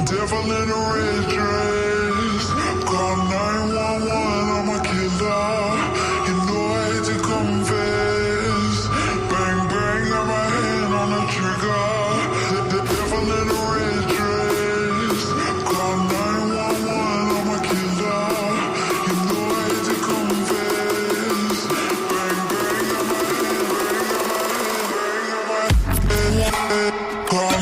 Devil in a red dress. Call 911, I'm a killer. You know I hate to confess. Bang, bang, got my hand on the trigger. The devil in a red dress. Call 911, I'm a killer. You know I hate to confess. Bang, bang, got my hand. Call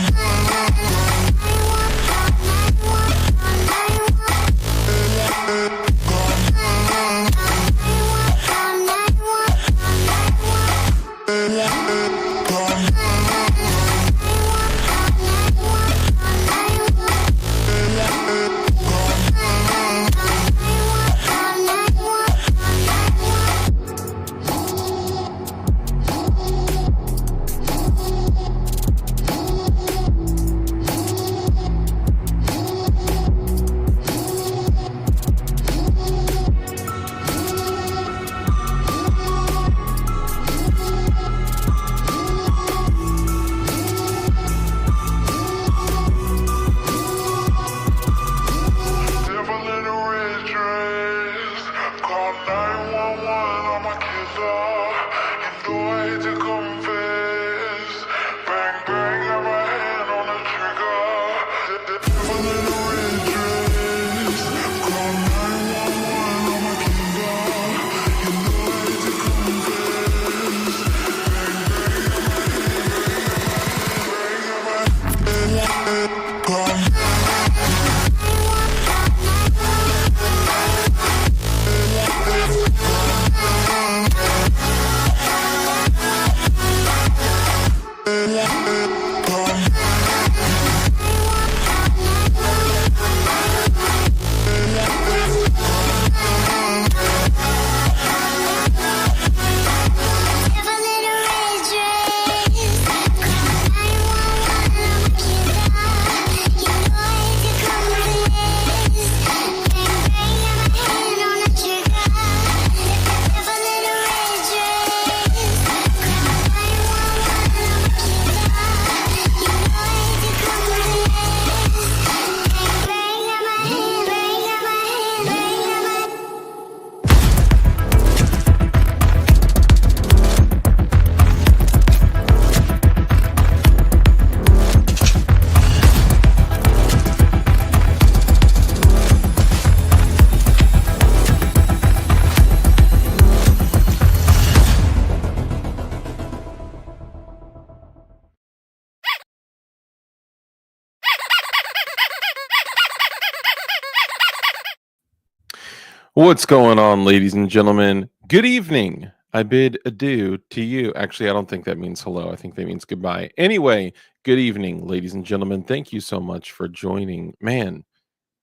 What's going on, ladies and gentlemen? Good evening. I bid adieu to you. Actually, I don't think that means hello. I think that means goodbye. Anyway, good evening, ladies and gentlemen. Thank you so much for joining. Man,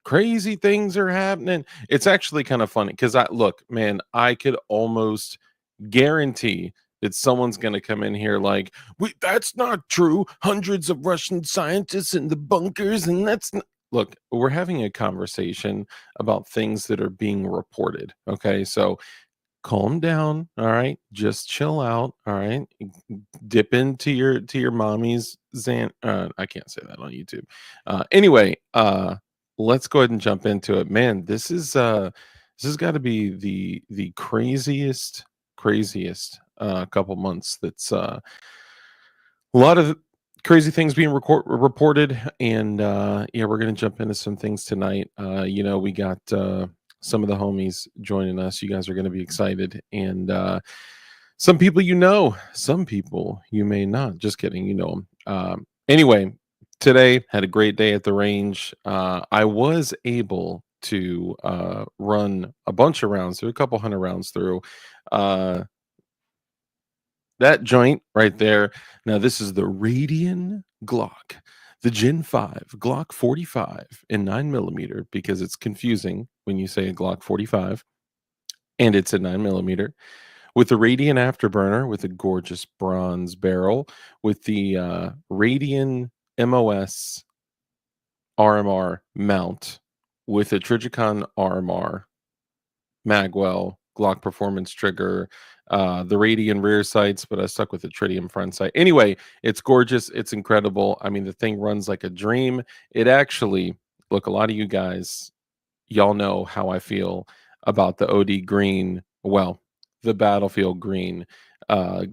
crazy things are happening. It's actually kind of funny because I could almost guarantee that someone's going to come in here like, wait, that's not true. Hundreds of Russian scientists in the bunkers, and that's not. Look, we're having a conversation about things that are being reported. Okay, so calm down. All right, just chill out. All right, dip into your mommy's Zan. I can't say that on YouTube. Anyway, let's go ahead and jump into it. Man, this has got to be the craziest couple months. That's a lot of crazy things being reported, and yeah, we're gonna jump into some things tonight. We got some of the homies joining us. You guys are gonna be excited, and some people some people you may not. Just kidding, you know them. Anyway, today had a great day at the range. I was able to run a bunch of rounds through, a couple hundred rounds through. Uh, that joint right there. Now, this is the Radian Glock, the Gen 5 Glock 45 in 9mm, because it's confusing when you say a Glock 45 and it's a 9mm, with the Radian afterburner with a gorgeous bronze barrel, with the Radian MOS RMR mount, with a Trigicon RMR magwell, Glock performance trigger, the Radian rear sights, but I stuck with the Tritium front sight. Anyway, it's gorgeous. It's incredible. I mean, the thing runs like a dream. It actually, look, a lot of you guys, y'all know how I feel about the OD green, well, the Battlefield green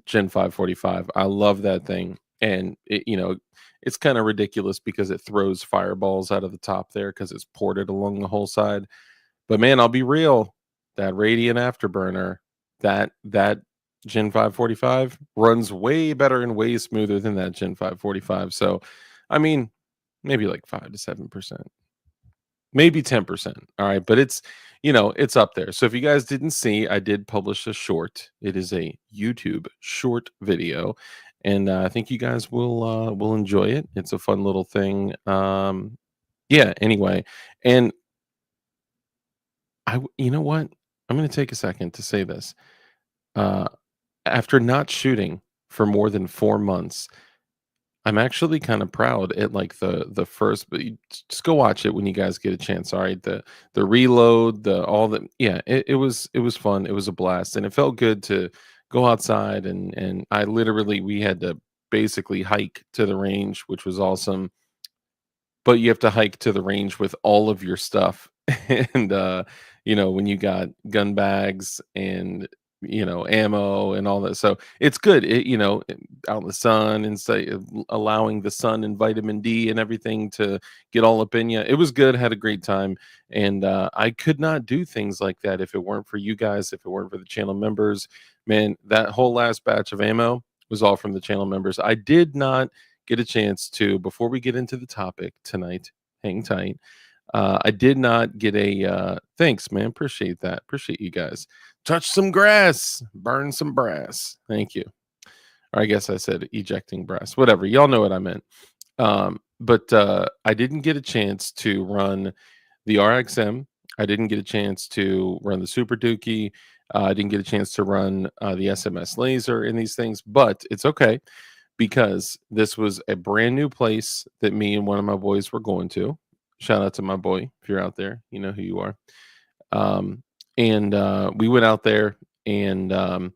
Gen 545. I love that thing. And it's kind of ridiculous because it throws fireballs out of the top there because it's ported along the whole side. But man, I'll be real, that Radiant Afterburner, that Gen 545 runs way better and way smoother than that Gen 545. So, I mean, maybe like 5 to 7%, maybe 10%. All right, but it's up there. So if you guys didn't see, I did publish a short. It is a YouTube short video, and I think you guys will enjoy it. It's a fun little thing. Yeah. Anyway, and you know what? I'm going to take a second to say this. Uh, After not shooting for more than 4 months, I'm actually kind of proud at like the first, but just go watch it when you guys get a chance. All right, the reload, the all the yeah, it was fun. It was a blast, and it felt good to go outside and I literally we had to basically hike to the range, which was awesome, but you have to hike to the range with all of your stuff. And when you got gun bags and ammo and all that, so it's good, out in the sun and say allowing the sun and vitamin D and everything to get all up in you. It was good, had a great time. And I could not do things like that if it weren't for you guys, if it weren't for the channel members. Man, that whole last batch of ammo was all from the channel members. I did not get a chance to, before we get into the topic tonight, hang tight. I did not get a thanks, man. Appreciate that. Appreciate you guys. Touch some grass, burn some brass. Thank you. Or I guess I said ejecting brass. Whatever. Y'all know what I meant. But I didn't get a chance to run the RXM. I didn't get a chance to run the Super Dookie. I didn't get a chance to run the SMS laser in these things, but it's okay because this was a brand new place that me and one of my boys were going to. Shout out to my boy. If you're out there, you know who you are. And we went out there, and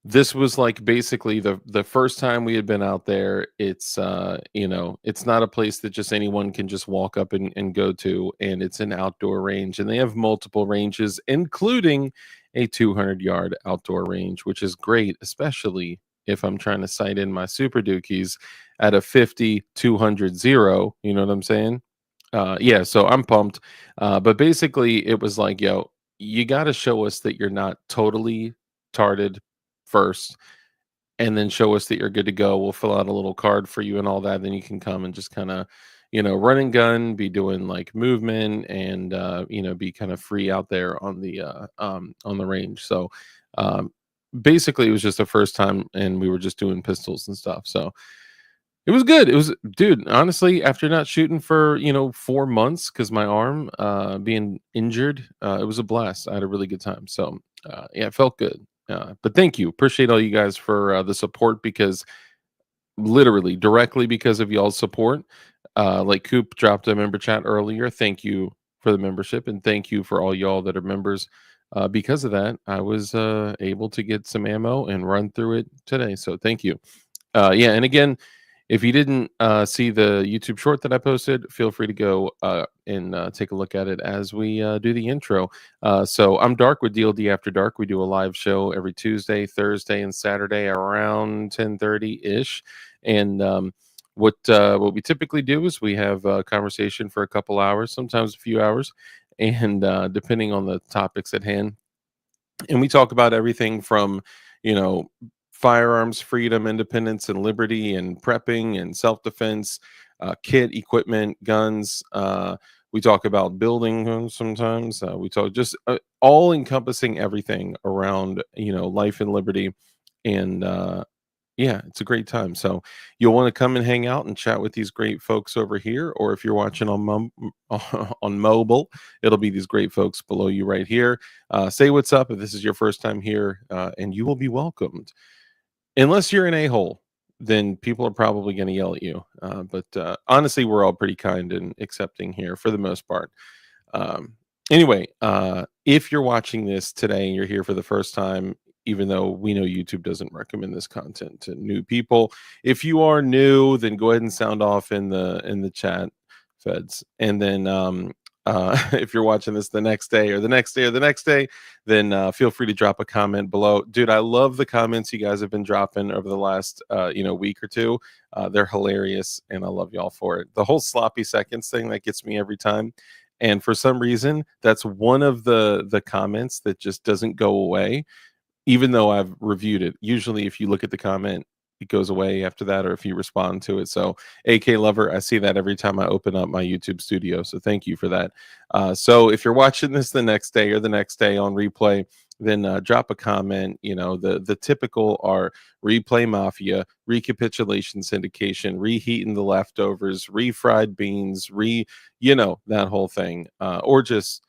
this was like basically the first time we had been out there. It's it's not a place that just anyone can just walk up and go to, and it's an outdoor range, and they have multiple ranges, including a 200-yard outdoor range, which is great, especially if I'm trying to sight in my Super Dookies at a 50, 200, 0. You know what I'm saying? Yeah, so I'm pumped. But basically, it was like, yo, you got to show us that you're not totally tarded first, and then show us that you're good to go. We'll fill out a little card for you and all that. Then you can come and just kind of, run and gun, be doing like movement, and be kind of free out there on the range. So basically, it was just the first time, and we were just doing pistols and stuff. So it was good. It was, dude, honestly, after not shooting for, 4 months because my arm being injured, it was a blast. I had a really good time. So, yeah, it felt good. But thank you. Appreciate all you guys for the support, because literally directly because of y'all's support, like Coop dropped a member chat earlier. Thank you for the membership, and thank you for all y'all that are members. Because of that, I was able to get some ammo and run through it today. So thank you. Yeah, and again, if you didn't see the YouTube short that I posted, feel free to go and take a look at it as we do the intro. So I'm Dark with DLD After Dark. We do a live show every Tuesday, Thursday, and Saturday around 10:30-ish. And what we typically do is we have a conversation for a couple hours, sometimes a few hours, and depending on the topics at hand. And we talk about everything from, you know, firearms, freedom, independence, and liberty, and prepping and self-defense, kit, equipment, guns. We talk about building sometimes. We talk just all encompassing everything around, life and liberty. And yeah, it's a great time. So you'll want to come and hang out and chat with these great folks over here, or if you're watching on mobile, it'll be these great folks below you right here. Say what's up if this is your first time here, and you will be welcomed. Unless you're an a-hole, then people are probably going to yell at you. But honestly, we're all pretty kind and accepting here for the most part. Anyway, if you're watching this today and you're here for the first time, even though we know YouTube doesn't recommend this content to new people, if you are new, then go ahead and sound off in the chat. feds. And then if you're watching this the next day or the next day or the next day, then feel free to drop a comment below. Dude, I love the comments you guys have been dropping over the last week or two. They're hilarious, and I love y'all for it. The whole sloppy seconds thing, that gets me every time. And for some reason, that's one of the comments that just doesn't go away, even though I've reviewed it. Usually, if you look at the comment, it goes away after that, or if you respond to it. So, AK Lover, I see that every time I open up my YouTube studio. So, thank you for that. So, if you're watching this the next day or the next day on replay, then drop a comment. The typical are replay mafia, recapitulation syndication, reheating the leftovers, refried beans, that whole thing, or just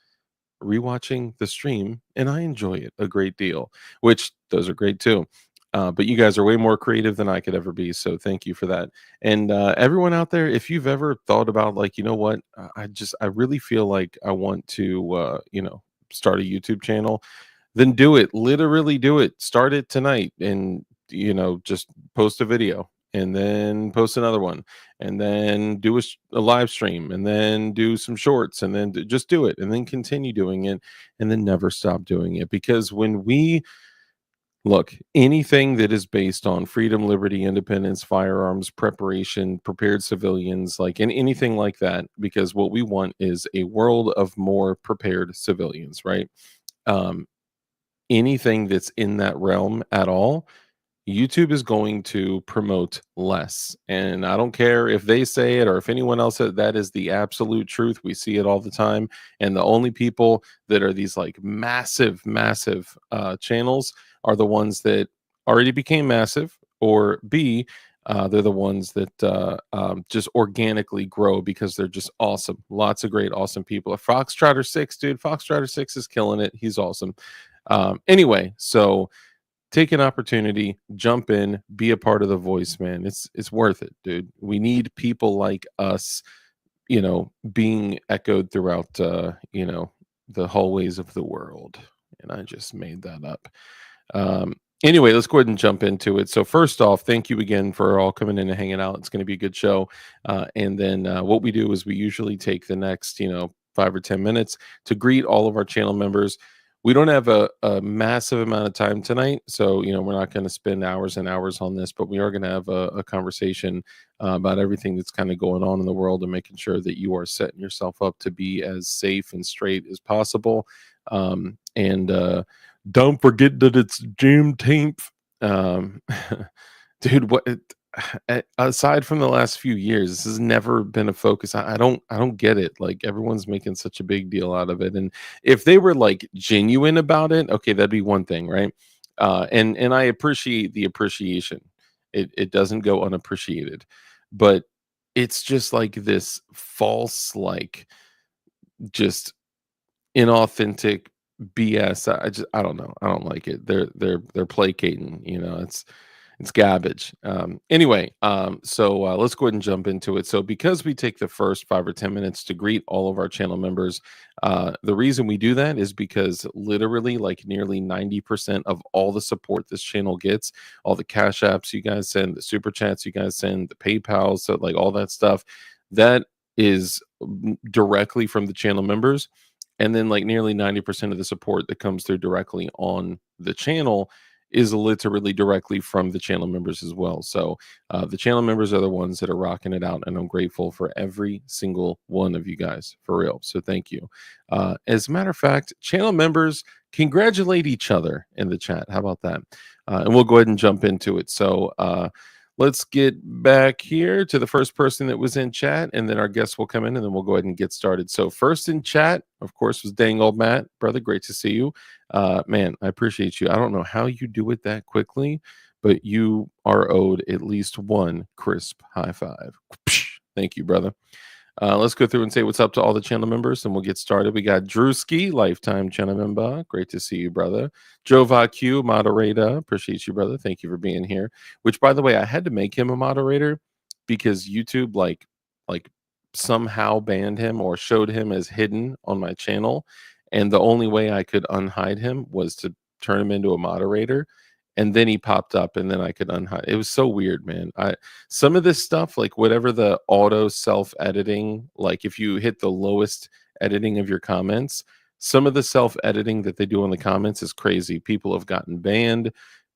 rewatching the stream, and I enjoy it a great deal, which those are great too. But you guys are way more creative than I could ever be, so thank you for that. And everyone out there, if you've ever thought about, like, you know what, I really feel like I want to start a YouTube channel, then do it. Literally do it. Start it tonight, and just post a video, and then post another one, and then do a live stream, and then do some shorts, and then just do it, and then continue doing it, and then never stop doing it. Because when we look, anything that is based on freedom, liberty, independence, firearms, preparation, prepared civilians, like anything like that, because what we want is a world of more prepared civilians, right? Um, Anything that's in that realm at all, YouTube is going to promote less. And I don't care if they say it or if anyone else said, that is the absolute truth. We see it all the time. And the only people that are these like massive channels are the ones that already became massive, or B, they're the ones that just organically grow because they're just awesome. Lots of great, awesome people. Foxtrotter 6, dude, Foxtrotter 6 is killing it. He's awesome. Anyway, so take an opportunity, jump in, be a part of the voice, man. It's worth it, dude. We need people like us, being echoed throughout the hallways of the world. And I just made that up. Anyway, let's go ahead and jump into it. So first off, thank you again for all coming in and hanging out. It's going to be a good show. And then what we do is we usually take the next 5 or 10 minutes to greet all of our channel members. We don't have a massive amount of time tonight, so we're not going to spend hours and hours on this, but we are going to have a conversation about everything that's kind of going on in the world, and making sure that you are setting yourself up to be as safe and straight as possible. And don't forget that it's Juneteenth. Dude, aside from the last few years, this has never been a focus. I don't get it. Like, everyone's making such a big deal out of it, and if they were like genuine about it, okay, that'd be one thing, right? And I appreciate the appreciation. It doesn't go unappreciated, but it's just like this false, like, just inauthentic BS. I don't know. I don't like it. They're placating. It's garbage. Anyway, so let's go ahead and jump into it. So because we take the first 5 or 10 minutes to greet all of our channel members, the reason we do that is because literally like nearly 90% of all the support this channel gets, all the cash apps you guys send, the super chats you guys send, the PayPal, so like all that stuff, that is directly from the channel members. And then like nearly 90% of the support that comes through directly on the channel is literally directly from the channel members as well. So the channel members are the ones that are rocking it out, and I'm grateful for every single one of you guys, for real. So thank you. As a matter of fact, channel members congratulate each other in the chat. How about that? And we'll go ahead and jump into it. So let's get back here to the first person that was in chat, and then our guests will come in, and then we'll go ahead and get started. So first in chat, of course, was dang old Matt. Brother, great to see you. Man, I appreciate you. I don't know how you do it that quickly, but you are owed at least one crisp high five. Thank you, brother. Let's go through and say what's up to all the channel members, and we'll get started. We got Drewski, lifetime channel member. Great to see you, brother. Joe Q, moderator. Appreciate you, brother. Thank you for being here. Which, by the way, I had to make him a moderator because YouTube like somehow banned him or showed him as hidden on my channel, and the only way I could unhide him was to turn him into a moderator. and then he popped up, and then I could unhide. It was so weird, man. Some of this stuff, like whatever the auto self editing, like if you hit the lowest editing of your comments, some of the self editing that they do in the comments is crazy. People have gotten banned,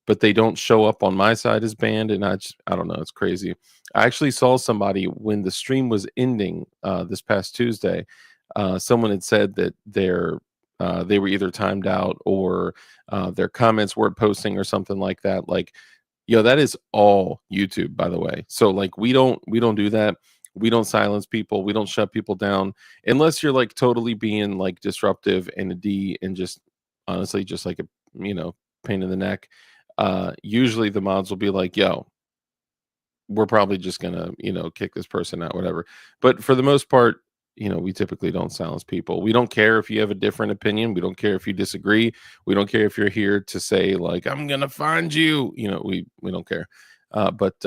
but they don't show up on my side as banned, and I don't know, it's crazy. I actually saw somebody when the stream was ending this past Tuesday. Someone had said that they were either timed out or their comments weren't posting or something like that. Like, yo, that is all YouTube, by the way. So like we don't do that. We don't silence people. We don't shut people down unless you're like totally being like disruptive and a D and just honestly just like a pain in the neck. Usually the mods will be like, yo, we're probably just gonna, kick this person out, whatever. But for the most part, we typically don't silence people. We don't care if you have a different opinion. We don't care if you disagree. We don't care if you're here to say like, I'm gonna find you. We don't care. But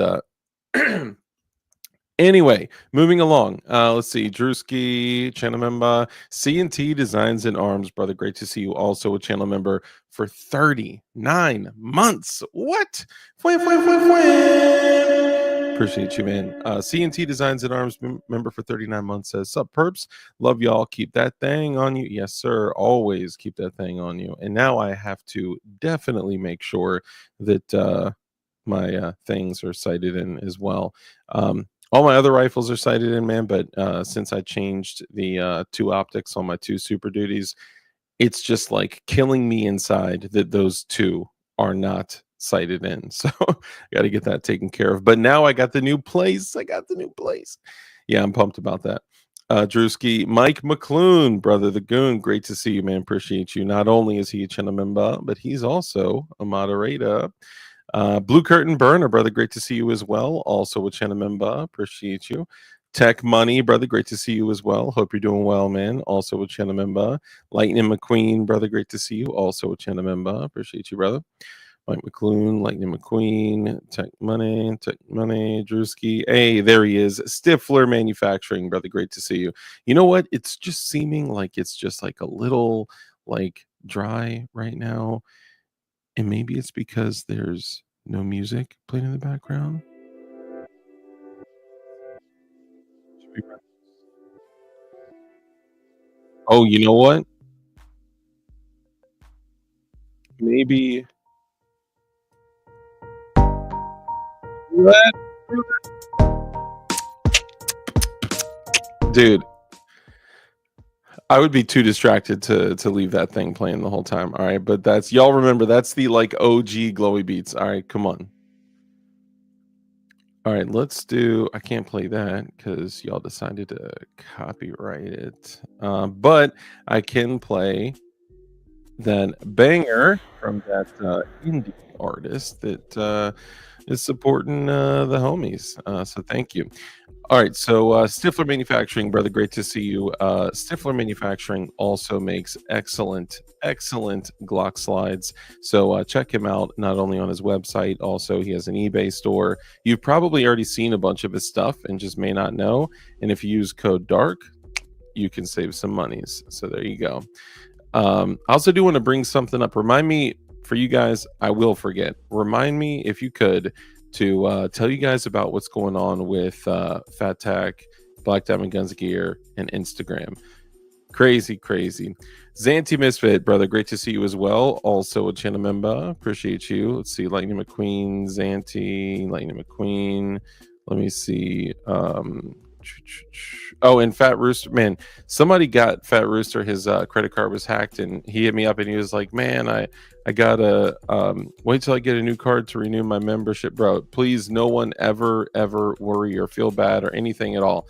Anyway, moving along. Let's see. Drewski, channel member. C&T Designs and Arms, brother. Great to see you. Also a channel member for 39 months. What? Appreciate you, man. C&T Designs and Arms member for 39 months says, sup, perps? Love y'all. Keep that thing on you. Yes, sir. Always keep that thing on you. And now I have to definitely make sure that my things are sighted in as well. All my other rifles are sighted in, man, but since I changed the 2 optics on my 2 Super Duties, it's just like killing me inside that those 2 are not sighted in. So I got to get that taken care of. But now I got the new place. Yeah, I'm pumped about that. Drewski, Mike McClune, brother the Goon. Great to see you, man. Appreciate you. Not only is he a channel member, but he's also a moderator. Blue Curtain Burner, brother, great to see you as well. Also a channel member, appreciate you. Tech Money, brother, great to see you as well. Hope you're doing well, man. Also a channel member. Lightning McQueen, brother, great to see you. Also a channel member, appreciate you, brother. Mike McClune, Lightning McQueen, Tech Money, Drewski. Hey, there he is. Stifler Manufacturing, brother, great to see you. You know what? It's just seeming like it's just like a little like dry right now. And maybe it's because there's no music playing in the background. Oh, you know what? Maybe dude, I would be too distracted to leave that thing playing the whole time. All right, but that's y'all remember that's the like OG glowy beats. All right, come on. All right, let's do. I can't play that because y'all decided to copyright it. But I can play that banger from that indie artist that is supporting the homies. So thank you. All right, so Stifler Manufacturing, brother, great to see you. Stifler Manufacturing also makes excellent Glock slides. So check him out, not only on his website, also he has an eBay store. You've probably already seen a bunch of his stuff and just may not know. And if you use code DARK, you can save some monies. So there you go. I also do want to bring something up. Remind me, for you guys, I will forget. Remind me, if you could, to tell you guys about what's going on with Fat Tack, Black Diamond Guns Gear, and Instagram. Crazy. Zanti Misfit, brother, great to see you as well. Also a channel member. Appreciate you. Let's see, Lightning McQueen, Zanti, Lightning McQueen. Let me see. Oh, and Fat Rooster, man, somebody got Fat Rooster. His credit card was hacked, and he hit me up and he was like, man, I gotta wait till I get a new card to renew my membership, bro. Please, no one ever worry or feel bad or anything at all.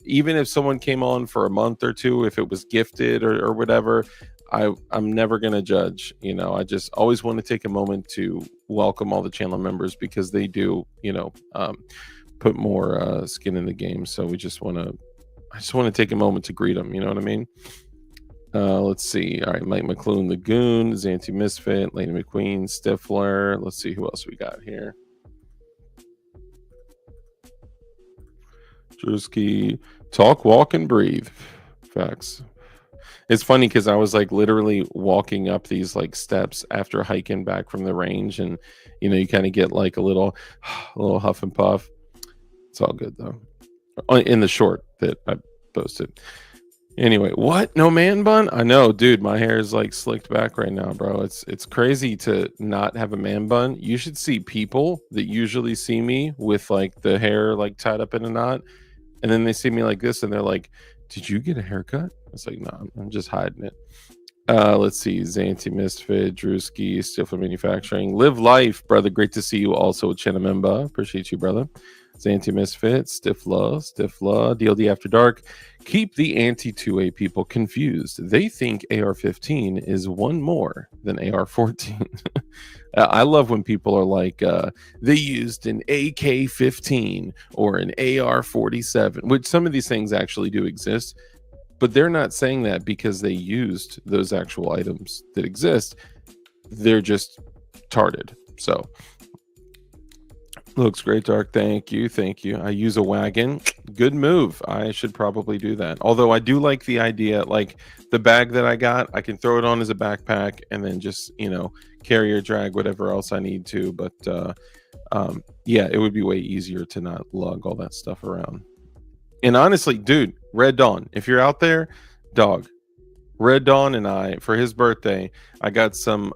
Even if someone came on for a month or two, if it was gifted or whatever, I'm never gonna judge. I just always want to take a moment to welcome all the channel members because they do, put more skin in the game. So I just want to take a moment to greet them. You know what I mean? Let's see. All right, Mike McClune, the Goon, Zanti Misfit, Lady McQueen, Stifler. Let's see who else we got here. Drewski, talk, walk, and breathe. Facts. It's funny because I was like literally walking up these like steps after hiking back from the range, and you kind of get like a little, a little huff and puff. It's all good though. In the short that I posted. Anyway, what? No man bun? I know, dude. My hair is like slicked back right now, bro. It's crazy to not have a man bun. You should see people that usually see me with like the hair like tied up in a knot, and then they see me like this, and they're like, "Did you get a haircut?" It's like, "No, I'm just hiding it." Let's see. Zanti Misfit, Drewski, Steel for Manufacturing. Live life, brother. Great to see you also, Chinamemba. Appreciate you, brother. Zanti Misfit, Stiff Law, DLD After Dark. Keep the anti 2A people confused. They think AR-15 is one more than AR-14. I love when people are like, they used an AK-15 or an AR-47, which some of these things actually do exist. But they're not saying that because they used those actual items that exist. They're just tarded. So, looks great, Dark. Thank you. I use a wagon. Good move. I should probably do that. Although I do like the idea, like the bag that I got, I can throw it on as a backpack and then just, carry or drag whatever else I need to. But yeah, it would be way easier to not lug all that stuff around. And honestly, dude, Red Dawn, if you're out there, dog, Red Dawn and I, for his birthday, I got some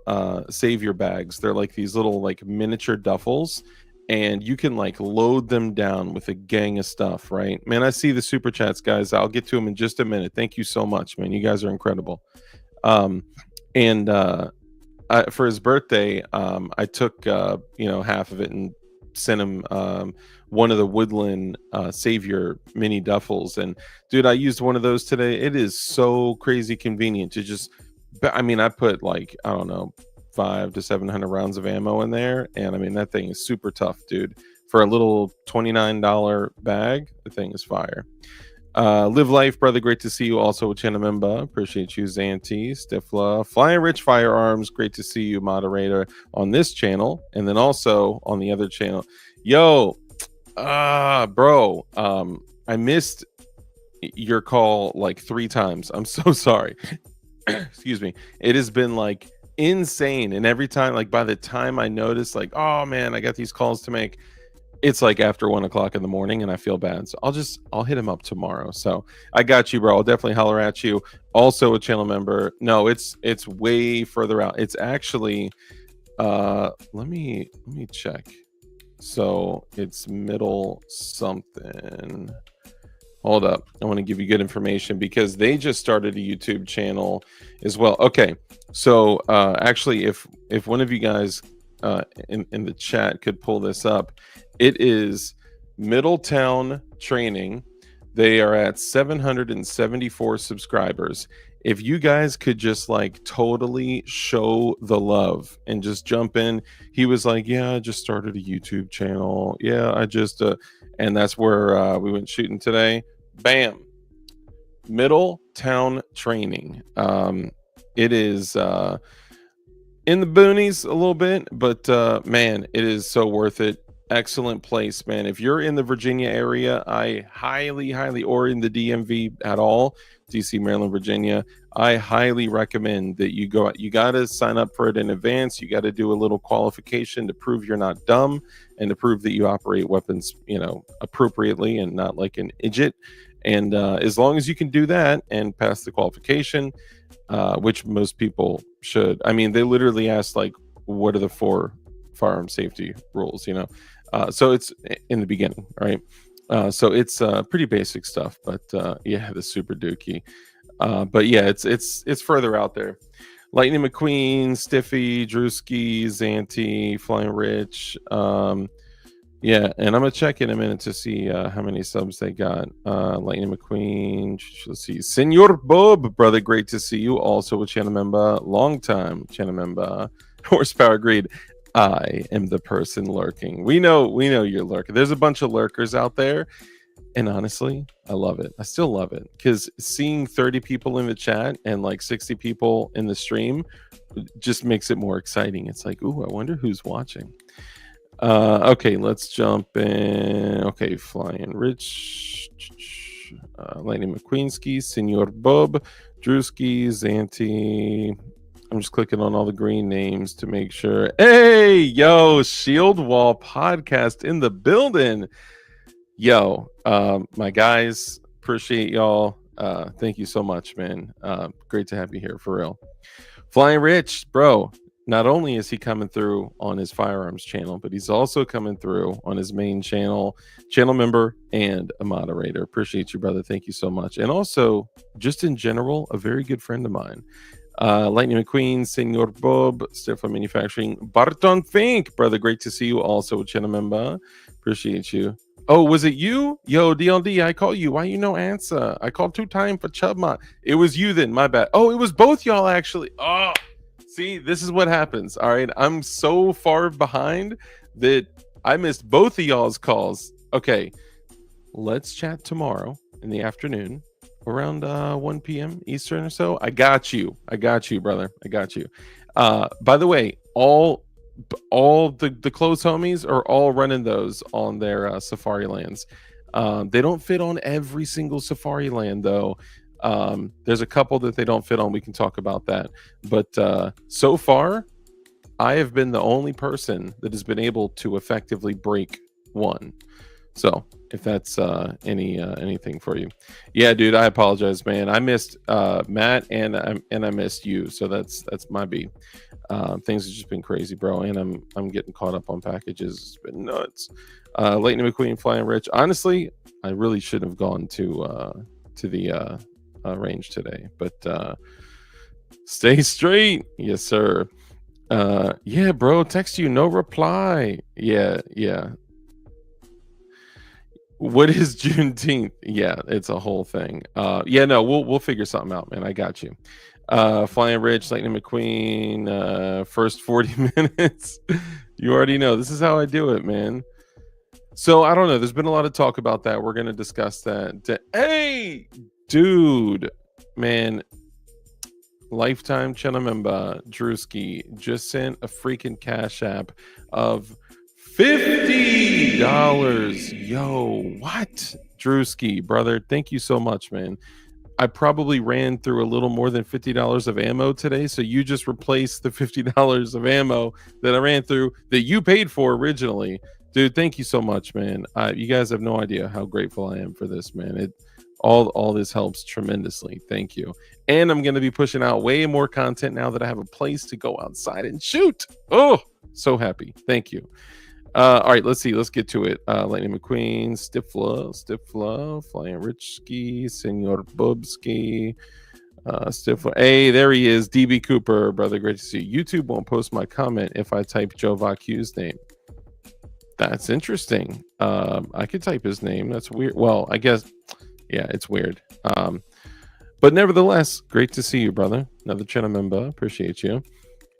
savior bags. They're like these little like miniature duffels, and you can like load them down with a gang of stuff, right? Man, I see the super chats, guys. I'll get to them in just a minute. Thank you so much, man. You guys are incredible. And for his birthday, I took half of it and sent him one of the Woodland Savior mini duffels. And dude, I used one of those today. It is so crazy convenient to just, I put like, I don't know, 500 to 700 rounds of ammo in there. And I mean, that thing is super tough, dude. For a little $29 bag, the thing is fire. Live life, brother. Great to see you also, Chinamemba. Appreciate you, Zanti, Stifla, Flying Rich Firearms. Great to see you, moderator, on this channel. And then also on the other channel. Yo, bro, I missed your call like 3 times. I'm so sorry. Excuse me. It has been like insane. And every time, like by the time I notice, like, oh man, I got these calls to make, it's like after 1 o'clock in the morning and I feel bad. So I'll hit him up tomorrow. So I got you, bro. I'll definitely holler at you. Also a channel member. No, it's way further out. It's actually, let me check. So it's middle something. Hold up. I want to give you good information because they just started a YouTube channel as well. Okay. So actually, if one of you guys in the chat could pull this up, it is Middletown Training. They are at 774 subscribers. If you guys could just like totally show the love and just jump in. He was like, yeah, I just started a YouTube channel. Yeah, I just and that's where we went shooting today. Bam. Middletown Training. It is in the boonies a little bit, but man, it is so worth it. Excellent place, man. If you're in the Virginia area, I highly, or in the DMV at all, DC, Maryland, Virginia, I highly recommend that you go out. You got to sign up for it in advance. You got to do a little qualification to prove you're not dumb and to prove that you operate weapons, appropriately and not like an idiot. And as long as you can do that and pass the qualification, which most people should. I mean, they literally asked like, what are the 4 firearm safety rules, so it's in the beginning, right? So it's pretty basic stuff, but yeah, the super dookie. But yeah, it's further out there. Lightning McQueen, Stiffy, Drewski, Zanti, Flying Rich. Yeah, and I'm gonna check in a minute to see how many subs they got. Lightning McQueen, let's see. Senor Bob, brother, great to see you. Also a channel member, long time channel member. Horsepower Greed. I am the person lurking. We know you're lurking. There's a bunch of lurkers out there, and honestly, I love it. I still love it because seeing 30 people in the chat and like 60 people in the stream just makes it more exciting. It's like, ooh, I wonder who's watching. Okay, let's jump in. Okay, Flying Rich. Lightning McQueenski, Senor Bub, Drewski, Zanti. I'm just clicking on all the green names to make sure. Hey, yo, Shield Wall podcast in the building. Yo, my guys, appreciate y'all. Thank you so much, man. Great to have you here for real. Flying Rich, bro. Not only is he coming through on his firearms channel, but he's also coming through on his main channel member and a moderator. Appreciate you, brother. Thank you so much. And also, just in general, a very good friend of mine. Lightning McQueen, Senor Bob, Stefan Manufacturing, Barton Fink, brother. Great to see you. Also, a channel member. Appreciate you. Oh, was it you? Yo, DLD, I call you. Why you no answer? I called 2 times for Chubma. It was you then. My bad. Oh, it was both y'all actually. Oh. See, this is what happens. All right. I'm so far behind that I missed both of y'all's calls. Okay. Let's chat tomorrow in the afternoon around 1 p.m. Eastern or so. I got you. I got you, brother. I got you. By the way, all the close homies are all running those on their safari lands. They don't fit on every single safari land, though. There's a couple that they don't fit on. We can talk about that. But so far, I have been the only person that has been able to effectively break one. So if that's anything for you. Yeah, dude, I apologize, man. I missed Matt and I missed you. So that's my B. Things have just been crazy, bro. And I'm getting caught up on packages. It's been nuts. Lightning McQueen, Flying Rich. Honestly, I really should have gone to the range today, but stay straight. Yes, sir. Yeah, bro, text you, no reply. Yeah. What is Juneteenth? Yeah, it's a whole thing. Yeah, no, we'll figure something out, man. I got you. Flying Rich, Lightning McQueen, first 40 minutes. You already know. This is how I do it, man. So I don't know. There's been a lot of talk about that. We're going to discuss that. Hey, dude, man, lifetime channel member Drewski just sent a freaking Cash App of $50. Yo, what? Drewski, brother, thank you so much, man. I probably ran through a little more than $50 of ammo today, so you just replaced the $50 of ammo that I ran through that you paid for originally. Dude, thank you so much, man. You guys have no idea how grateful I am for this, man. All this helps tremendously. Thank you. And I'm going to be pushing out way more content now that I have a place to go outside and shoot. Oh, so happy. Thank you. All right, let's see. Let's get to it. Lightning McQueen, Stifla, Flying Richski, Senor Bubski, Stifla. Hey, there he is. DB Cooper, brother. Great to see you. YouTube won't post my comment if I type Joe Vacu's name. That's interesting. I could type his name. That's weird. Well, I guess... yeah, it's weird. But nevertheless, great to see you, brother. Another channel member. Appreciate you.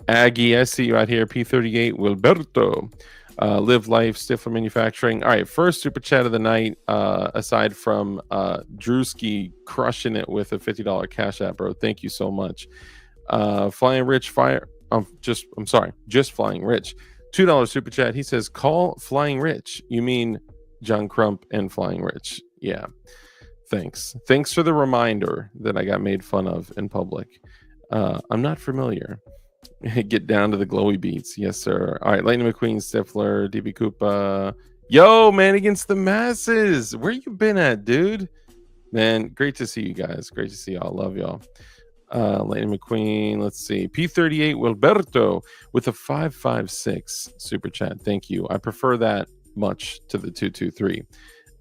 Aggie, I see you out here. P38, Wilberto. Live Life, Stifler Manufacturing. All right, first super chat of the night, aside from Drewski crushing it with a $50 Cash App, bro. Thank you so much. Flying Rich, just Flying Rich. $2 super chat. He says, call Flying Rich. You mean John Crump and Flying Rich. Yeah. Thanks for the reminder that I got made fun of in public. I'm not familiar. Get down to the glowy beats. Yes, sir. All right, Lightning McQueen, Stifler, DB Koopa. Yo, man, against the masses. Where you been at, dude? Man, great to see you guys. Great to see y'all. Love y'all. Lightning McQueen, let's see. P38 Wilberto with a 556 super chat. Thank you. I prefer that much to the 223.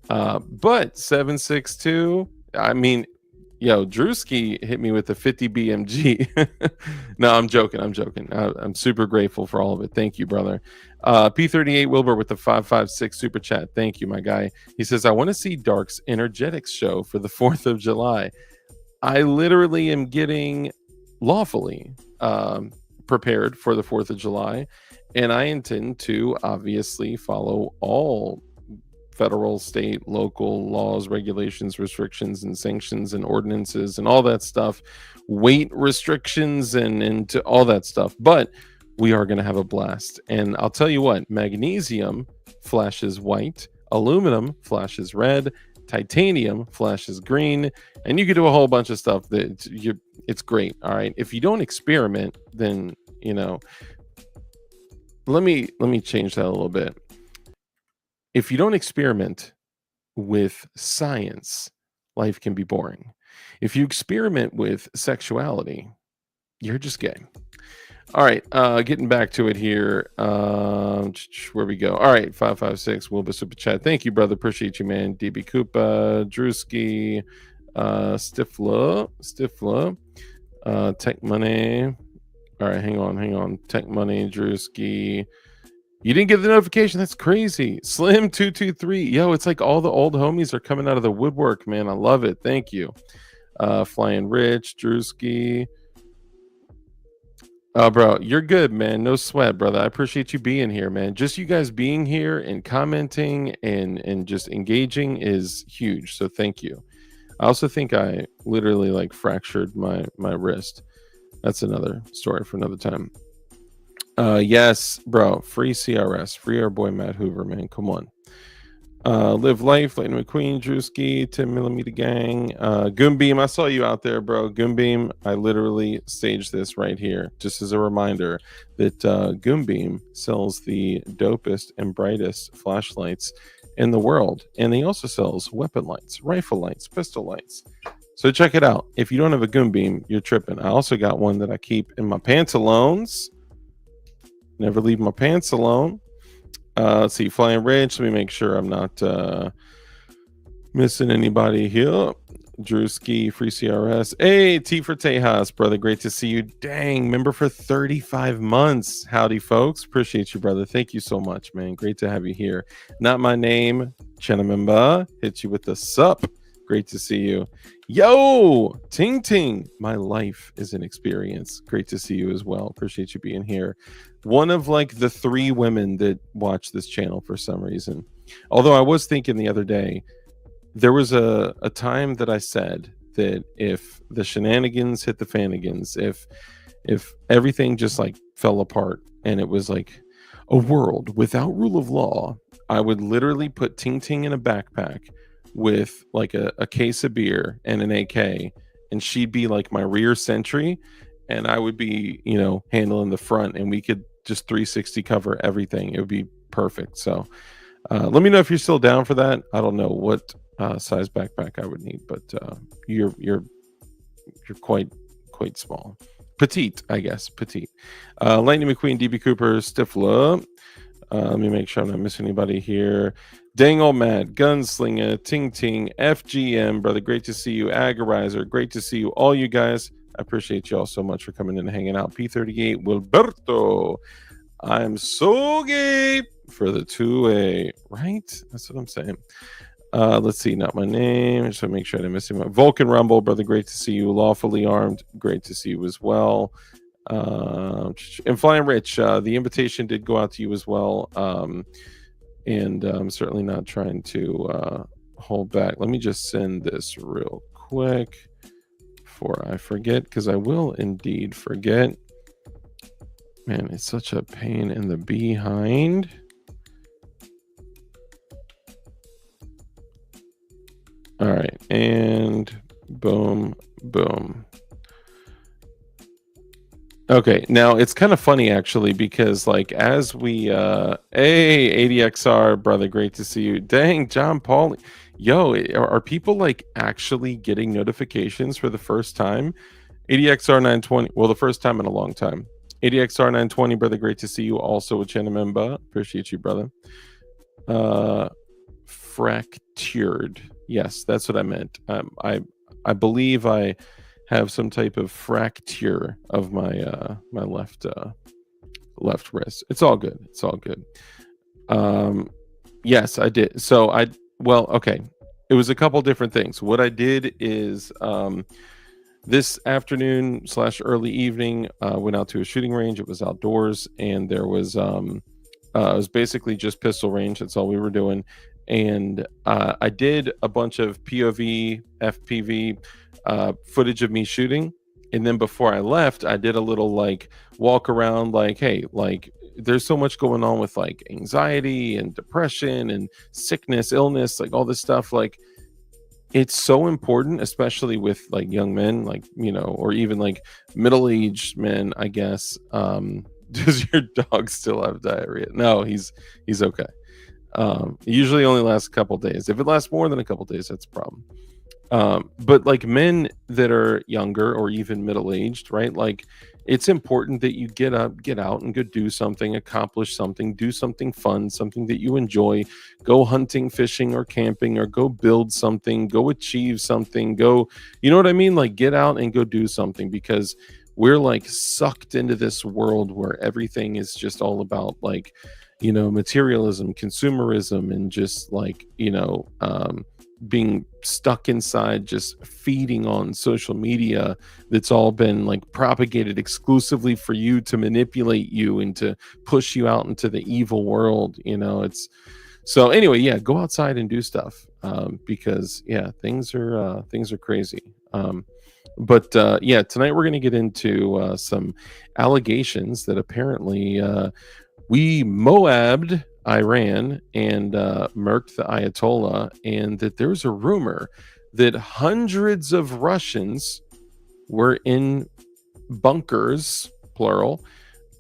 But 762, I mean, yo, Drewski hit me with a 50 BMG. No, I'm joking. I'm super grateful for all of it. Thank you, brother. P38 Wilbur with the 556 super chat. Thank you, my guy. He says, I want to see Dark's Energetics show for the 4th of July. I literally am getting lawfully prepared for the 4th of July, and I intend to obviously follow all federal, state, local laws, regulations, restrictions, and sanctions, and ordinances, and all that stuff, weight restrictions, and to all that stuff. But we are going to have a blast. And I'll tell you what, magnesium flashes white, aluminum flashes red, titanium flashes green, and you can do a whole bunch of stuff that it's great. All right, if you don't experiment, then let me change that a little bit. If you don't experiment with science, life can be boring. If you experiment with sexuality, you're just gay. All right, getting back to it here. Where we go? All right, 556 Wilbur Super Chat. Thank you, brother. Appreciate you, man. DB Koopa, Drewski, Stifla, Tech Money. All right, hang on. Tech Money, Drewski. You didn't get the notification. That's crazy. Slim223. Yo, it's like all the old homies are coming out of the woodwork, man. I love it. Thank you. Flying Rich, Drewski. Oh, bro, you're good, man. No sweat, brother. I appreciate you being here, man. Just you guys being here and commenting and just engaging is huge. So thank you. I also think I literally like fractured my wrist. That's another story for another time. Yes, bro. Free CRS. Free our boy Matt Hoover, man. Come on. Live Life, Lightning McQueen, Drewski, 10mm Gang, Goombeam. I saw you out there, bro. Goombeam. I literally staged this right here, just as a reminder that Goombeam sells the dopest and brightest flashlights in the world, and he also sells weapon lights, rifle lights, pistol lights. So check it out. If you don't have a Goombeam, you're tripping. I also got one that I keep in my pantaloons. Never leave my pants alone. Let's see, Flying Ridge. Let me make sure I'm not missing anybody here. Drewski, Free CRS. Hey, T for Tejas, brother. Great to see you. Dang, member for 35 months. Howdy, folks. Appreciate you, brother. Thank you so much, man. Great to have you here. Not my name, Chenamemba. Hit you with the sup. Great to see you. Yo, Ting Ting. My life is an experience. Great to see you as well. Appreciate you being here. One of like the 3 women that watch this channel for some reason. Although I was thinking the other day, there was a time that I said that if the shenanigans hit the fanigans, if everything just like fell apart and it was like a world without rule of law, I would literally put Ting Ting in a backpack with like a case of beer and an AK, and she'd be like my rear sentry, and I would be, handling the front, and we could just 360 cover everything. It would be perfect. So let me know if you're still down for that. I don't know what size backpack I would need, but you're quite small. Petite, I guess. Petite. Lightning McQueen, DB Cooper, Stifla. Let me make sure I'm not missing anybody here. Dang old Mad, Gunslinger, Ting Ting, FGM, brother. Great to see you. Agorizer, great to see you. All you guys, I appreciate you all so much for coming in and hanging out. P38, Wilberto. I'm so gay for the 2A, right? That's what I'm saying. Let's see, not my name. Just to make sure I didn't miss him. Vulcan Rumble, brother. Great to see you. Lawfully Armed, great to see you as well. And Flying Rich, the invitation did go out to you as well. And I'm certainly not trying to hold back. Let me just send this real quick before I forget, because I will indeed forget. Man, it's such a pain in the behind. All right, and boom, boom. Okay, now it's kind of funny actually, because like as we hey ADXR, brother, great to see you. Dang, John Paul, yo, are people like actually getting notifications for the first time? ADXR 920, well, the first time in a long time. ADXR 920, brother, great to see you. Also with Chenamemba, appreciate you, brother. Fractured, yes, that's what I meant. I believe I have some type of fracture of my my left wrist. It's all good. It's all good. Yes, I did. So okay. It was a couple different things. What I did is this afternoon / early evening, went out to a shooting range. It was outdoors, and there was it was basically just pistol range. That's all we were doing. And I did a bunch of POV, FPV footage of me shooting, and then before I left, I did a little like walk around, like, hey, like there's so much going on with like anxiety and depression and sickness, illness, like all this stuff. Like it's so important, especially with like young men, like, or even like middle-aged men, I guess. Does your dog still have diarrhea? No, he's okay. It usually only lasts a couple days. If it lasts more than a couple days, that's a problem. But like men that are younger or even middle-aged, right? Like, it's important that you get up, get out, and go do something, accomplish something, do something fun, something that you enjoy. Go hunting, fishing, or camping, or go build something, go achieve something, go, you know what I mean? Like, get out and go do something, because we're like sucked into this world where everything is just all about like, materialism, consumerism, and just like, being stuck inside, just feeding on social media that's all been like propagated exclusively for you, to manipulate you and to push you out into the evil world. It's so anyway, yeah, go outside and do stuff, because yeah, things are crazy. But yeah, tonight we're going to get into some allegations that apparently we MOAB'd Iran and murked the Ayatollah, and that there's a rumor that hundreds of Russians were in bunkers, plural,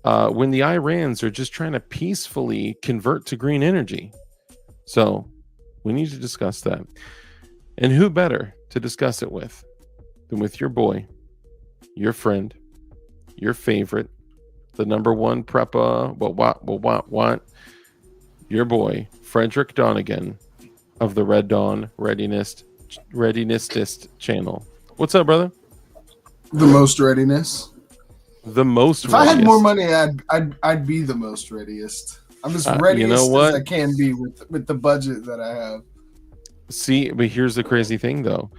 when the Irans are just trying to peacefully convert to green energy. So we need to discuss that. And who better to discuss it with than with your boy, your friend, your favorite, the number one preppa, what, your boy, Frederick Donegan of the Red Dawn Readinessist channel. What's up, brother? The most readiness. The most. If I had more money, I'd be the most readiest. I'm as readiest as I can be with the budget that I have. See, but here's the crazy thing, though.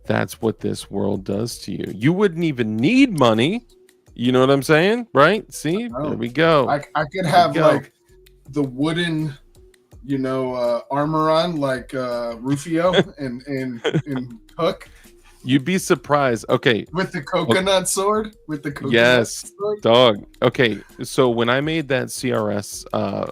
That's what this world does to you. You wouldn't even need money. You know what I'm saying? Right? See? There we go. I could have like the wooden, armor on like Rufio and Hook. You'd be surprised. Okay. With the coconut sword? With the coconut yes, sword? Dog. Okay. So when I made that CRS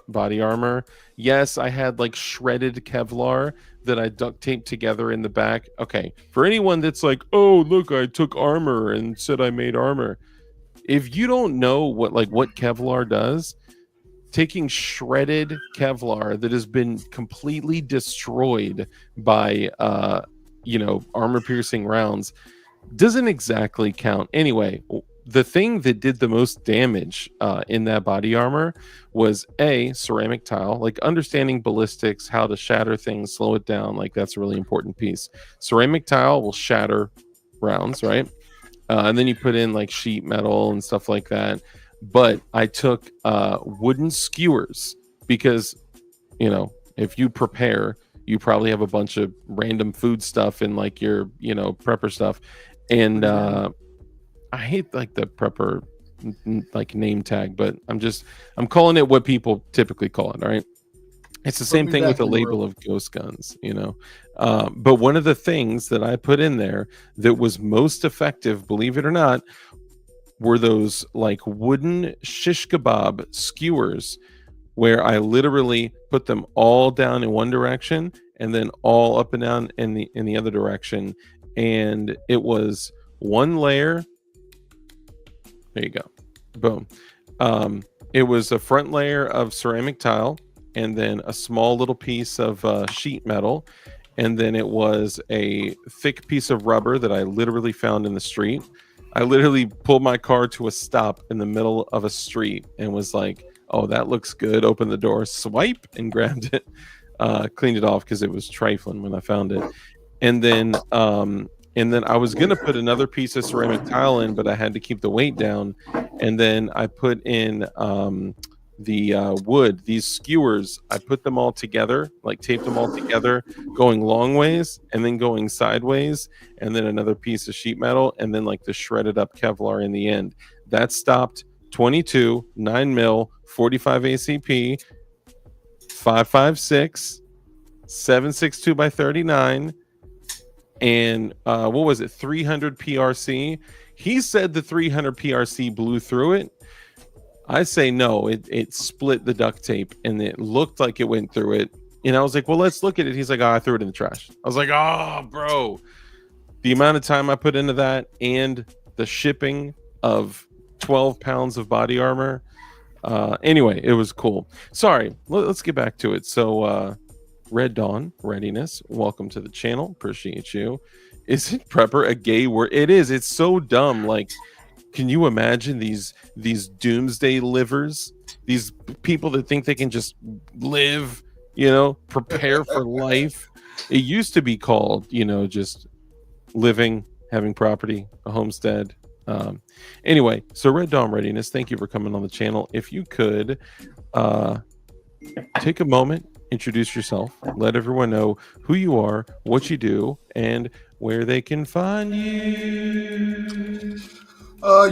body armor, yes, I had like shredded Kevlar that I duct taped together in the back. Okay. For anyone that's like, oh, look, I took armor and said I made armor. If you don't know what Kevlar does, taking shredded Kevlar that has been completely destroyed by armor piercing rounds doesn't exactly count. Anyway, the thing that did the most damage in that body armor was ceramic tile. Like, understanding ballistics, how to shatter things, slow it down, like that's a really important piece. Ceramic tile will shatter rounds, right? And then you put in like sheet metal and stuff like that. But I took wooden skewers because, if you prepare, you probably have a bunch of random food stuff in like your, prepper stuff. And I hate like the prepper like name tag, but I'm calling it what people typically call it. All right. It's the same thing with a label of ghost guns, but one of the things that I put in there that was most effective, believe it or not, were those like wooden shish kebab skewers, where I literally put them all down in one direction and then all up and down in the other direction. And it was one layer. There you go. Boom. It was a front layer of ceramic tile, and then a small little piece of sheet metal, and then it was a thick piece of rubber that I literally found in the street. I literally pulled my car to a stop in the middle of a street and was like, oh, that looks good. Opened the door, swipe, and grabbed it. Cleaned it off because it was trifling when I found it. And then I was going to put another piece of ceramic tile in, but I had to keep the weight down. And then I put in the wood, these skewers. I put them all together, like taped them all together, going long ways and then going sideways, and then another piece of sheet metal, and then like the shredded up Kevlar in the end. That stopped 22 9mm 45 ACP 5.56 7.62 by 39 and what was it, 300 PRC. He said the 300 PRC blew through it. I say no, it split the duct tape, and it looked like it went through it. And I was like, well, let's look at it. He's like, oh, I threw it in the trash. I was like, oh, bro. The amount of time I put into that and the shipping of 12 pounds of body armor. Anyway, it was cool. Sorry, let's get back to it. So, Red Dawn Readiness, welcome to the channel. Appreciate you. Isn't prepper a gay word? It is. It's so dumb. Like, can you imagine these doomsday livers? These people that think they can just live, prepare for life. It used to be called, just living, having property, a homestead. Anyway, so Red Dawn Readiness, thank you for coming on the channel. If you could take a moment, introduce yourself, let everyone know who you are, what you do, and where they can find you.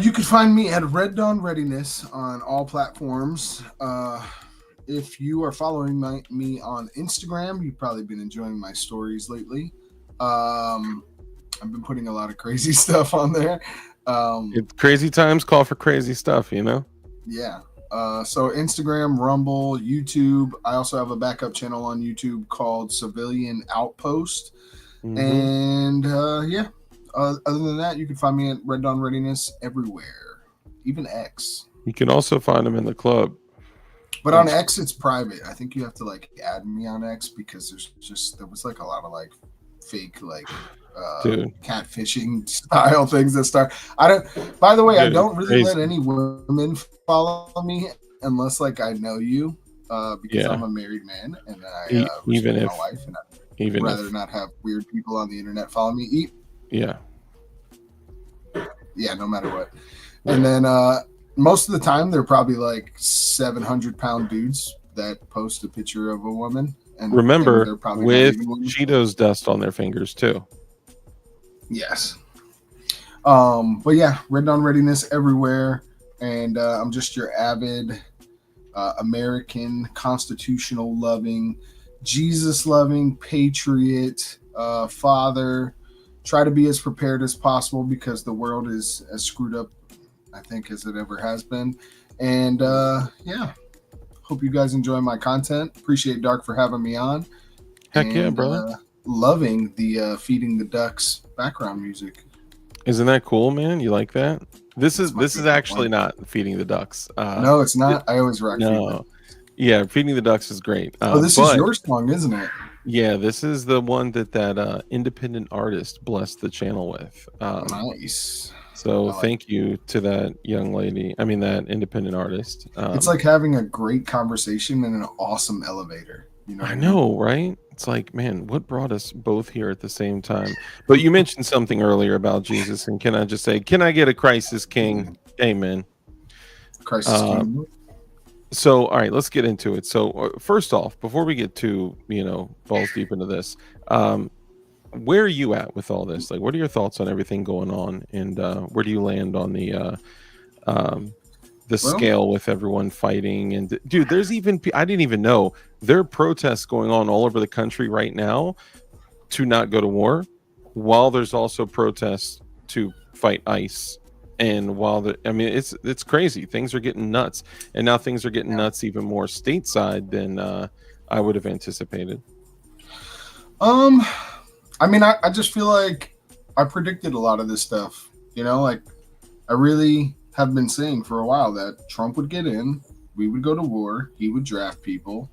You can find me at Red Dawn Readiness on all platforms. If you are following me on Instagram, you've probably been enjoying my stories lately. I've been putting a lot of crazy stuff on there. Crazy times call for crazy stuff, Yeah. So Instagram, Rumble, YouTube. I also have a backup channel on YouTube called Civilian Outpost. And other than that, you can find me at Red Dawn Readiness everywhere, even X. You can also find them in the club. But on X, it's private. I think you have to add me on X because there was a lot of fake catfishing style things that start. By the way, I don't really let any women follow me unless I know you, because I'm a married man and I even if my wife, and I'd rather not have weird people on the internet follow me. Yeah, no matter what. And then most of the time they're probably 700-pound dudes that post a picture of a woman. And remember, they're probably with Cheetos dust on their fingers too. Yes. But yeah, Red Dawn Readiness everywhere. And I'm just your avid American, constitutional loving, Jesus loving patriot, father. Try to be as prepared as possible because the world is as screwed up, I think, as it ever has been. And hope you guys enjoy my content. Appreciate Dark for having me on. Heck yeah, brother. Loving the Feeding the Ducks background music. Isn't that cool, man? You like that? This is actually not Feeding the Ducks. No, it's not. I always rock. No. Yeah, Feeding the Ducks is great. This is your song, isn't it? Yeah, this is the one that independent artist blessed the channel with. Nice. So thank you to that young lady. I mean, that independent artist. It's like having a great conversation in an awesome elevator. I know, right? It's like, man, what brought us both here at the same time? But you mentioned something earlier about Jesus, and can I just say, can I get a Crisis King? Amen. Crisis King. So, all right, let's get into it. So, first off, before we get too, balls deep into this, where are you at with all this? What are your thoughts on everything going on, and where do you land on the scale with everyone fighting? And dude, there's even, I didn't even know, there are protests going on all over the country right now to not go to war, while there's also protests to fight ICE. And it's crazy. Things are getting nuts, and now things are getting nuts even more stateside than I would have anticipated. I just feel like I predicted a lot of this stuff. I really have been saying for a while that Trump would get in, we would go to war, he would draft people.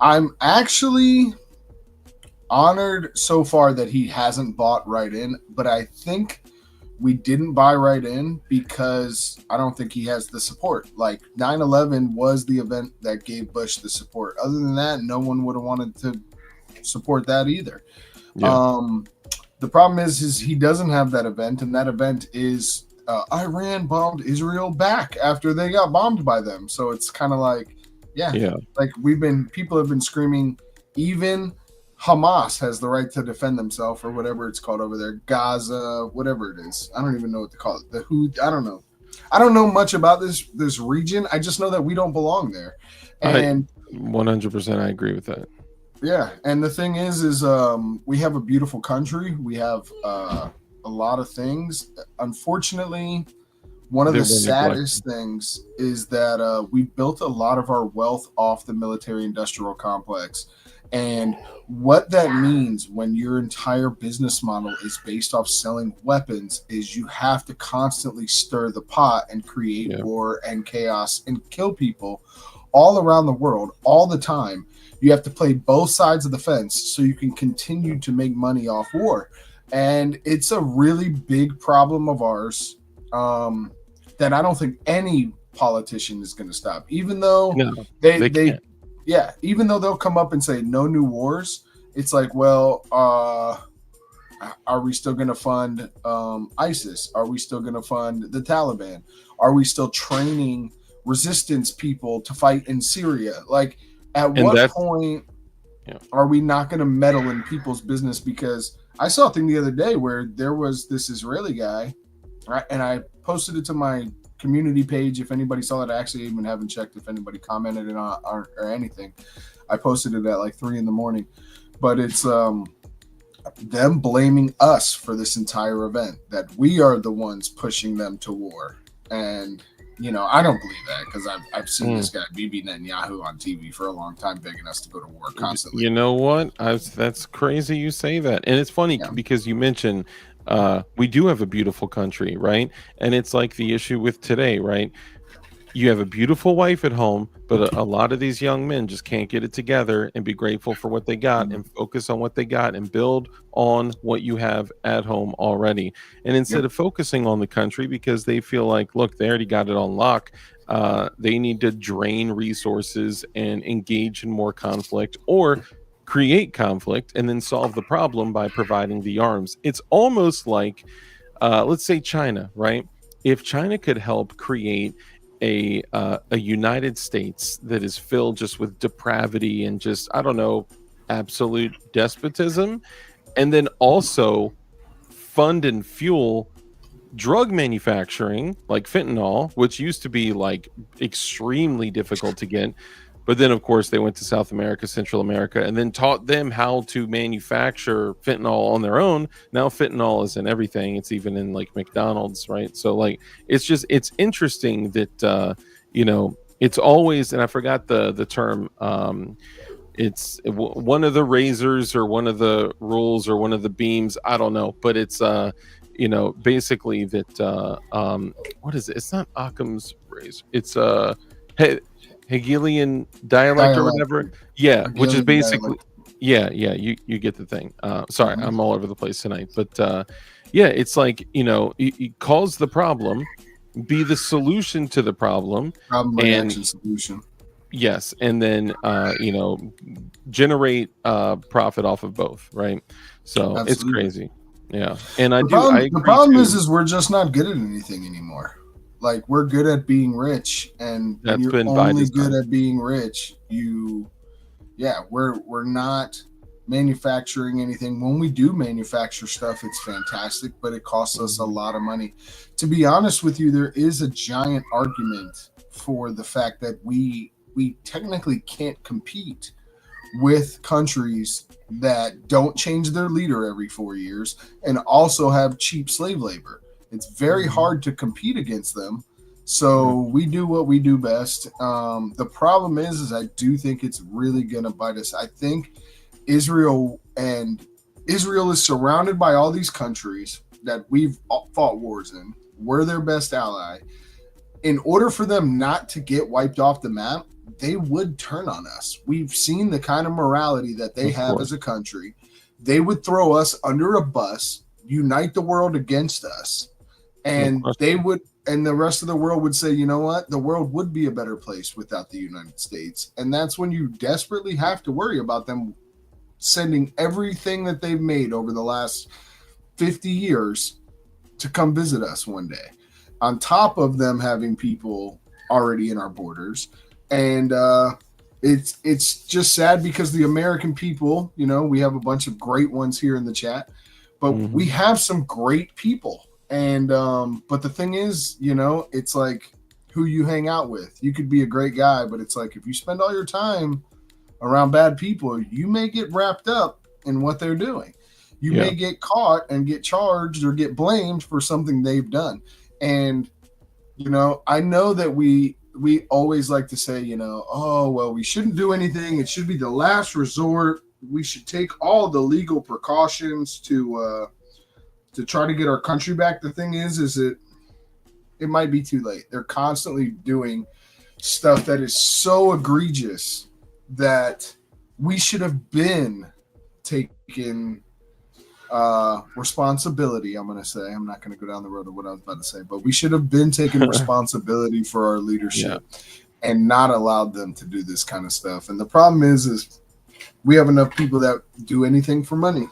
I'm actually honored so far that he hasn't bought right in, but I think we didn't buy right in because I don't think he has the support. 9/11 was the event that gave Bush the support. Other than that, no one would have wanted to support that either. Yeah. The problem is he doesn't have that event, and that event is Iran bombed Israel back after they got bombed by them. So it's kind of people have been screaming, even Hamas has the right to defend themselves, or whatever it's called over there, Gaza, whatever it is. I don't even know what to call it. I don't know. I don't know much about this region. I just know that we don't belong there. And 100%, I agree with that. Yeah, and the thing is we have a beautiful country. We have a lot of things. Unfortunately, one of the saddest things is that we built a lot of our wealth off the military-industrial complex. And what that means when your entire business model is based off selling weapons is you have to constantly stir the pot and create war and chaos and kill people all around the world all the time. You have to play both sides of the fence so you can continue to make money off war. And it's a really big problem of ours that I don't think any politician is going to stop, even though they can't. Yeah, even though they'll come up and say no new wars. It's like, well, are we still going to fund ISIS? Are we still going to fund the Taliban? Are we still training resistance people to fight in Syria? Like, at what point are we not going to meddle in people's business? Because I saw a thing the other day where there was this Israeli guy, right, and I posted it to my community page. If anybody saw it, I actually even haven't checked if anybody commented it on or anything. I posted it at like 3 a.m. But it's them blaming us for this entire event, that we are the ones pushing them to war. And I don't believe that, because I've seen this guy Bibi Netanyahu on TV for a long time begging us to go to war constantly. You know what? That's crazy you say that. And it's funny because you mentioned we do have a beautiful country, right? And it's like the issue with today, right? You have a beautiful wife at home, but a lot of these young men just can't get it together and be grateful for what they got and focus on what they got and build on what you have at home already. And instead of focusing on the country, because they feel like, look, they already got it on lock, they need to drain resources and engage in more conflict, or create conflict and then solve the problem by providing the arms. It's almost like, let's say China, right? If China could help create a United States that is filled just with depravity and just, I don't know, absolute despotism, and then also fund and fuel drug manufacturing like fentanyl, which used to be like extremely difficult to get. But then, of course, they went to South America, Central America, and then taught them how to manufacture fentanyl on their own. Now fentanyl is in everything. It's even in like McDonald's, right? So like, it's interesting that, it's always, and I forgot the term, it's one of the razors or one of the rules or one of the beams. I don't know, but it's, basically that, what is it? It's not Occam's razor. It's, Hegelian dialect or whatever, Hegelian which is basically dialect. you get the thing. Sorry, I'm all over the place tonight, but it's like, it calls the problem, be the solution to the problem Reaction solution. Yes, and then generate profit off of both, right? So Absolutely. It's crazy. And the problem is we're just not good at anything anymore. Like, we're good at being rich, and that's you're been only good at being rich. We're not manufacturing anything. When we do manufacture stuff, it's fantastic, but it costs us a lot of money. To be honest with you, there is a giant argument for the fact that we technically can't compete with countries that don't change their leader every 4 years and also have cheap slave labor. It's very hard to compete against them. So we do what we do best. The problem is I do think it's really going to bite us. I think Israel is surrounded by all these countries that we've fought wars in. We're their best ally. In order for them not to get wiped off the map, they would turn on us. We've seen the kind of morality that they have as a country. They would throw us under a bus, unite the world against us. And they would, and the rest of the world would say, you know what? The world would be a better place without the United States. And that's when you desperately have to worry about them sending everything that they've made over the last 50 years to come visit us one day. On top of them having people already in our borders. And it's just sad because the American people, we have a bunch of great ones here in the chat, but we have some great people. And but the thing is, it's like who you hang out with. You could be a great guy, but it's like if you spend all your time around bad people, you may get wrapped up in what they're doing. You may get caught and get charged or get blamed for something they've done. And I know that we always like to say, oh well, we shouldn't do anything. It should be the last resort. we should take all the legal precautions to try to get our country back. The thing is it might be too late. They're constantly doing stuff that is so egregious that we should have been taking responsibility. I'm going to say, I'm not going to go down the road of what I was about to say, but we should have been taking responsibility for our leadership and not allowed them to do this kind of stuff. And the problem is we have enough people that do anything for money.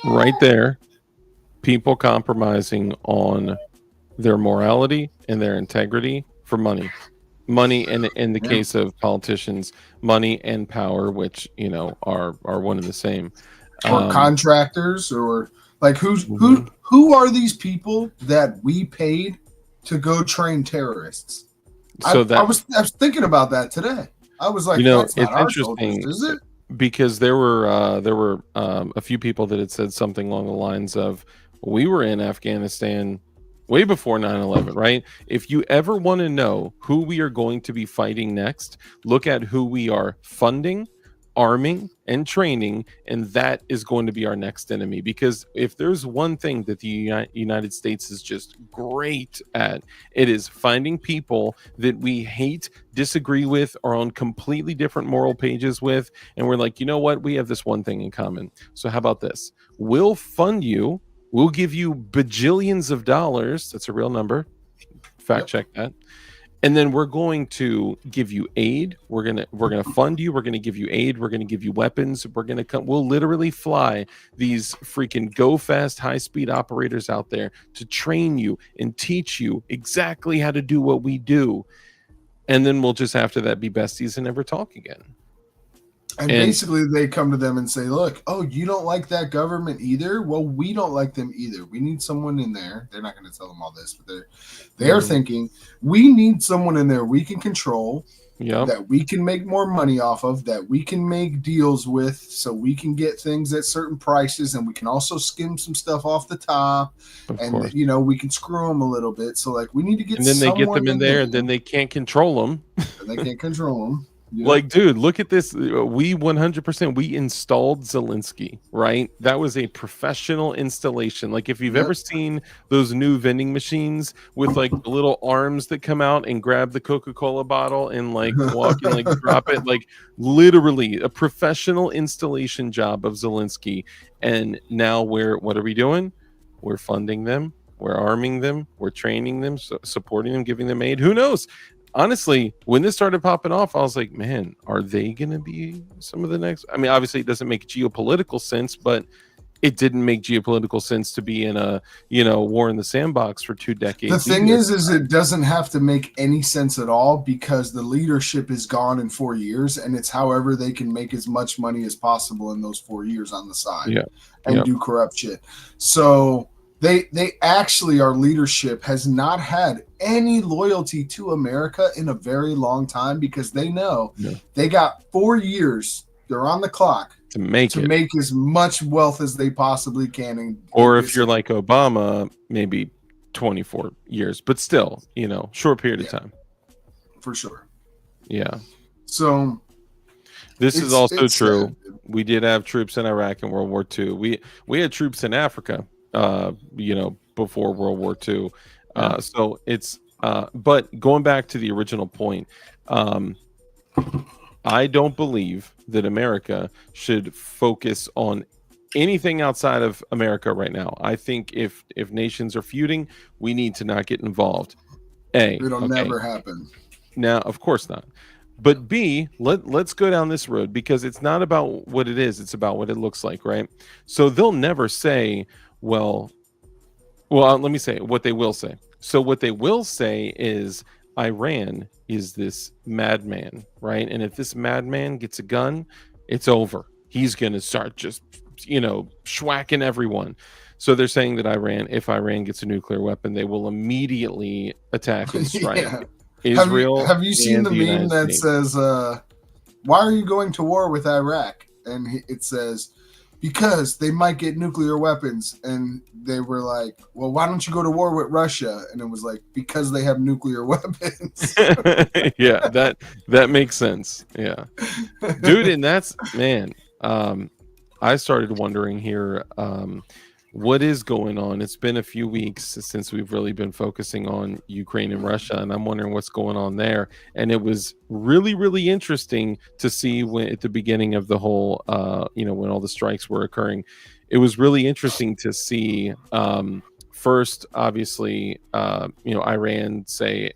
Right there, people compromising on their morality and their integrity for money. Money, and in the case of politicians, money and power, which are one and the same. Or contractors, or like who are these people that we paid to go train terrorists? So I was thinking about that today. I was like, that's not it's interesting, soldiers, is it? Because there were a few people that had said something along the lines of, we were in Afghanistan way before 9/11, right? If you ever want to know who we are going to be fighting next, look at who we are funding, arming, and training, and that is going to be our next enemy. Because if there's one thing that the United States is just great at, it is finding people that we hate, disagree with, or on completely different moral pages with, and we're like, you know what? We have this one thing in common. So how about this? We'll fund you. We'll give you bajillions of dollars. That's a real number. Fact check that. And then we're going to give you aid. We're gonna fund you. We're gonna give you aid. We're gonna give you weapons. We'll literally fly these freaking go fast, high speed operators out there to train you and teach you exactly how to do what we do. And then we'll just after that be besties and never talk again. And basically they come to them and say, look, oh, you don't like that government either? Well, we don't like them either. We need someone in there. They're not going to tell them all this, but they're thinking, we need someone in there we can control, that we can make more money off of, that we can make deals with, so we can get things at certain prices, and we can also skim some stuff off the top, and we can screw them a little bit. So like we need to get, and then they get them in there, and then they can't control them. And they can't control them. Yeah. Like, dude, look at this. We 100%, we installed Zelensky, right? That was a professional installation. Like, if you've ever seen those new vending machines with like the little arms that come out and grab the Coca-Cola bottle and like walk and like drop it, like literally a professional installation job of Zelensky. And now what are we doing? We're funding them. We're arming them. We're training them, supporting them, giving them aid. Who knows? Honestly, when this started popping off, I was like, man, are they going to be some of the next? I mean, obviously it doesn't make geopolitical sense, but it didn't make geopolitical sense to be in a, war in the sandbox for 2 decades. The thing is it doesn't have to make any sense at all, because the leadership is gone in 4 years, and it's however they can make as much money as possible in those 4 years on the side and do corrupt shit. So They actually, our leadership has not had any loyalty to America in a very long time, because they know they got 4 years. They're on the clock to make as much wealth as they possibly can. Or if you're like Obama, maybe 24 years, but still, short period of time. For sure. Yeah. So this is also true. Sad. We did have troops in Iraq in World War II. We had troops in Africa. Before World War II. So it's, but going back to the original point, I don't believe that America should focus on anything outside of America right now. I think if nations are feuding, we need to not get involved. It'll never happen. Now, of course not. But B, let's go down this road, because it's not about what it is. It's about what it looks like, right? So they'll never say, well, let me say what they will say. So what they will say is Iran is this madman, right? And if this madman gets a gun, it's over. He's going to start just, schwacking everyone. So they're saying that if Iran gets a nuclear weapon, they will immediately attack and strike Israel. Have you seen the meme that says, why are you going to war with Iraq? And it says, because they might get nuclear weapons. And they were like, well, why don't you go to war with Russia? And it was like, because they have nuclear weapons. Yeah, that makes sense. Yeah, dude, and that's man. I started wondering here, what is going on. It's been a few weeks since we've really been focusing on Ukraine and Russia, and I'm wondering what's going on there. And it was really, really interesting to see when at the beginning of the whole, when all the strikes were occurring, it was really interesting to see. First, obviously, Iran say,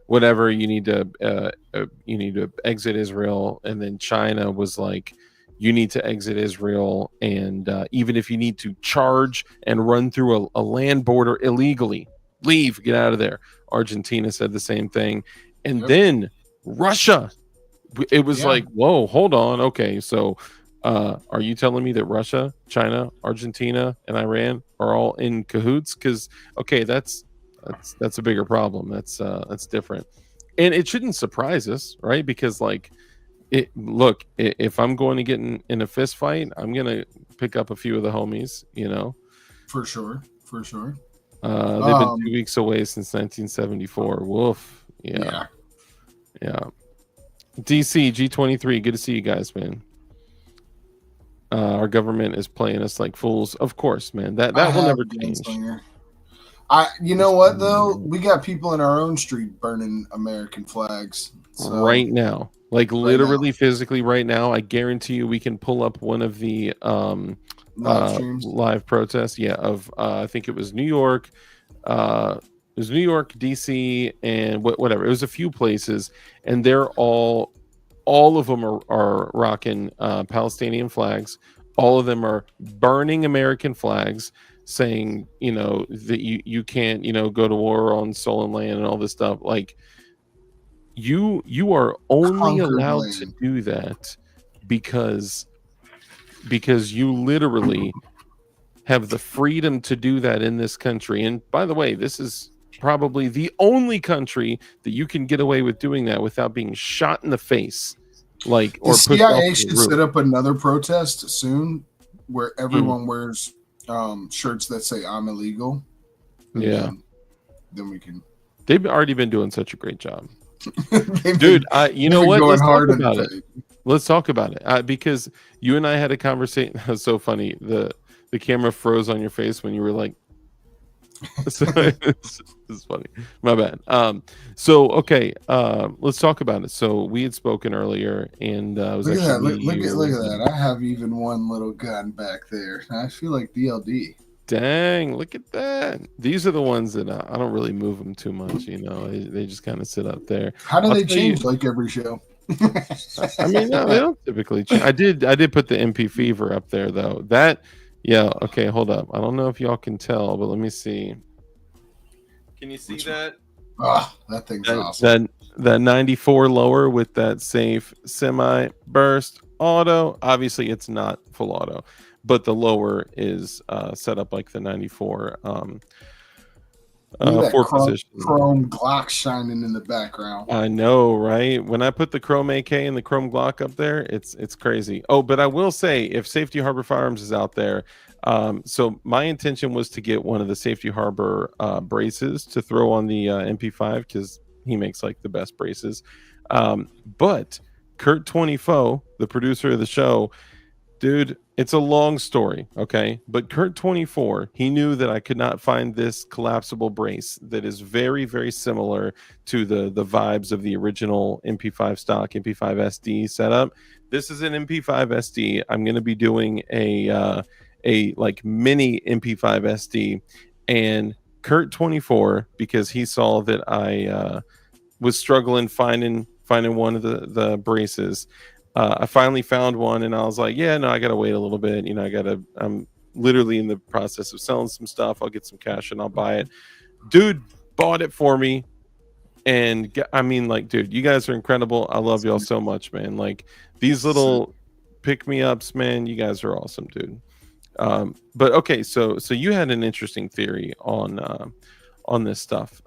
whatever, you need to exit Israel, and then China was like, you need to exit Israel, and even if you need to charge and run through a land border illegally, leave, get out of there. Argentina said the same thing, and then Russia. It was like, whoa, hold on, okay, so are you telling me that Russia, China, Argentina, and Iran are all in cahoots? Because okay, that's a bigger problem. That's different, and it shouldn't surprise us, right? Because like, if I'm going to get in a fist fight, I'm gonna pick up a few of the homies, For sure. They've been 2 weeks away since 1974. Woof. Yeah. DC G23, good to see you guys, man. Our government is playing us like fools. Of course, man. That will never change. You know what though? We got people in our own street burning American flags right now. Like literally, physically, right now. I guarantee you, we can pull up one of the live protests. Yeah, of I think it was New York. It was New York, DC, and whatever. It was a few places, and they're all of them are rocking Palestinian flags. All of them are burning American flags, saying that you can't go to war on stolen land and all this stuff. Like, you are only allowed to do that because you literally have the freedom to do that in this country. And by the way, this is probably the only country that you can get away with doing that without being shot in the face. Like, or the CIA should set up another protest soon where everyone wears shirts that say "I'm illegal." Then we can. They've already been doing such a great job. Dude, you know what? Let's talk about it. Because you and I had a conversation. That was so funny. The camera froze on your face when you were like, it's funny. My bad. So okay, let's talk about it. So we had spoken earlier, and look at that. Look at that. I have even one little gun back there. I feel like DLD. Dang, look at that. These are the ones that I don't really move them too much, they just kind of sit up there. How do they change like every show? I mean, no, they don't typically change. I did put the MP Fever up there though. Okay, hold up. I don't know if y'all can tell, but let me see. Can you see that? That thing's awesome. That 94 lower with that safe semi burst auto. Obviously it's not full auto, but the lower is set up like the 94 four position. Chrome Glock shining in the background. I know, right? When I put the Chrome AK and the Chrome Glock up there, it's crazy. Oh, but I will say, if Safety Harbor Firearms is out there, so my intention was to get one of the Safety Harbor braces to throw on the MP5 because he makes like the best braces. But Kurt 24, the producer of the show, dude, it's a long story, okay? But Kurt 24, he knew that I could not find this collapsible brace that is very, very similar to the vibes of the original MP5 stock, MP5 SD setup. This is an MP5 SD. I'm going to be doing a like mini MP5 SD. And Kurt 24, because he saw that I was struggling finding one of the braces, I finally found one, and I was like, yeah, no, I gotta wait a little bit. I'm literally in the process of selling some stuff. I'll get some cash and I'll buy it. Dude bought it for me, and I mean, like, dude, you guys are incredible. I love y'all so much, man. Like, these little pick me ups, man. You guys are awesome, dude. But okay, so you had an interesting theory on this stuff.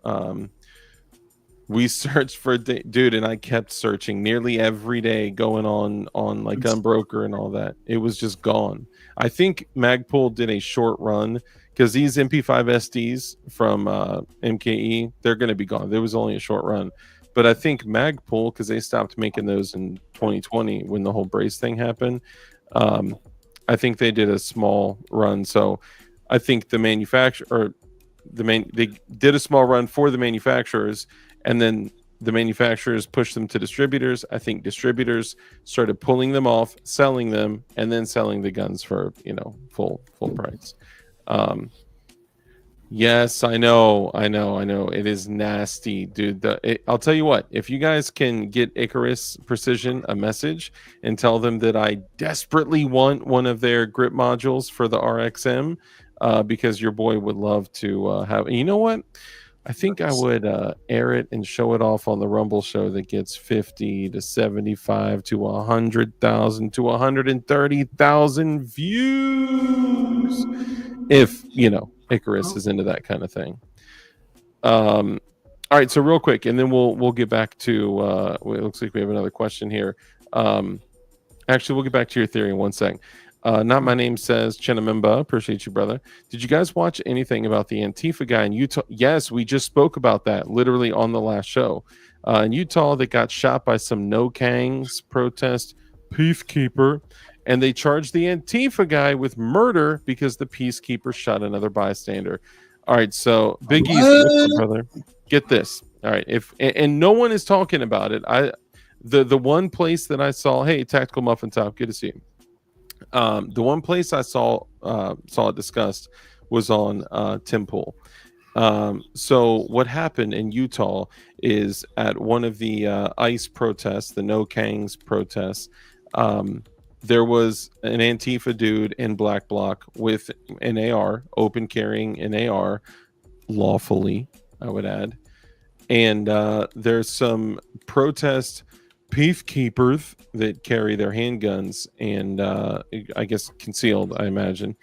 We searched for dude, and I kept searching nearly every day, going on like Gunbroker and all that. It was just gone. I think Magpul did a short run because these MP5 SDs from MKE, they're going to be gone. There was only a short run, but I think Magpul, because they stopped making those in 2020 when the whole brace thing happened. I think they did a small run. So I think the manufacturer or they did a small run for the manufacturers, and then the manufacturers pushed them to distributors. I think distributors started pulling them off, selling them, and then selling the guns for, you know, full price. Yes, I know. It is nasty, dude. I'll tell you what, if you guys can get Icarus Precision a message and tell them that I desperately want one of their grip modules for the RXM, because your boy would love to have. You know what? I think I would air it and show it off on the Rumble show that gets 50 to 75 to 100,000 to 130,000 views. If, you know, Icarus is into that kind of thing. All right, so real quick, and then we'll get back to it looks like we have another question here. Actually, we'll get back to your theory in one sec. Not my name says Chenamemba. Appreciate you, brother. Did you guys watch anything about the Antifa guy in Utah? Yes, we just spoke about that literally on the last show. In Utah, that got shot by some No Kangs protest peacekeeper, and they charged the Antifa guy with murder because the peacekeeper shot another bystander. All right, so Big Easy, what's up, brother? Get this. All right, and no one is talking about it. The one place that I saw, hey, Tactical Muffin Top, good to see you. The one place I saw it discussed was on Tim Pool. So what happened in Utah is at one of the ICE protests, the No Kangs protests, there was an Antifa dude in black bloc with an AR, open carrying an AR, lawfully, I would add. And there's some protest peacekeepers that carry their handguns and I guess concealed, I imagine.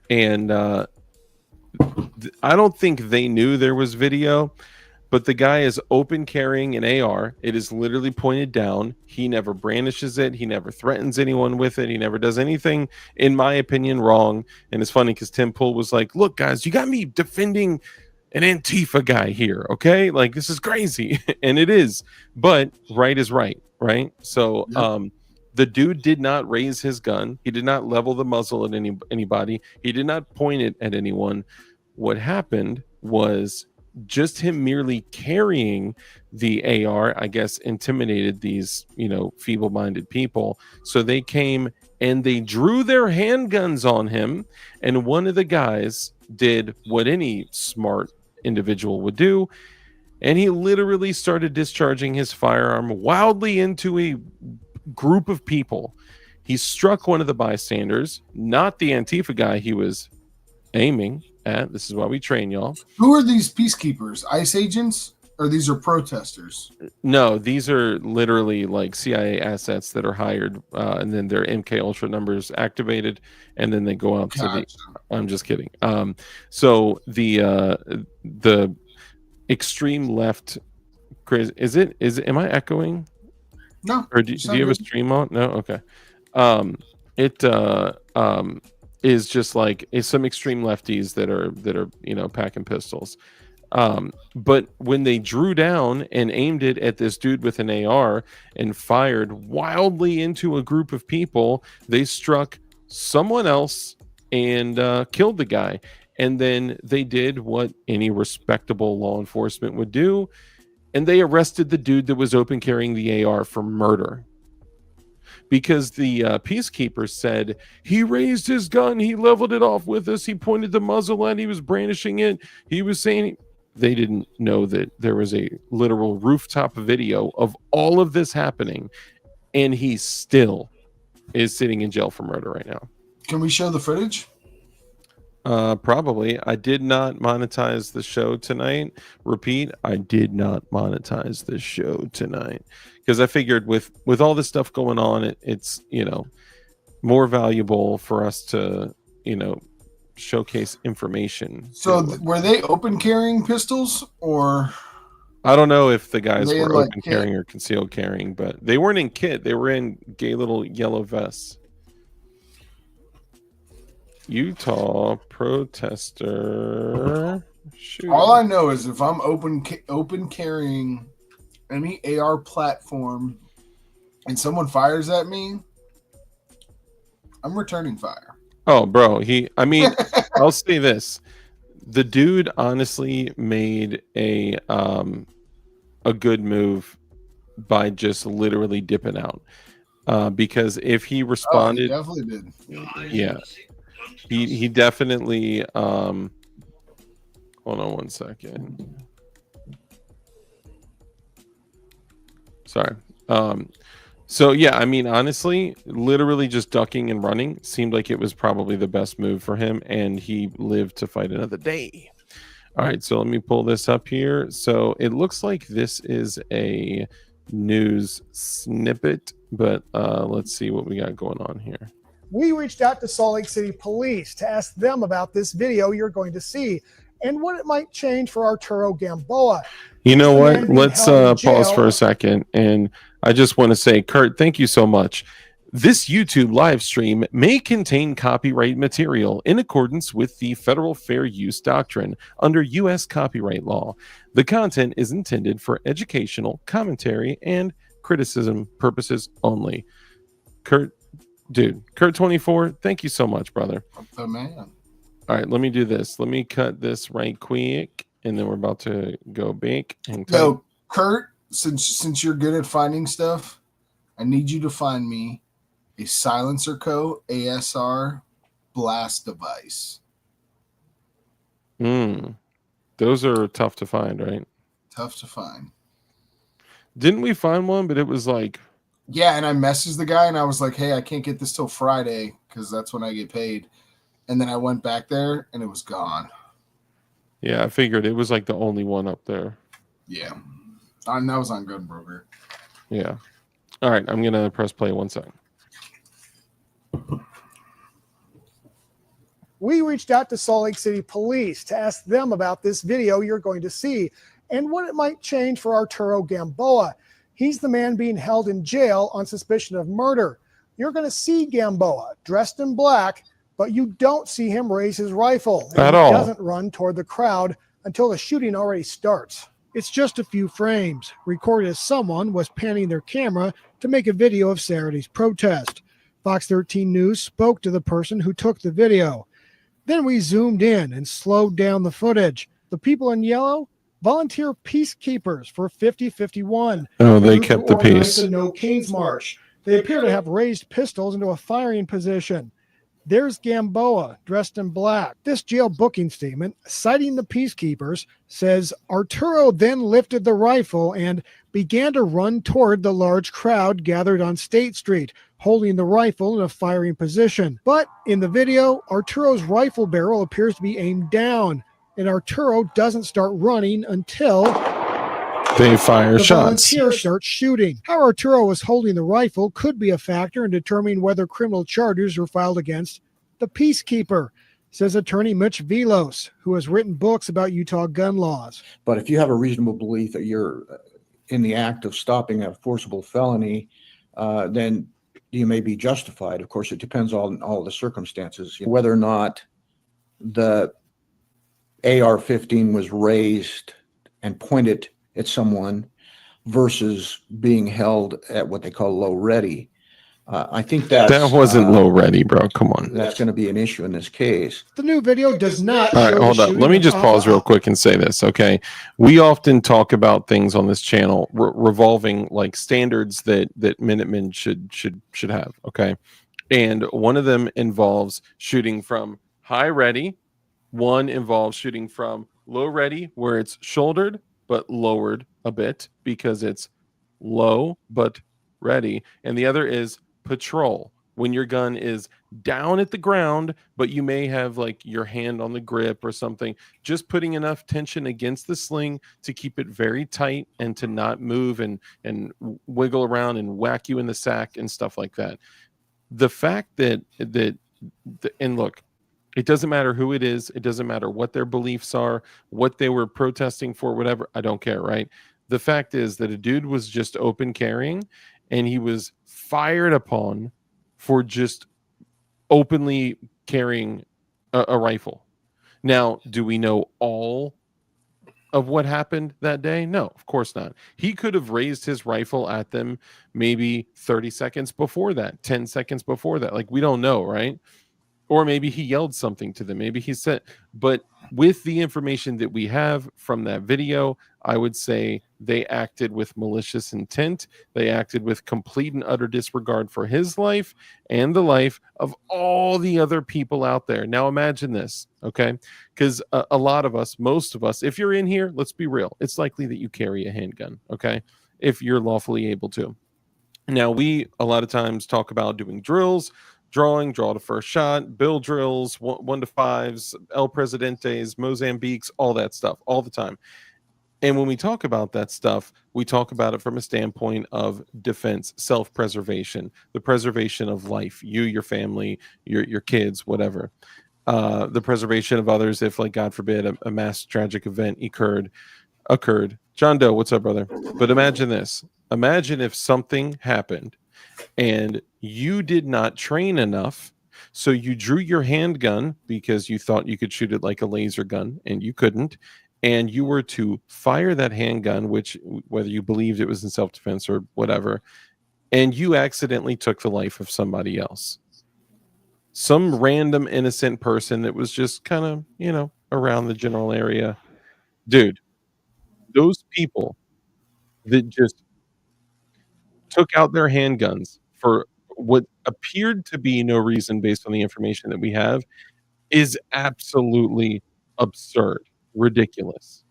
And I don't think they knew there was video, but the guy is open carrying an AR. It is literally pointed down. He never brandishes it. He never threatens anyone with it. He never does anything, in my opinion, wrong. And it's funny because Tim Pool was like, look, guys, you got me defending an Antifa guy here, okay? Like, this is crazy. And it is, but right is right, right? So the dude did not raise his gun. He did not level the muzzle at anybody. He did not point it at anyone. What happened was just him merely carrying the AR, I guess, intimidated these, you know, feeble-minded people. So they came and they drew their handguns on him. And one of the guys did what any smart individual would do, and he literally started discharging his firearm wildly into a group of people. He struck one of the bystanders, not the Antifa guy he was aiming at. This is why we train y'all. Who are these peacekeepers? ICE agents? Or these are protesters? No, these are literally like CIA assets that are hired, and then their MK Ultra numbers activated, and then they go out to the. I'm just kidding. So the extreme left, crazy. Is it? Am I echoing? No. Or do you have a stream on? No. Okay. It is just like it's some extreme lefties that are you know, packing pistols. But when they drew down and aimed it at this dude with an AR and fired wildly into a group of people, they struck someone else and killed the guy. And then they did what any respectable law enforcement would do, and they arrested the dude that was open carrying the AR for murder. Because the peacekeeper said he raised his gun, he leveled it off with us, he pointed the muzzle at, he was brandishing it, he was saying. They didn't know that there was a literal rooftop video of all of this happening, and he still is sitting in jail for murder right now. Can we show the footage? Probably. I did not monetize the show tonight. Repeat, I did not monetize the show tonight because I figured with all this stuff going on, it's, you know, more valuable for us to, you know, showcase information. So were they open carrying pistols or? I don't know if the guys They were in, like, open kit? carrying or concealed carrying, but they weren't in kit. They were in gay little yellow vests. Utah protester shooting. All I know is if I'm open carrying any AR platform and someone fires at me, I'm returning fire. Oh, bro. I mean, I'll say this. The dude honestly made a good move by just literally dipping out. Because if he Oh, he responded, definitely did. yeah, he definitely hold on one second. Sorry. So yeah, I mean, honestly, literally just ducking and running seemed like it was probably the best move for him, and he lived to fight another day. All right, so let me pull this up here. So it looks like this is a news snippet, but let's see what we got going on here. We reached out to Salt Lake City Police to ask them about this video you're going to see and what it might change for Arturo Gamboa. You know what? Let's pause for a second. And I just want to say, Kurt, thank you so much. This YouTube live stream may contain copyright material in accordance with the Federal Fair Use Doctrine under U.S. copyright law. The content is intended for educational, commentary, and criticism purposes only. Kurt, dude, Kurt24, thank you so much, brother. The man. All right, let me do this. Let me cut this right quick, and then we're about to go back. And Yo, Kurt, since you're good at finding stuff, I need you to find me a Silencer Co. ASR blast device. Those are tough to find, right? Tough to find. Didn't we find one, but it was like... Yeah, and I messaged the guy, and I was like, hey, I can't get this till Friday, because that's when I get paid. And then I went back there, and it was gone. Yeah, I figured it was like the only one up there. Yeah. And that was on Gunbroker. Yeah. All right, I'm going to press play 1 second. We reached out to Salt Lake City Police to ask them about this video you're going to see and what it might change for Arturo Gamboa. He's the man being held in jail on suspicion of murder. You're going to see Gamboa dressed in black, but you don't see him raise his rifle. At all. He doesn't run toward the crowd until the shooting already starts. It's just a few frames, recorded as someone was panning their camera to make a video of Saturday's protest. Fox 13 News spoke to the person who took the video. Then we zoomed in and slowed down the footage. The people in yellow, volunteer peacekeepers for 5051. Oh, they kept the peace. The No Kings March. They appear to have raised pistols into a firing position. There's Gamboa, dressed in black. This jail booking statement, citing the peacekeepers, says Arturo then lifted the rifle and began to run toward the large crowd gathered on State Street, holding the rifle in a firing position. But in the video, Arturo's rifle barrel appears to be aimed down, and Arturo doesn't start running until they fire shots. The volunteer starts shooting. How Arturo was holding the rifle could be a factor in determining whether criminal charges were filed against the peacekeeper, says attorney Mitch Velos, who has written books about Utah gun laws. But if you have a reasonable belief that you're in the act of stopping a forcible felony, then you may be justified. Of course, it depends on all the circumstances, whether or not the AR-15 was raised and pointed at someone versus being held at what they call low ready. I think that wasn't low ready, bro. Come on. That's going to be an issue in this case. The new video does not. All right, hold up. Let me just pause real quick and say this, okay? We often talk about things on this channel revolving like standards that Minutemen should have, okay? And one of them involves shooting from high ready. One involves shooting from low ready, where it's shouldered but lowered a bit because it's low but ready. And the other is patrol, when your gun is down at the ground, but you may have like your hand on the grip or something, just putting enough tension against the sling to keep it very tight and to not move and wiggle around and whack you in the sack and stuff like that. The fact that and look, it doesn't matter who it is. It doesn't matter what their beliefs are, what they were protesting for, whatever. I don't care, right? the fact is that a dude was just open carrying, and he was fired upon for just openly carrying a rifle. Now, do we know all of what happened that day? No, of course not. He could have raised his rifle at them maybe 30 seconds before that, 10 seconds before that. Like, we don't know, right? Or maybe he yelled something to them. Maybe he said, but with the information that we have from that video, I would say they acted with malicious intent. They acted with complete and utter disregard for his life and the life of all the other people out there. Now imagine this, okay? Because a lot of us, most of us, if you're in here, let's be real, it's likely that you carry a handgun, okay? If you're lawfully able to. Now, we a lot of times talk about doing drills, draw the first shot, bill drills, 1 to 5s, El Presidentes, Mozambiques, all that stuff, all the time. And when we talk about that stuff, we talk about it from a standpoint of defense, self-preservation, the preservation of life, you, your family, your kids, whatever. The preservation of others if, like, God forbid, a mass tragic event occurred. John Doe, what's up, brother? But imagine this. Imagine if something happened and you did not train enough, so you drew your handgun because you thought you could shoot it like a laser gun, and you couldn't, and you were to fire that handgun, which, whether you believed it was in self-defense or whatever, and you accidentally took the life of somebody else. Some random innocent person that was just kind of, around the general area. Dude, those people that just took out their handguns for what appeared to be no reason based on the information that we have is absolutely absurd, ridiculous.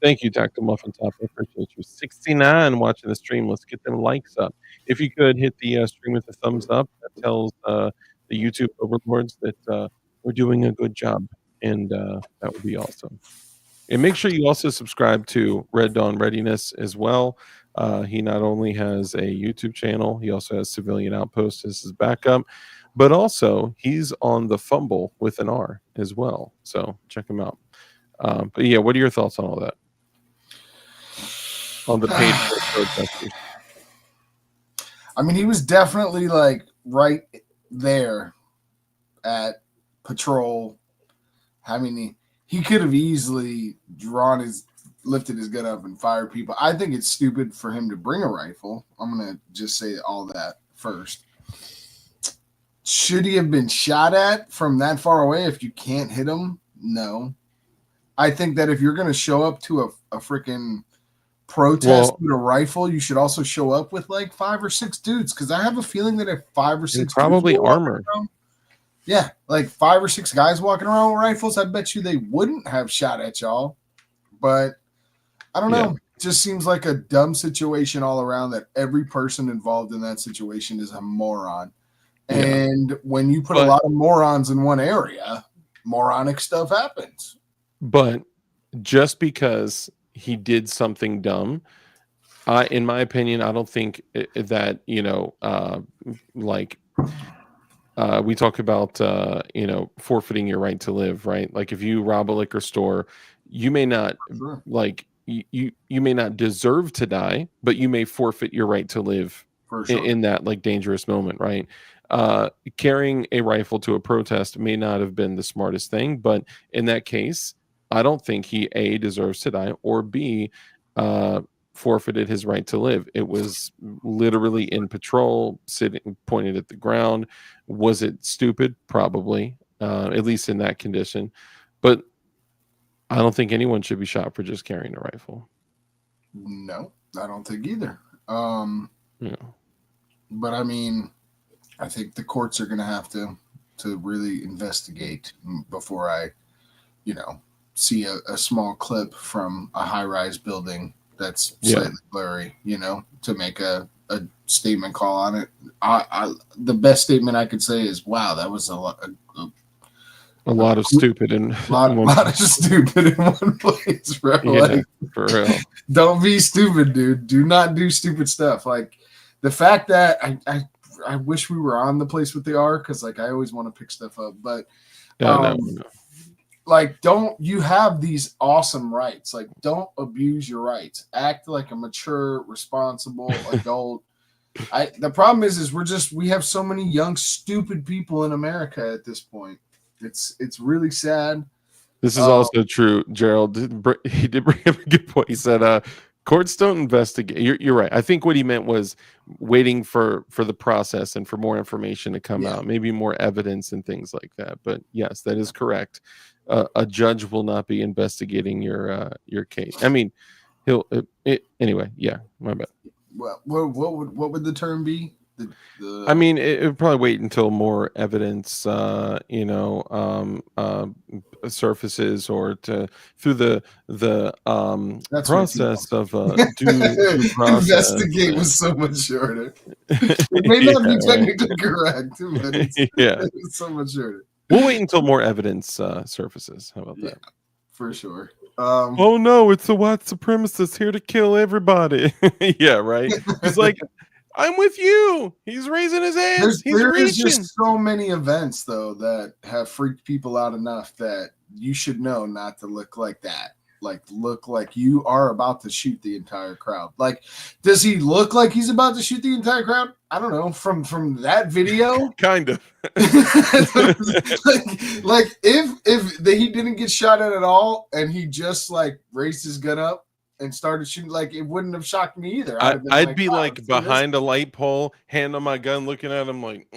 Thank you, Dr. Muffin Top. I appreciate you. 69 watching the stream. Let's get them likes up. If you could hit the stream with a thumbs up, that tells the YouTube overlords that we're doing a good job, and that would be awesome. And make sure you also subscribe to Red Dawn Readiness as well. He not only has a YouTube channel, he also has Civilian Outpost as his backup, but also he's on the Fumble with an R as well. So check him out. But yeah, what are your thoughts on all that? On the page for protesters. I mean, he was definitely like right there at patrol. I mean, he could have easily lifted his gun up and fired people. I think it's stupid for him to bring a rifle. I'm going to just say all that first. Should he have been shot at from that far away if you can't hit him? No. I think that if you're going to show up to a freaking protest with a rifle, you should also show up with like 5 or 6 dudes, because I have a feeling that if 5 or 6 probably armored. Yeah, like 5 or 6 guys walking around with rifles, I bet you they wouldn't have shot at y'all. But I don't know. It just seems like a dumb situation all around, that every person involved in that situation is a moron. Yeah. And when you put a lot of morons in one area, moronic stuff happens. But just because he did something dumb, in my opinion, I don't think that, we talk about, forfeiting your right to live, right? Like, if you rob a liquor store, you may not you may not deserve to die, but you may forfeit your right to live in that like dangerous moment, right? Carrying a rifle to a protest may not have been the smartest thing, but in that case, I don't think he A, deserves to die, or B, forfeited his right to live. It was literally in patrol, sitting, pointed at the ground. Was it stupid? Probably, at least in that condition. But I don't think anyone should be shot for just carrying a rifle. No, I don't think either. But I mean, I think the courts are going to have to really investigate before I, see a small clip from a high-rise building that's slightly blurry, to make a statement call on it. The best statement I could say is, wow, that was a lot of stupid and a lot of stupid in one place, bro. Yeah, for real. Don't be stupid, dude. Do not do stupid stuff. Like, the fact that I wish we were on the place with the R, because like I always want to pick stuff up, but no. like, don't you have these awesome rights? Like, don't abuse your rights. Act like a mature, responsible adult. The problem is we have so many young, stupid people in America at this point. It's really sad. This is also true. Gerald he did bring up a good point. He said, "Courts don't investigate." You're right. I think what he meant was waiting for the process and for more information to come out, maybe more evidence and things like that. But yes, that is correct. A judge will not be investigating your case. I mean, he'll anyway. Yeah, my bad. What would the term be? I mean, it would probably wait until more evidence, surfaces, or through the process of due process. Investigate was so much shorter. It may not be technically correct, but it's so much shorter. We'll wait until more evidence surfaces. How about that? For sure. Oh no, it's a white supremacist here to kill everybody. Yeah, right. He's like, I'm with you. He's raising his hands. There's just so many events though that have freaked people out enough that you should know not to look like that. Like, look like you are about to shoot the entire crowd. Like, does he look like he's about to shoot the entire crowd? I don't know. From that video, kind of. like if he didn't get shot at all, and he just like raised his gun up and started shooting, like, it wouldn't have shocked me either. I'd be like behind a light pole, hand on my gun, looking at him like,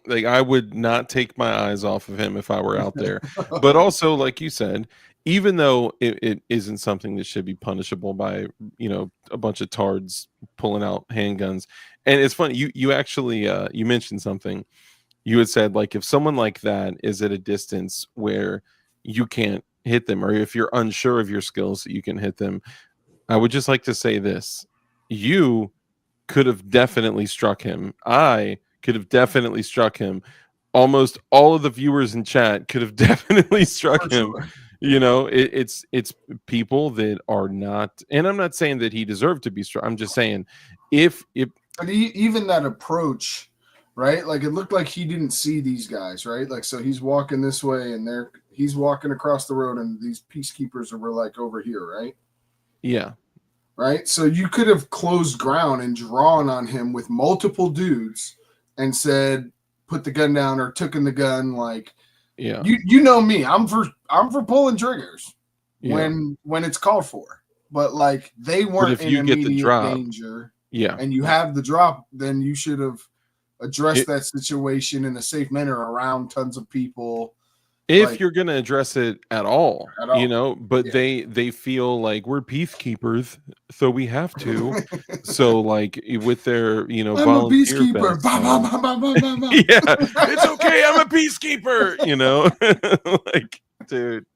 like, I would not take my eyes off of him if I were out there. But also, like you said, even though it isn't something that should be punishable by, a bunch of tards pulling out handguns. And it's funny, you actually you mentioned something. You had said, like, if someone like that is at a distance where you can't hit them, or if you're unsure of your skills that you can hit them, I would just like to say this: you could have definitely struck him. I could have definitely struck him. Almost all of the viewers in chat could have definitely struck him. Sure. It's people that are not, and I'm not saying that he deserved to be struck. I'm just saying but even that approach, right? Like, it looked like he didn't see these guys, right? Like, so he's walking this way, and he's walking across the road, and these peacekeepers were like over here, right? Yeah. Right. So you could have closed ground and drawn on him with multiple dudes and said, put the gun down, or took in the gun. Like, yeah, you know me, I'm for pulling triggers when it's called for, but like, they weren't in immediate danger. Yeah. And you have the drop, then you should have addressed that situation in a safe manner around tons of people. If you're going to address it at all, but they feel like we're peacekeepers, so we have to. So, like, with their, I'm volunteer a peacekeeper. Yeah, it's okay. I'm a peacekeeper. Like, dude,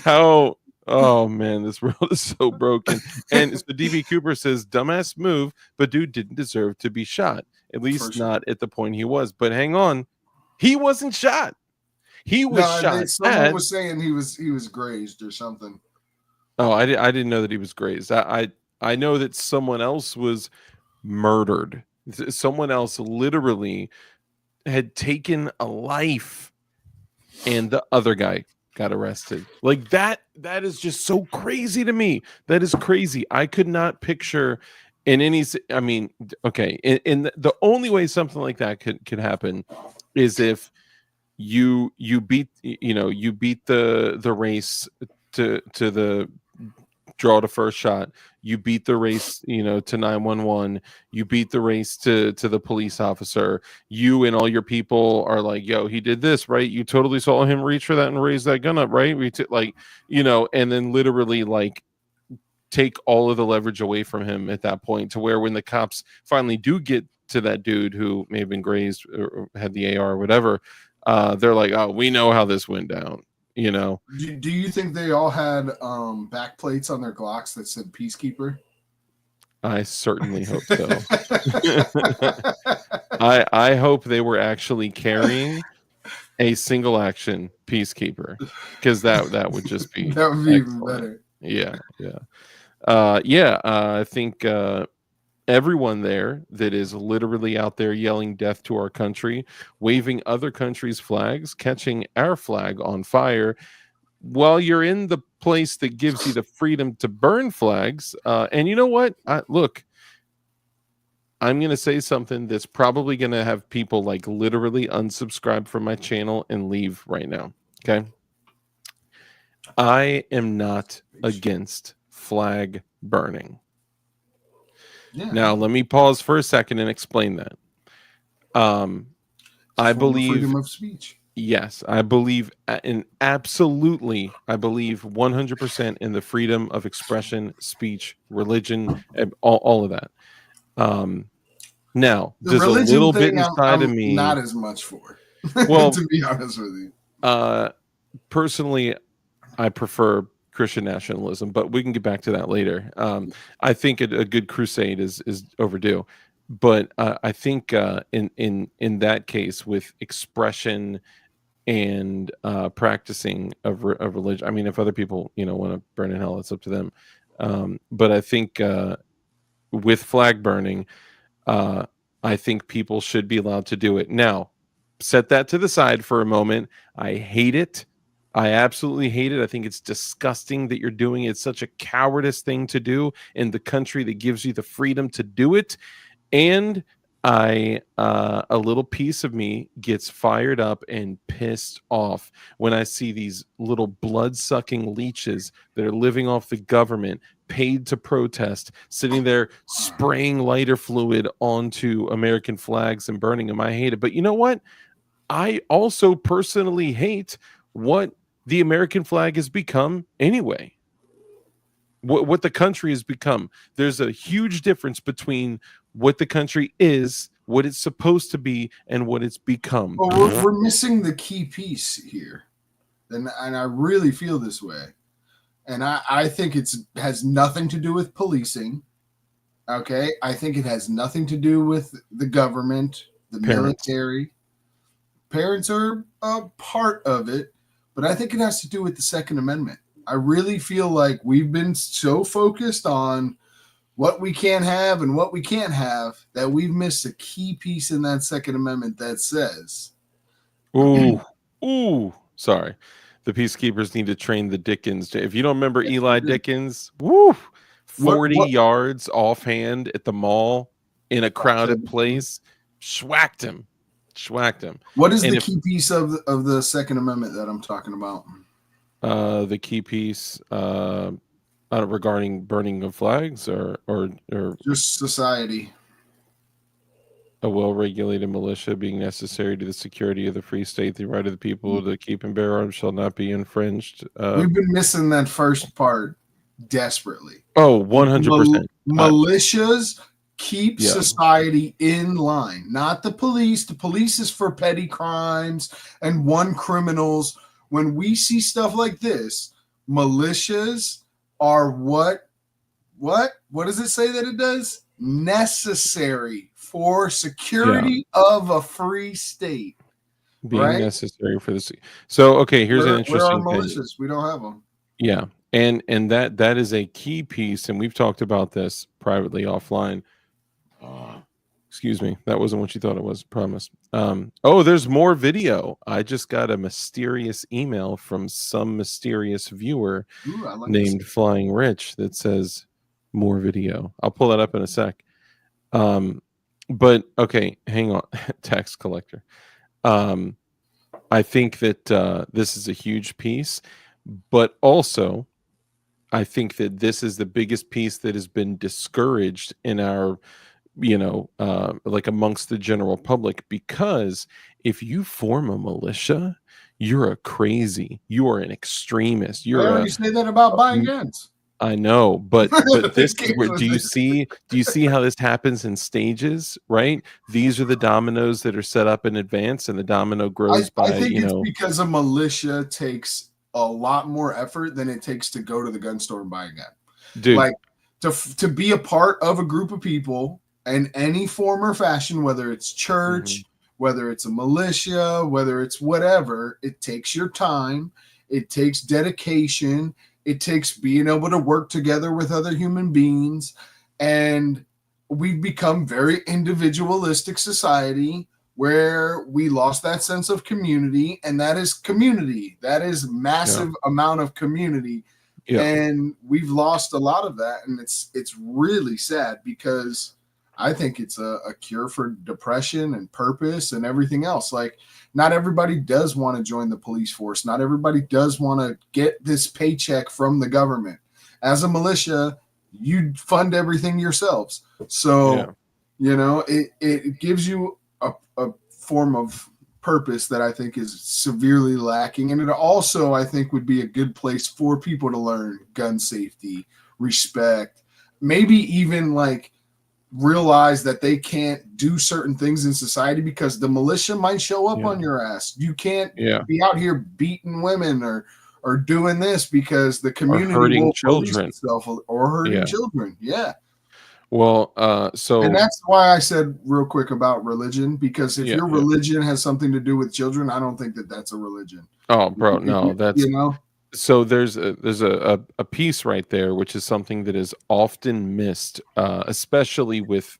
how? Oh man, this world is so broken. And so DB Cooper says, "Dumbass move, but dude didn't deserve to be shot. At least not at the point he was." But hang on, he wasn't shot. He was shot. Someone was saying he was grazed or something. Oh, I didn't know that he was grazed. I know that someone else was murdered. Someone else literally had taken a life, and the other guy got arrested. Like, that is just so crazy to me. That is crazy. I could not picture in any. I mean, okay, in the only way something like that could happen is if you beat the race to the draw to first shot, you beat the race to 911, you beat the race to the police officer, you and all your people are like, yo, he did this, right? You totally saw him reach for that and raise that gun up, right? And then literally, like, take all of the leverage away from him at that point, to where when the cops finally do get to that dude who may have been grazed or had the AR or whatever, they're like, oh, we know how this went down. Do you think they all had back plates on their Glocks that said peacekeeper? I certainly hope so. I hope they were actually carrying a single action peacekeeper, because that would just be even better. Yeah. I think everyone there that is literally out there yelling death to our country, waving other countries' flags, catching our flag on fire, while you're in the place that gives you the freedom to burn flags. And you know what? Look, I'm going to say something that's probably going to have people like literally unsubscribe from my channel and leave right now. Okay. I am not against flag burning. Yeah. Now, let me pause for a second and explain that. I believe freedom of speech. Yes, I believe absolutely, I believe 100% in the freedom of expression, speech, religion, and all of that. Now, The there's a religion little bit thing, inside of I'm me. not as much for. Well, to be honest with you. Personally, I prefer Christian nationalism, but we can get back to that later. I think a good crusade is overdue, but I think in that case with expression and practicing of religion. I mean, if other people, want to burn in hell, it's up to them. But I think with flag burning, I think people should be allowed to do it. Now, set that to the side for a moment. I hate it. I absolutely hate it. I think it's disgusting that you're doing it. It's such a cowardice thing to do in the country that gives you the freedom to do it. And a little piece of me gets fired up and pissed off when I see these little blood-sucking leeches that are living off the government, paid to protest, sitting there spraying lighter fluid onto American flags and burning them. I hate it. But you know what? I also personally hate what the American flag has become anyway. What the country has become. There's a huge difference between what the country is, what it's supposed to be, and what it's become. Well, we're missing the key piece here, and I really feel this way. And I think it has nothing to do with policing. Okay, I think it has nothing to do with the government, the military. Parents are a part of it, but I think it has to do with the Second Amendment. I really feel like we've been so focused on what we can have and what we can't have that we've missed a key piece in that Second Amendment that says, sorry. The peacekeepers need to train the Dickens. If you don't remember Eli Dickens, 40 yards offhand at the mall in a crowded place, schwacked him. What is the key piece of the Second Amendment that I'm talking about? The key piece regarding burning of flags or just society. A well-regulated militia being necessary to the security of the free state, the right of the people to keep and bear arms shall not be infringed. We've been missing that first part desperately. Oh, 100%. Militias keep society in line, not the police. The police is for petty crimes and one criminals. When we see stuff like this, militias are what does it say that it does? Necessary for security of a free state. Being necessary for this. So, okay, here's an interesting where are thing. militias? We don't have them. Yeah. And that is a key piece, and we've talked about this privately offline. Excuse me, that wasn't what you thought it was. Promise. There's more video. I just got a mysterious email from some mysterious viewer named Flying Rich that says more video. I'll pull that up in a sec. But okay, hang on. Tax collector. I think that this is a huge piece, but also I think that this is the biggest piece that has been discouraged in our, like amongst the general public, because if you form a militia, you're a crazy, you are an extremist. You say that about buying guns. I know, but this is where, do you see how this happens in stages, right? These are the dominoes that are set up in advance, and the domino grows by, I think it's because a militia takes a lot more effort than it takes to go to the gun store and buy a gun. Dude, like to be a part of a group of people in any form or fashion, whether it's church, whether it's a militia, whether it's whatever, it takes your time, it takes dedication. It takes being able to work together with other human beings. And we've become very individualistic society where we lost that sense of community, and that is community. That is massive amount of community. Yeah. And we've lost a lot of that, and it's really sad, because I think it's a cure for depression and purpose and everything else. Like, not everybody does want to join the police force. Not everybody does want to get this paycheck from the government. As a militia, you fund everything yourselves. So, it gives you a form of purpose that I think is severely lacking. And it also, I think, would be a good place for people to learn gun safety, respect, maybe even like realize that they can't do certain things in society because the militia might show up on your ass. You can't be out here beating women or doing this because the community or hurting will children itself, or hurting children. Yeah. Well, so, and that's why I said real quick about religion, because if your religion has something to do with children, I don't think that that's a religion. Oh, bro, no, that's, you so there's a piece right there, which is something that is often missed, especially with,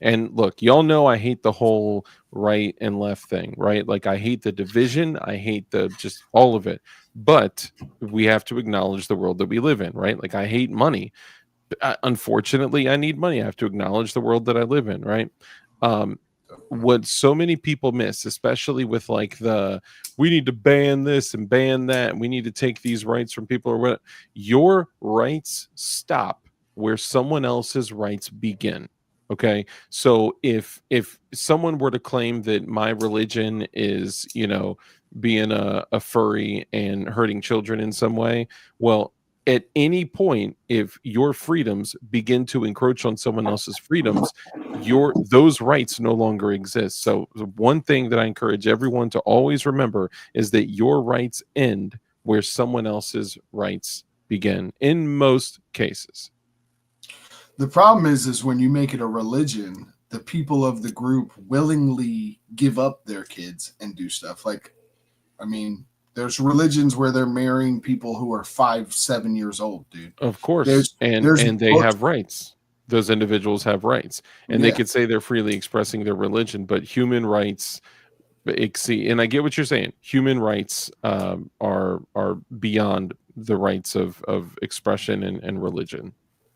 and look, y'all know I hate the whole right and left thing, right? Like, I hate the division, I hate the just all of it, but we have to acknowledge the world that we live in, right? Like, I hate money. Unfortunately, I need money. I have to acknowledge the world that I live in, right? What so many people miss, especially with like we need to ban this and ban that, and we need to take these rights from people, or what, your rights stop where someone else's rights begin. Okay, so if someone were to claim that my religion is, being a furry and hurting children in some way, well, at any point, if your freedoms begin to encroach on someone else's freedoms, those rights no longer exist. So the one thing that I encourage everyone to always remember is that your rights end where someone else's rights begin, in most cases. The problem is when you make it a religion, the people of the group willingly give up their kids and do stuff. Like, I mean, there's religions where they're marrying people who are 5-7 years old, dude. Of course. There's and they have rights. Those individuals have rights. And they could say they're freely expressing their religion, but human rights exceed. And I get what you're saying. Human rights are beyond the rights of expression and religion.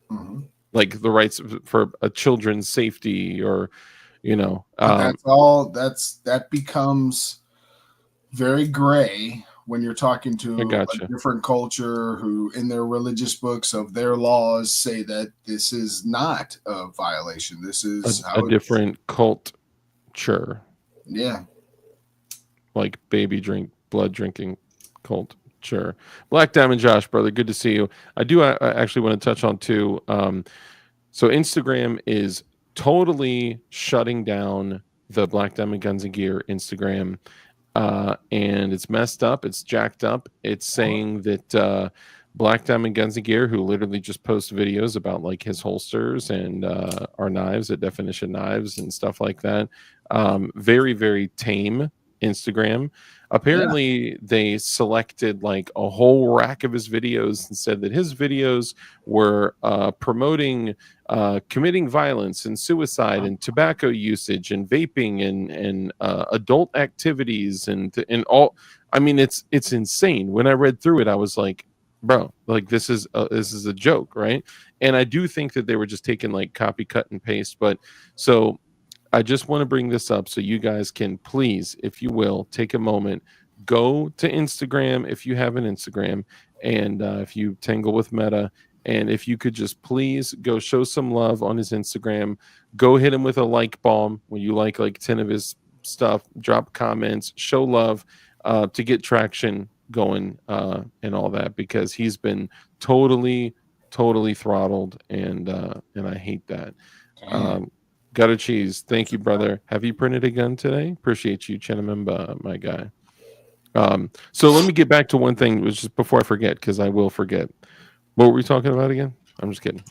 Mm-hmm. Like the rights for a children's safety, or that becomes very gray when you're talking to a different culture who in their religious books of their laws say that this is not a violation. This is a different culture. Yeah. Like blood drinking culture. Black Diamond Josh, brother, good to see you. I actually want to touch on too. So Instagram is totally shutting down the Black Diamond Guns and Gear Instagram. And it's messed up. It's jacked up. It's saying that Black Diamond Guns and Gear, who literally just posts videos about like his holsters and our knives at Definition Knives and stuff like that. Very, very tame Instagram. Apparently, they selected like a whole rack of his videos and said that his videos were promoting committing violence and suicide and tobacco usage and vaping and adult activities and all. I mean, it's insane. When I read through it, I was like, bro, like this is a joke, right? And I do think that they were just taking like copy, cut, and paste. But so I just want to bring this up so you guys can please, if you will, take a moment, go to Instagram if you have an Instagram, and if you tangle with Meta, and if you could just please go show some love on his Instagram, go hit him with a like bomb when you like 10 of his stuff, drop comments, show love to get traction going and all that, because he's been totally throttled, and I hate that. Gutter Cheese, thank you, brother. Have you printed a gun today? Appreciate you, Chenamemba, my guy. So let me get back to one thing, which is before I forget, because I will forget. What were we talking about again? I'm just kidding.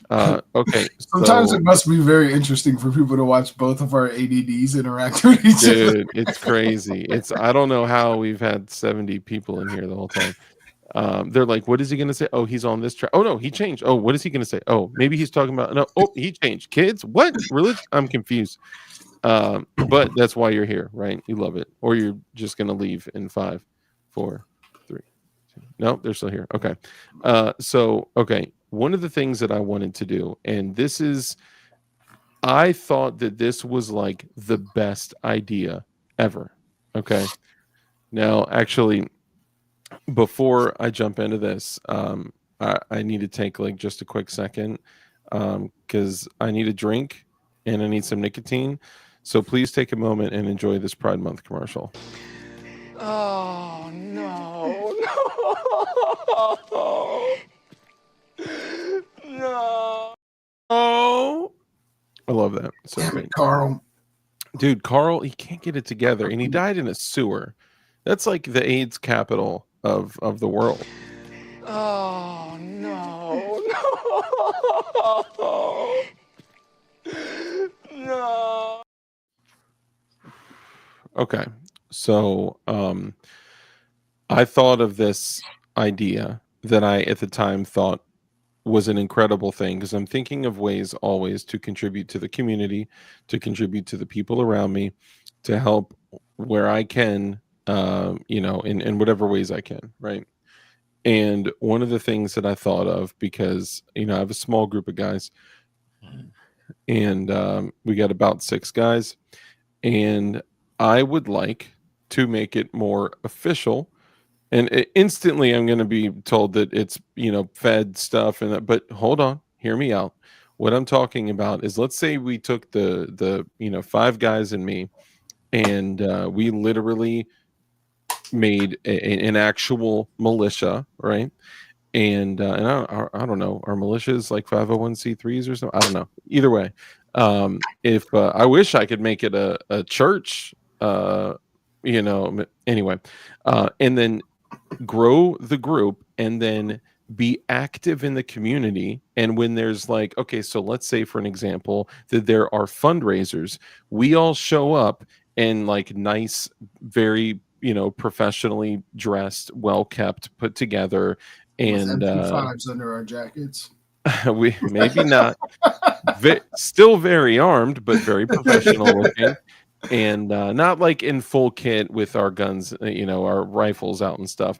Okay. Sometimes it must be very interesting for people to watch both of our ADDs interact with each other. Dude, it's crazy. I don't know how we've had 70 people in here the whole time. They're like, what is he going to say? Oh, he's on this track. Oh, no, he changed. Oh, what is he going to say? Oh, maybe he's talking about, no, oh, he changed. Kids? What? Religion? I'm confused. But that's why you're here, right? You love it. Or you're just going to leave in 5, 4, 3, 2. No, they're still here. Okay. Okay. One of the things that I wanted to do, and this is, I thought that this was like the best idea ever. Okay. Now, actually, before I jump into this, I need to take like just a quick second because I need a drink and I need some nicotine. So please take a moment and enjoy this Pride Month commercial. Oh, no. No. Oh, I love that. So Damn great. it, Carl. Dude, Carl, he can't get it together and he died in a sewer. That's like the AIDS capital of the world. Oh, no. No. Okay. So I thought of this idea that I at the time thought was an incredible thing because I'm thinking of ways always to contribute to the community, to contribute to the people around me, to help where I can, in whatever ways I can, right? And one of the things that I thought of, because I have a small group of guys, and we got about 6 guys, and I would like to make it more official. And instantly I'm going to be told that it's, Fed stuff and that, but hold on, hear me out. What I'm talking about is, let's say we took the 5 guys and me, and we literally made an actual militia, right? And I don't know, are militias like 501c3s or something? I don't know. Either way, if I wish I could make it a church, anyway, and then grow the group and then be active in the community. And when there's like, okay, so let's say for an example that there are fundraisers, we all show up and like nice, very professionally dressed, well kept, put together, and With MP5s under our jackets. we maybe not still very armed but very professional looking, and not like in full kit with our guns, our rifles out and stuff,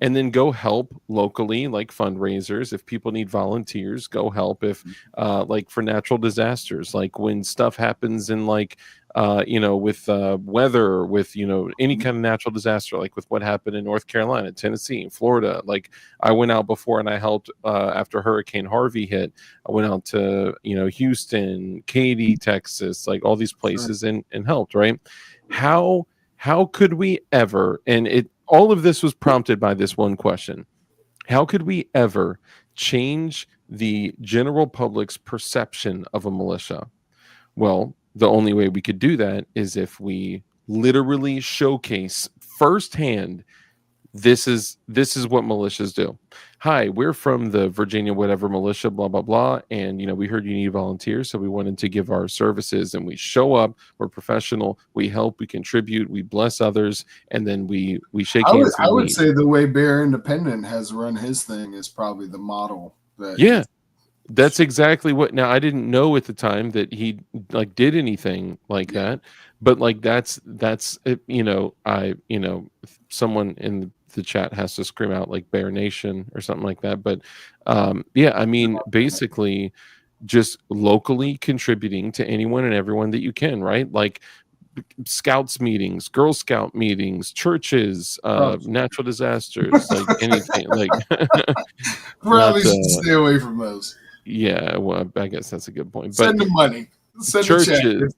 and then go help locally, like fundraisers. If people need volunteers, go help. If like for natural disasters, like when stuff happens in like with weather, with any kind of natural disaster, like with what happened in North Carolina, Tennessee, Florida. Like I went out before and I helped after Hurricane Harvey hit. I went out to Houston, Katy, Texas, like all these places, and helped. Right? How could we ever? And all of this was prompted by this one question: how could we ever change the general public's perception of a militia? Well, the only way we could do that is if we literally showcase firsthand, this is what militias do. Hi, we're from the Virginia whatever militia, blah blah blah, and we heard you need volunteers, so we wanted to give our services, and we show up. We're professional. We help. We contribute. We bless others, and then we shake hands. I would say the way Bear Independent has run his thing is probably the model. That's exactly what. Now, I didn't know at the time that he like did anything like that, but like that's someone in the chat has to scream out like Bear Nation or something like that. But I mean, basically just locally contributing to anyone and everyone that you can, right? Like Scouts meetings, Girl Scout meetings, churches, natural disasters, like anything. Like probably should stay away from those. Yeah, well, I guess that's a good point. Send them money. Send churches.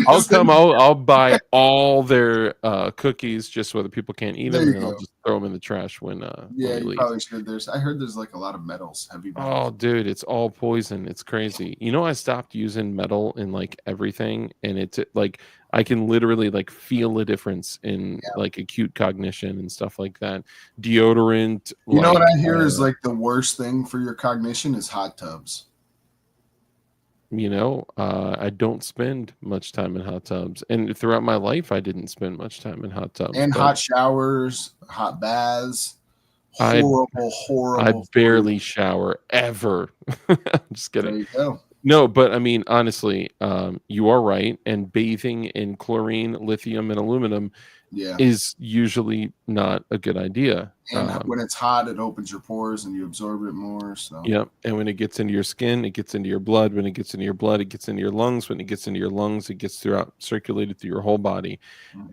I'll come. I'll buy all their cookies just so that people can't eat them, and then I'll just throw them in the trash when. You probably should. I heard there's like a lot of metals, heavy metals. Oh, dude, it's all poison. It's crazy. I stopped using metal in like everything, and it's like I can literally like feel a difference in like acute cognition and stuff like that. Deodorant. You know what I hear is like the worst thing for your cognition is hot tubs. I don't spend much time in hot tubs, and throughout my life I didn't spend much time in hot tubs. And hot showers, hot baths, I horrible. barely shower ever. I'm just There kidding. you go. No, but I mean, honestly, you are right. And bathing in chlorine, lithium, and aluminum Yeah. is usually not a good idea. And when it's hot, it opens your pores and you absorb it more. So Yeah, and when it gets into your skin, it gets into your blood. When it gets into your blood, it gets into your lungs. When it gets into your lungs, it gets circulated through your whole body.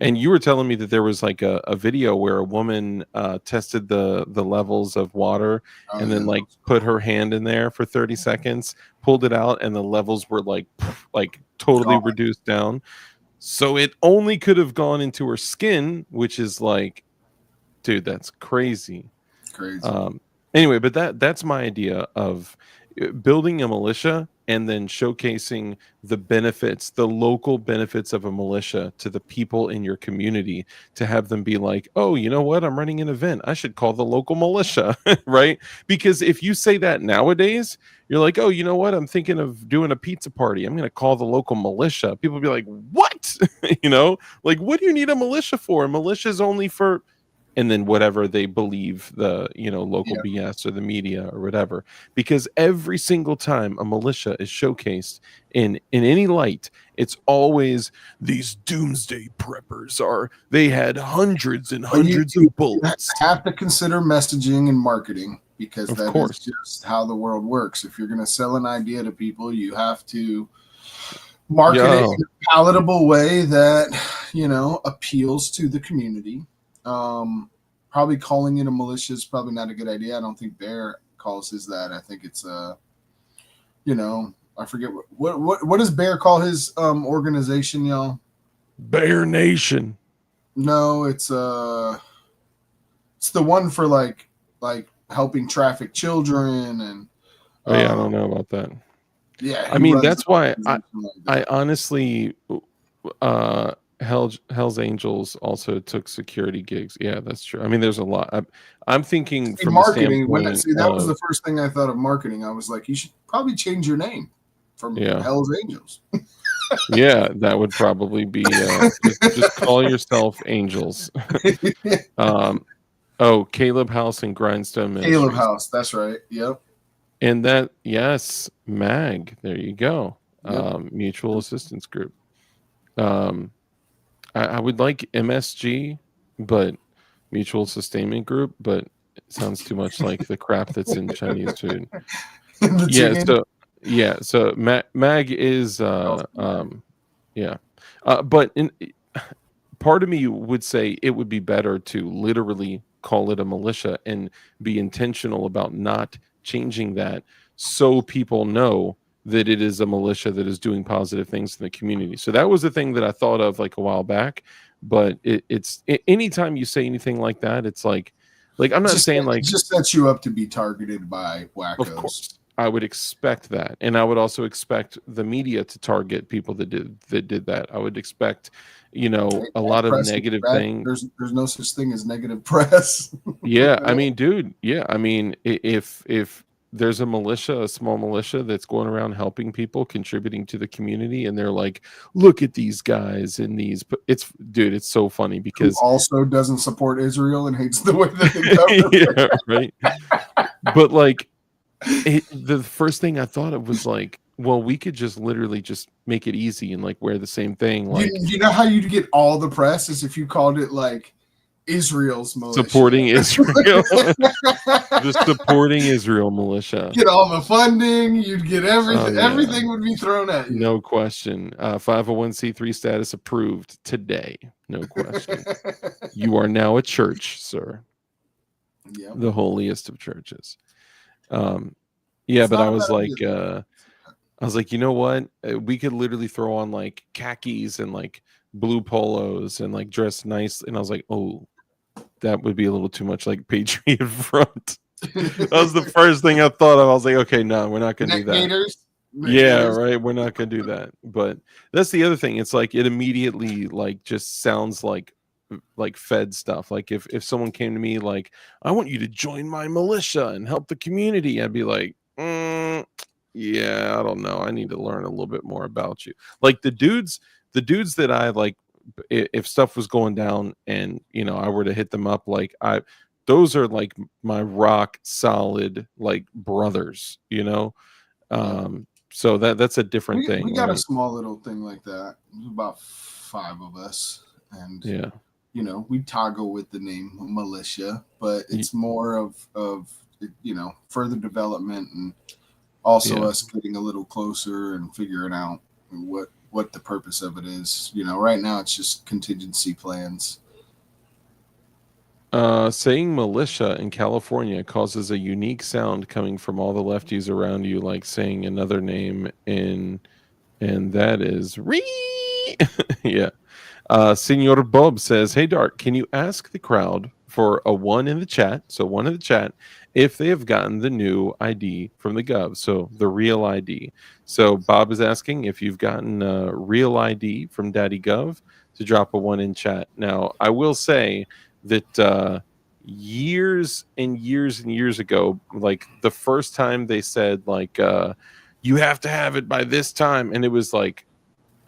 And you were telling me that there was like a video where a woman tested the levels of water and then like put her hand in there for 30 seconds, pulled it out, and the levels were like totally reduced down. So it only could have gone into her skin, which is like, dude, that's crazy. Anyway, but that's my idea of building a militia and then showcasing the benefits, the local benefits of a militia to the people in your community, to have them be like, oh, you know what? I'm running an event. I should call the local militia, right? Because if you say that nowadays, you're like, oh, you know what? I'm thinking of doing a pizza party. I'm going to call the local militia. People be like, what? You know, like, what do you need a militia for? A militia is only for... and then whatever they believe, the local BS or the media or whatever. Because every single time a militia is showcased in any light, it's always these doomsday preppers they had hundreds and hundreds of bullets. You have to consider messaging and marketing, because Of that course. is just how the world works. If you're going to sell an idea to people, you have to market it in a palatable way that appeals to the community. Probably calling it a militia is probably not a good idea. I don't think Bear calls his that. I think it's I forget what does Bear call his organization, y'all? Bear Nation. No, it's the one for like helping traffic children and I don't know about that. Yeah, I mean, that's why I honestly Hell's Angels also took security gigs. Yeah, that's true. I mean, there's a lot. I'm thinking from marketing. that was the first thing I thought of marketing. I was like, you should probably change your name from Hell's Angels. Yeah, that would probably be just call yourself Angels. Caleb House and Grindstone Ministries. Caleb House, that's right. Yep. And that, yes, MAG. There you go. Yep. Mutual Assistance Group. I would like MSG, but Mutual Sustainment Group, but it sounds too much like the crap that's in Chinese food. So MAG is but part of me would say it would be better to literally call it a militia and be intentional about not changing that, so people know that it is a militia that is doing positive things in the community. So that was the thing that I thought of like a while back. But it's anytime you say anything like that, it's like I'm not saying like it just sets you up to be targeted by wackos. Of course, I would expect that, and I would also expect the media to target people that did that. I would expect, a lot of negative things. There's no such thing as negative press. Yeah, I mean, dude. Yeah, I mean, if there's a militia, a small militia that's going around helping people, contributing to the community, and they're like, look at these guys and these. It's so funny because who also doesn't support Israel and hates the way that they govern. Yeah, right. But like, the first thing I thought of was like, well, we could just literally just make it easy and like wear the same thing. Like, you know how you'd get all the press is if you called it like Israel's militia. Supporting Israel. The supporting Israel militia. Get all the funding, you'd get everything. Everything would be thrown at you. No question. 501c3 status approved today. No question. You are now a church, sir. Yep. The holiest of churches. But I was like, you know what? We could literally throw on like khakis and like blue polos and like dress nice. And I was like, oh, that would be a little too much like Patriot Front. That was the first thing I thought of. I was like, okay, no, we're not going to do that. Yeah, right. We're not going to do that. But that's the other thing. It's like it immediately like just sounds like Fed stuff. Like if someone came to me like, I want you to join my militia and help the community, I'd be like, yeah, I don't know. I need to learn a little bit more about you. Like the dudes that I like, if stuff was going down and I were to hit them up, like those are like my rock solid like brothers, so that's a different thing, we got a right? small little thing like that. There's about 5 of us, and Yeah. we toggle with the name militia, but it's more of further development, and also us getting a little closer and figuring out what the purpose of it is. Right now it's just contingency plans. Saying militia in California causes a unique sound coming from all the lefties around you, like saying another name and that is Ree. Yeah. Senor Bob says, "Hey Dark, can you ask the crowd for a one in the chat? So one in the chat, if they have gotten the new ID from the Gov, so the real ID." So Bob is asking if you've gotten a real ID from Daddy Gov to drop a one in chat. Now, I will say that years and years and years ago, like the first time they said like you have to have it by this time, and it was like,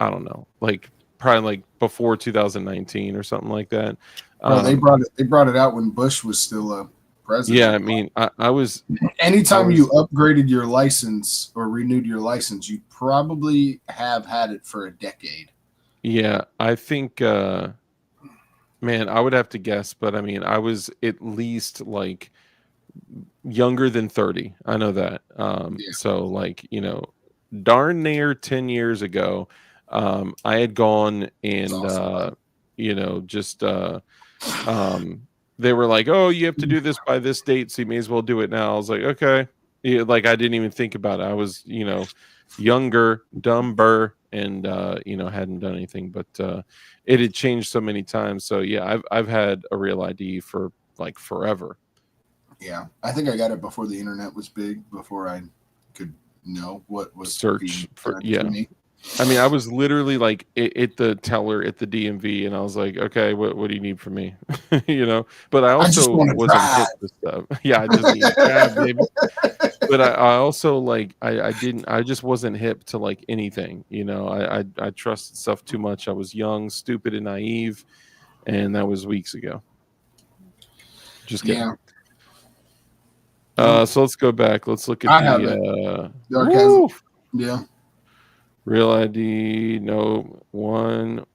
I don't know, like probably like before 2019 or something like that. Bro, they brought it out when Bush was still a president. Yeah, I mean, I was. Anytime you upgraded your license or renewed your license, you probably have had it for a decade. Yeah, I think, man, I would have to guess, but I mean, I was at least like younger than 30. I know that. So like, darn near 10 years ago, I had gone and awesome, just they were like, "Oh, you have to do this by this date, so you may as well do it now." I was like, "Okay." Yeah, like I didn't even think about it. I was, younger, dumber, and hadn't done anything, but it had changed so many times. So yeah, I've had a real ID for like forever. Yeah, I think I got it before the internet was big, before I could know what was Search for to me. I mean, I was literally like at the teller at the DMV, and I was like, "Okay, what do you need from me?" But I also wasn't hip to stuff. Yeah, I just need drive, baby. But I also like I just wasn't hip to like anything. I trusted stuff too much. I was young, stupid, and naive, and that was weeks ago. Just kidding. Yeah. So let's go back. Let's look at yeah. Real ID, no, one.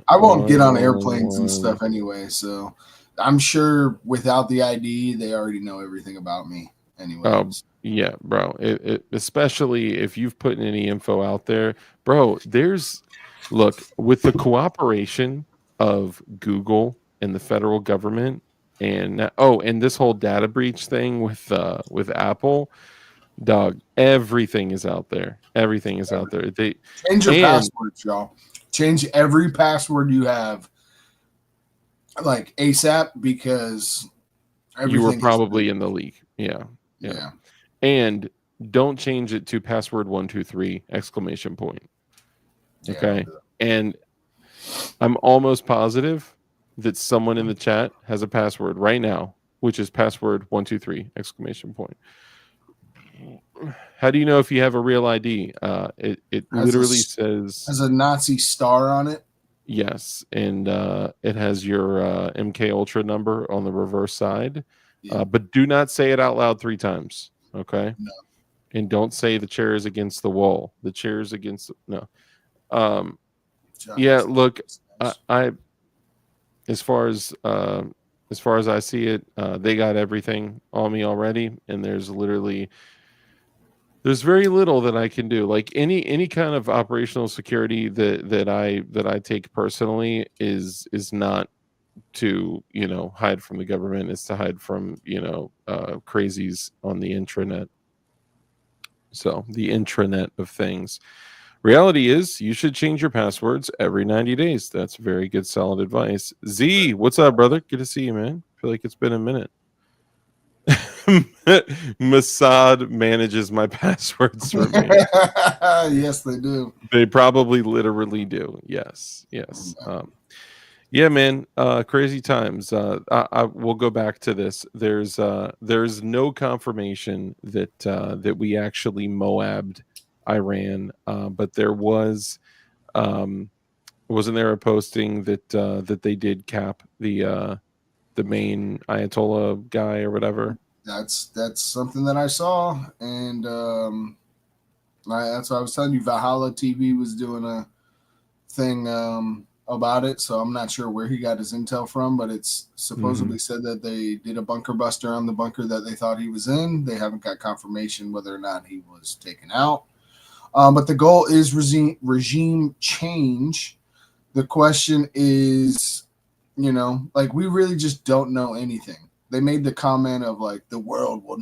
I won't get on airplanes and stuff anyway, so I'm sure without the ID, they already know everything about me anyway. Oh, yeah, bro. Especially if you've put any info out there, bro. Look, with the cooperation of Google and the federal government, and this whole data breach thing with Apple. Dog, everything is out there. Everything is out there. They change your passwords, y'all. Change every password you have, like ASAP, because you were probably in the league. Yeah. And don't change it to password 123 exclamation point. Okay. And I'm almost positive that someone in the chat has a password right now, which is password 123 exclamation point. How do you know if you have a real ID? It literally says has a Nazi star on it. Yes, and it has your MK Ultra number on the reverse side. Yeah. But do not say it out loud 3 times. Okay. No. And don't say the chair is against the wall. The chair is against no. Yeah. Look, I as far as I see it, they got everything on me already, and there's very little that I can do. Like any kind of operational security that I take personally is not to hide from the government. It's to hide from crazies on the intranet. So the intranet of things. Reality is you should change your passwords every 90 days. That's very good, solid advice. Z, what's up, brother? Good to see you, man. I feel like it's been a minute. Mossad manages my passwords for me. Yes, they do. They probably literally do. Yes. Yeah, man. Crazy times. I will go back to this. There's no confirmation that we actually MOAB'd Iran, but there wasn't there a posting that they did cap the the main Ayatollah guy or whatever. That's something that I saw, and that's what I was telling you. Valhalla TV was doing a thing about it, so I'm not sure where he got his intel from, but it's supposedly said that they did a bunker buster on the bunker that they thought he was in. They haven't got confirmation whether or not he was taken out, but the goal is regime change. The question is, like, we really just don't know anything. They made the comment of like the world will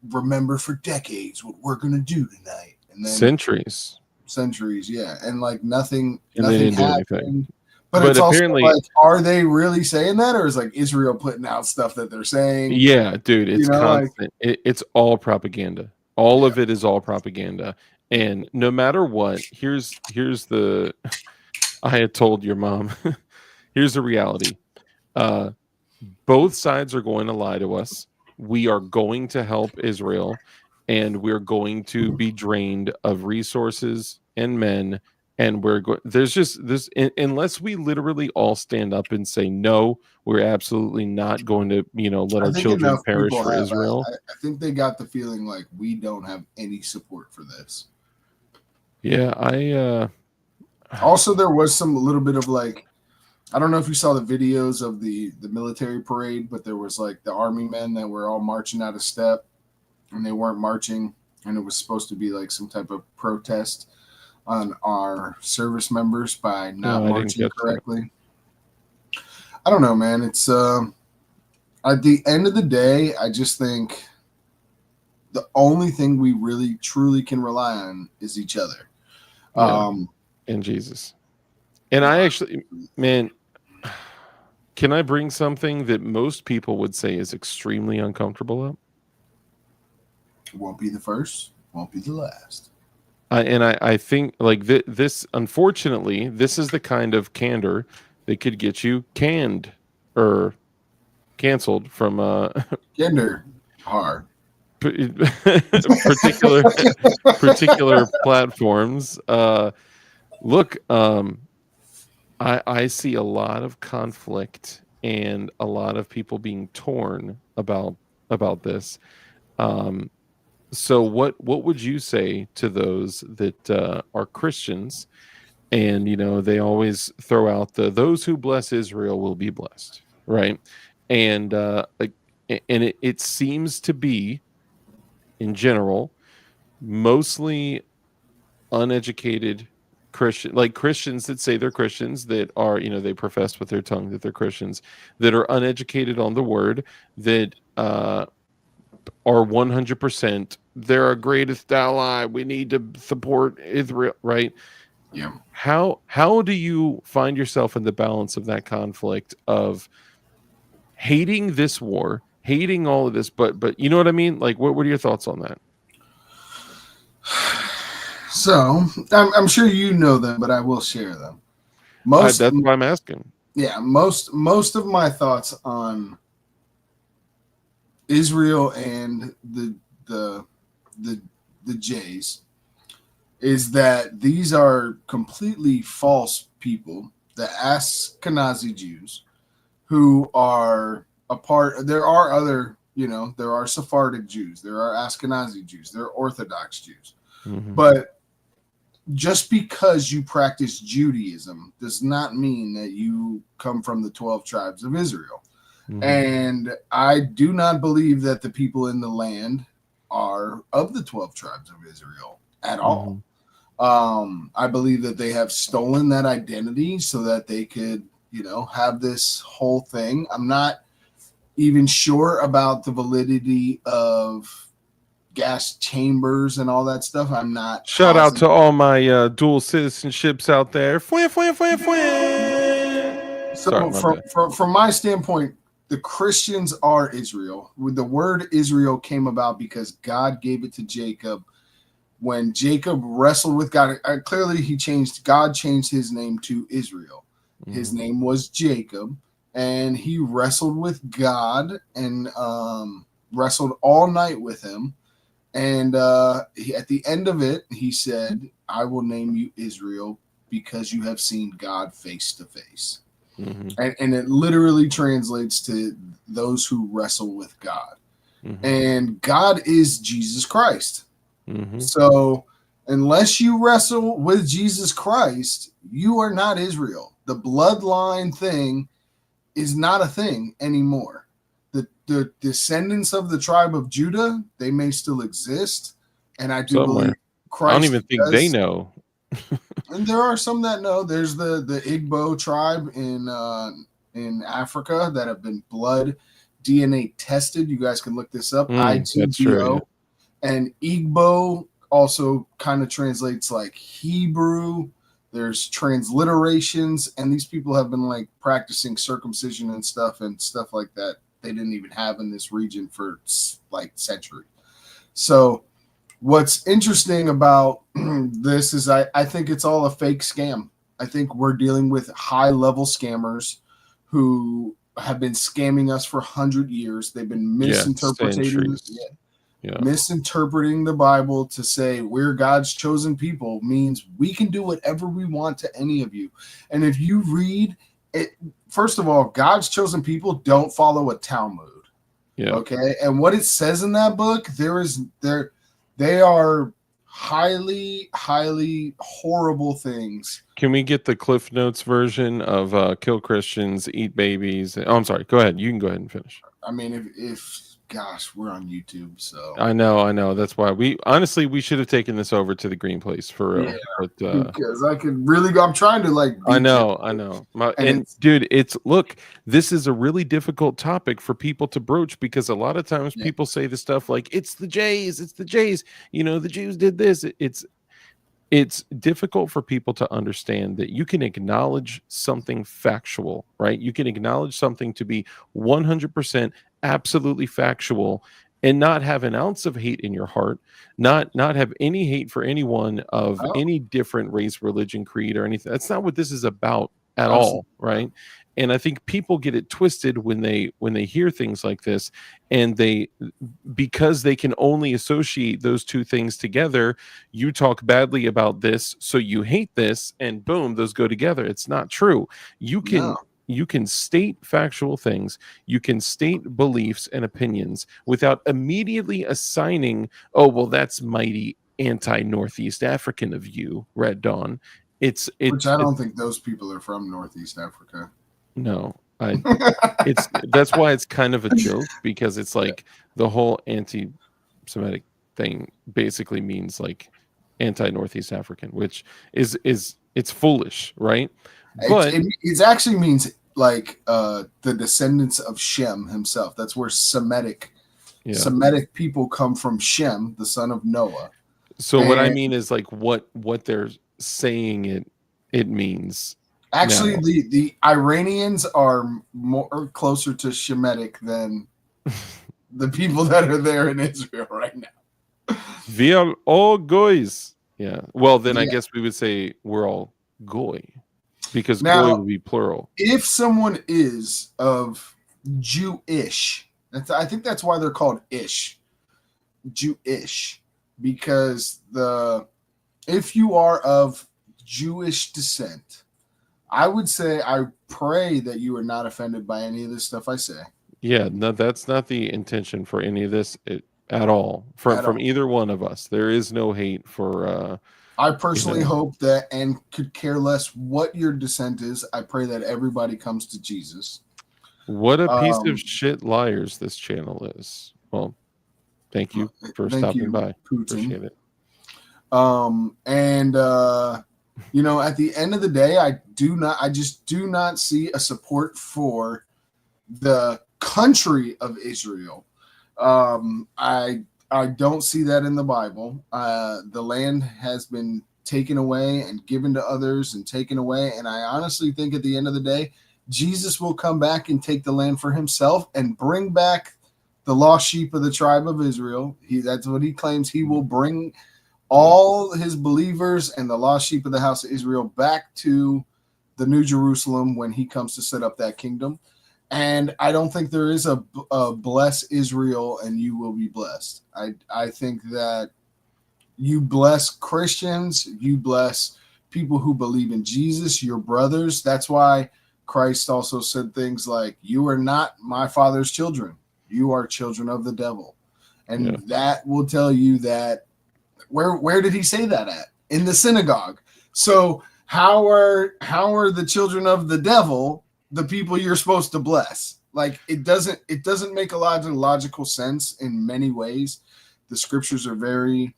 remember for decades what we're gonna do tonight, and then centuries, yeah, and like nothing happened. But it's also like, are they really saying that, or is like Israel putting out stuff that they're saying? Yeah, dude, it's constant. It's all propaganda. All of it is all propaganda, and no matter what, here's the. I had told your mom. Here's the reality. Both sides are going to lie to us. We are going to help Israel, and we're going to be drained of resources and men. And there's just this, unless we literally all stand up and say, no, we're absolutely not going to, let our children perish for Israel. I think they got the feeling like we don't have any support for this. Yeah, also, there was a little bit of like, I don't know if you saw the videos of the military parade, but there was like the army men that were all marching out of step, and they weren't marching, and it was supposed to be like some type of protest on our service members by not marching correctly. I don't know, man. It's at the end of the day, I just think the only thing we really truly can rely on is each other. And Jesus. And I actually, man, can I bring something that most people would say is extremely uncomfortable up? Won't be the first, won't be the last. I think like this, unfortunately, this is the kind of candor that could get you canned or canceled from gender hard particular platforms. Look, I see a lot of conflict and a lot of people being torn about this. So what would you say to those that are Christians, and they always throw out those who bless Israel will be blessed, right? And it seems to be, in general, mostly uneducated Christians that say they're Christians, that are, they profess with their tongue that they're Christians, that are uneducated on the word, that are 100% they're our greatest ally, we need to support Israel, right? Yeah. How do you find yourself in the balance of that conflict of hating this war, hating all of this, but you know what I mean? Like, what are your thoughts on that? So I'm sure you know them, but I will share them. That's why I'm asking. Yeah, most of my thoughts on Israel and the Jays is that these are completely false people, the Ashkenazi Jews, who are a part. There are other, there are Sephardic Jews, there are Ashkenazi Jews, there are Orthodox Jews, but just because you practice Judaism does not mean that you come from the 12 tribes of Israel. And I do not believe that the people in the land are of the 12 tribes of Israel at all. I believe that they have stolen that identity so that they could, have this whole thing. I'm not even sure about the validity of gas chambers and all that stuff. I'm not. Shout out to all my dual citizenships out there. So from my standpoint, the Christians are Israel. The word Israel came about because God gave it to Jacob. When Jacob wrestled with God, clearly God changed his name to Israel. His name was Jacob, and he wrestled with God and wrestled all night with him. And at the end of it, he said, I will name you Israel because you have seen God face to face. Mhm. And it literally translates to those who wrestle with God. Mhm. And God is Jesus Christ. Mhm. So unless you wrestle with Jesus Christ, you are not Israel. The bloodline thing is not a thing anymore. The descendants of the tribe of Judah, they may still exist, and I do believe Somewhere. Christ I don't even think they does. know. And there are some that know. There's the Igbo tribe in Africa that have been blood DNA tested. You guys can look this up. That's true. ITBO. And Igbo also kind of translates like Hebrew. There's transliterations, and these people have been like practicing circumcision and stuff like that they didn't even have in this region for like centuries. So what's interesting about this is I think it's all a fake scam. I think we're dealing with high level scammers who have been scamming us for 100 years. They've been Centuries. misinterpreting the Bible to say we're God's chosen people means we can do whatever we want to any of you. And if you read it, first of all, God's chosen people don't follow a Talmud. Yeah. Okay. And what it says in that book, they are highly, highly horrible things. Can we get the Cliff Notes version of kill Christians, eat babies? Oh, I'm sorry. Go ahead. You can go ahead and finish. I mean, if gosh, we're on YouTube, so I know. That's why we should have taken this over to the Green Place for real. Yeah, But because I could really go. I'm trying to like. I know. And dude, look, this is a really difficult topic for people to broach because a lot of times people say the stuff like it's the Jays. You know, the Jews did this. It's difficult for people to understand that you can acknowledge something factual, right? You can acknowledge something to be 100% absolutely factual and not have an ounce of hate in your heart, not have any hate for anyone of any different race, religion, creed, or anything. That's not what this is about at all, right? And I think people get it twisted when they hear things like this, and because they can only associate those two things together. You talk badly about this, so you hate this, and boom, those go together. It's not true. You can state factual things, you can state beliefs and opinions without immediately assigning, oh well, that's mighty anti-Northeast African of you, Red Dawn. Which I don't think those people are from Northeast Africa. No, that's why it's kind of a joke, because it's like the whole anti-Semitic thing basically means like anti-Northeast African, which is it's foolish, right? But it actually means like the descendants of Shem himself. That's where Semitic people come from. Shem, the son of Noah. So what I mean is like what they're saying it means. Actually, the Iranians are closer to Shemitic than the people that are there in Israel right now. We are all goys. Yeah. Well, then I guess we would say we're all goy, because goy would be plural. If someone is of Jewish, I think that's why they're called Jewish, because if you are of Jewish descent, I would say I pray that you are not offended by any of this stuff I say. Yeah, no, that's not the intention for any of this at all. From either one of us. There is no hate for I personally hope that, and could care less what your descent is. I pray that everybody comes to Jesus. What a piece of shit liars this channel is. Well, thank you for stopping by. Putin. Appreciate it. You know, at the end of the day, I just do not see a support for the country of Israel. I don't see that in the Bible. The land has been taken away and given to others and taken away. And I honestly think at the end of the day, Jesus will come back and take the land for himself and bring back the lost sheep of the tribe of Israel. That's what he claims. He will bring all his believers and the lost sheep of the house of Israel back to the New Jerusalem when he comes to set up that kingdom. And I don't think there is a bless Israel and you will be blessed. I think that you bless Christians, you bless people who believe in Jesus, your brothers. That's why Christ also said things like, "You are not my Father's children. You are children of the devil." And that will tell you that where did he say that at? In the synagogue. So how are the children of the devil the people you're supposed to bless? Like, it doesn't make a lot of logical sense in many ways. The scriptures are very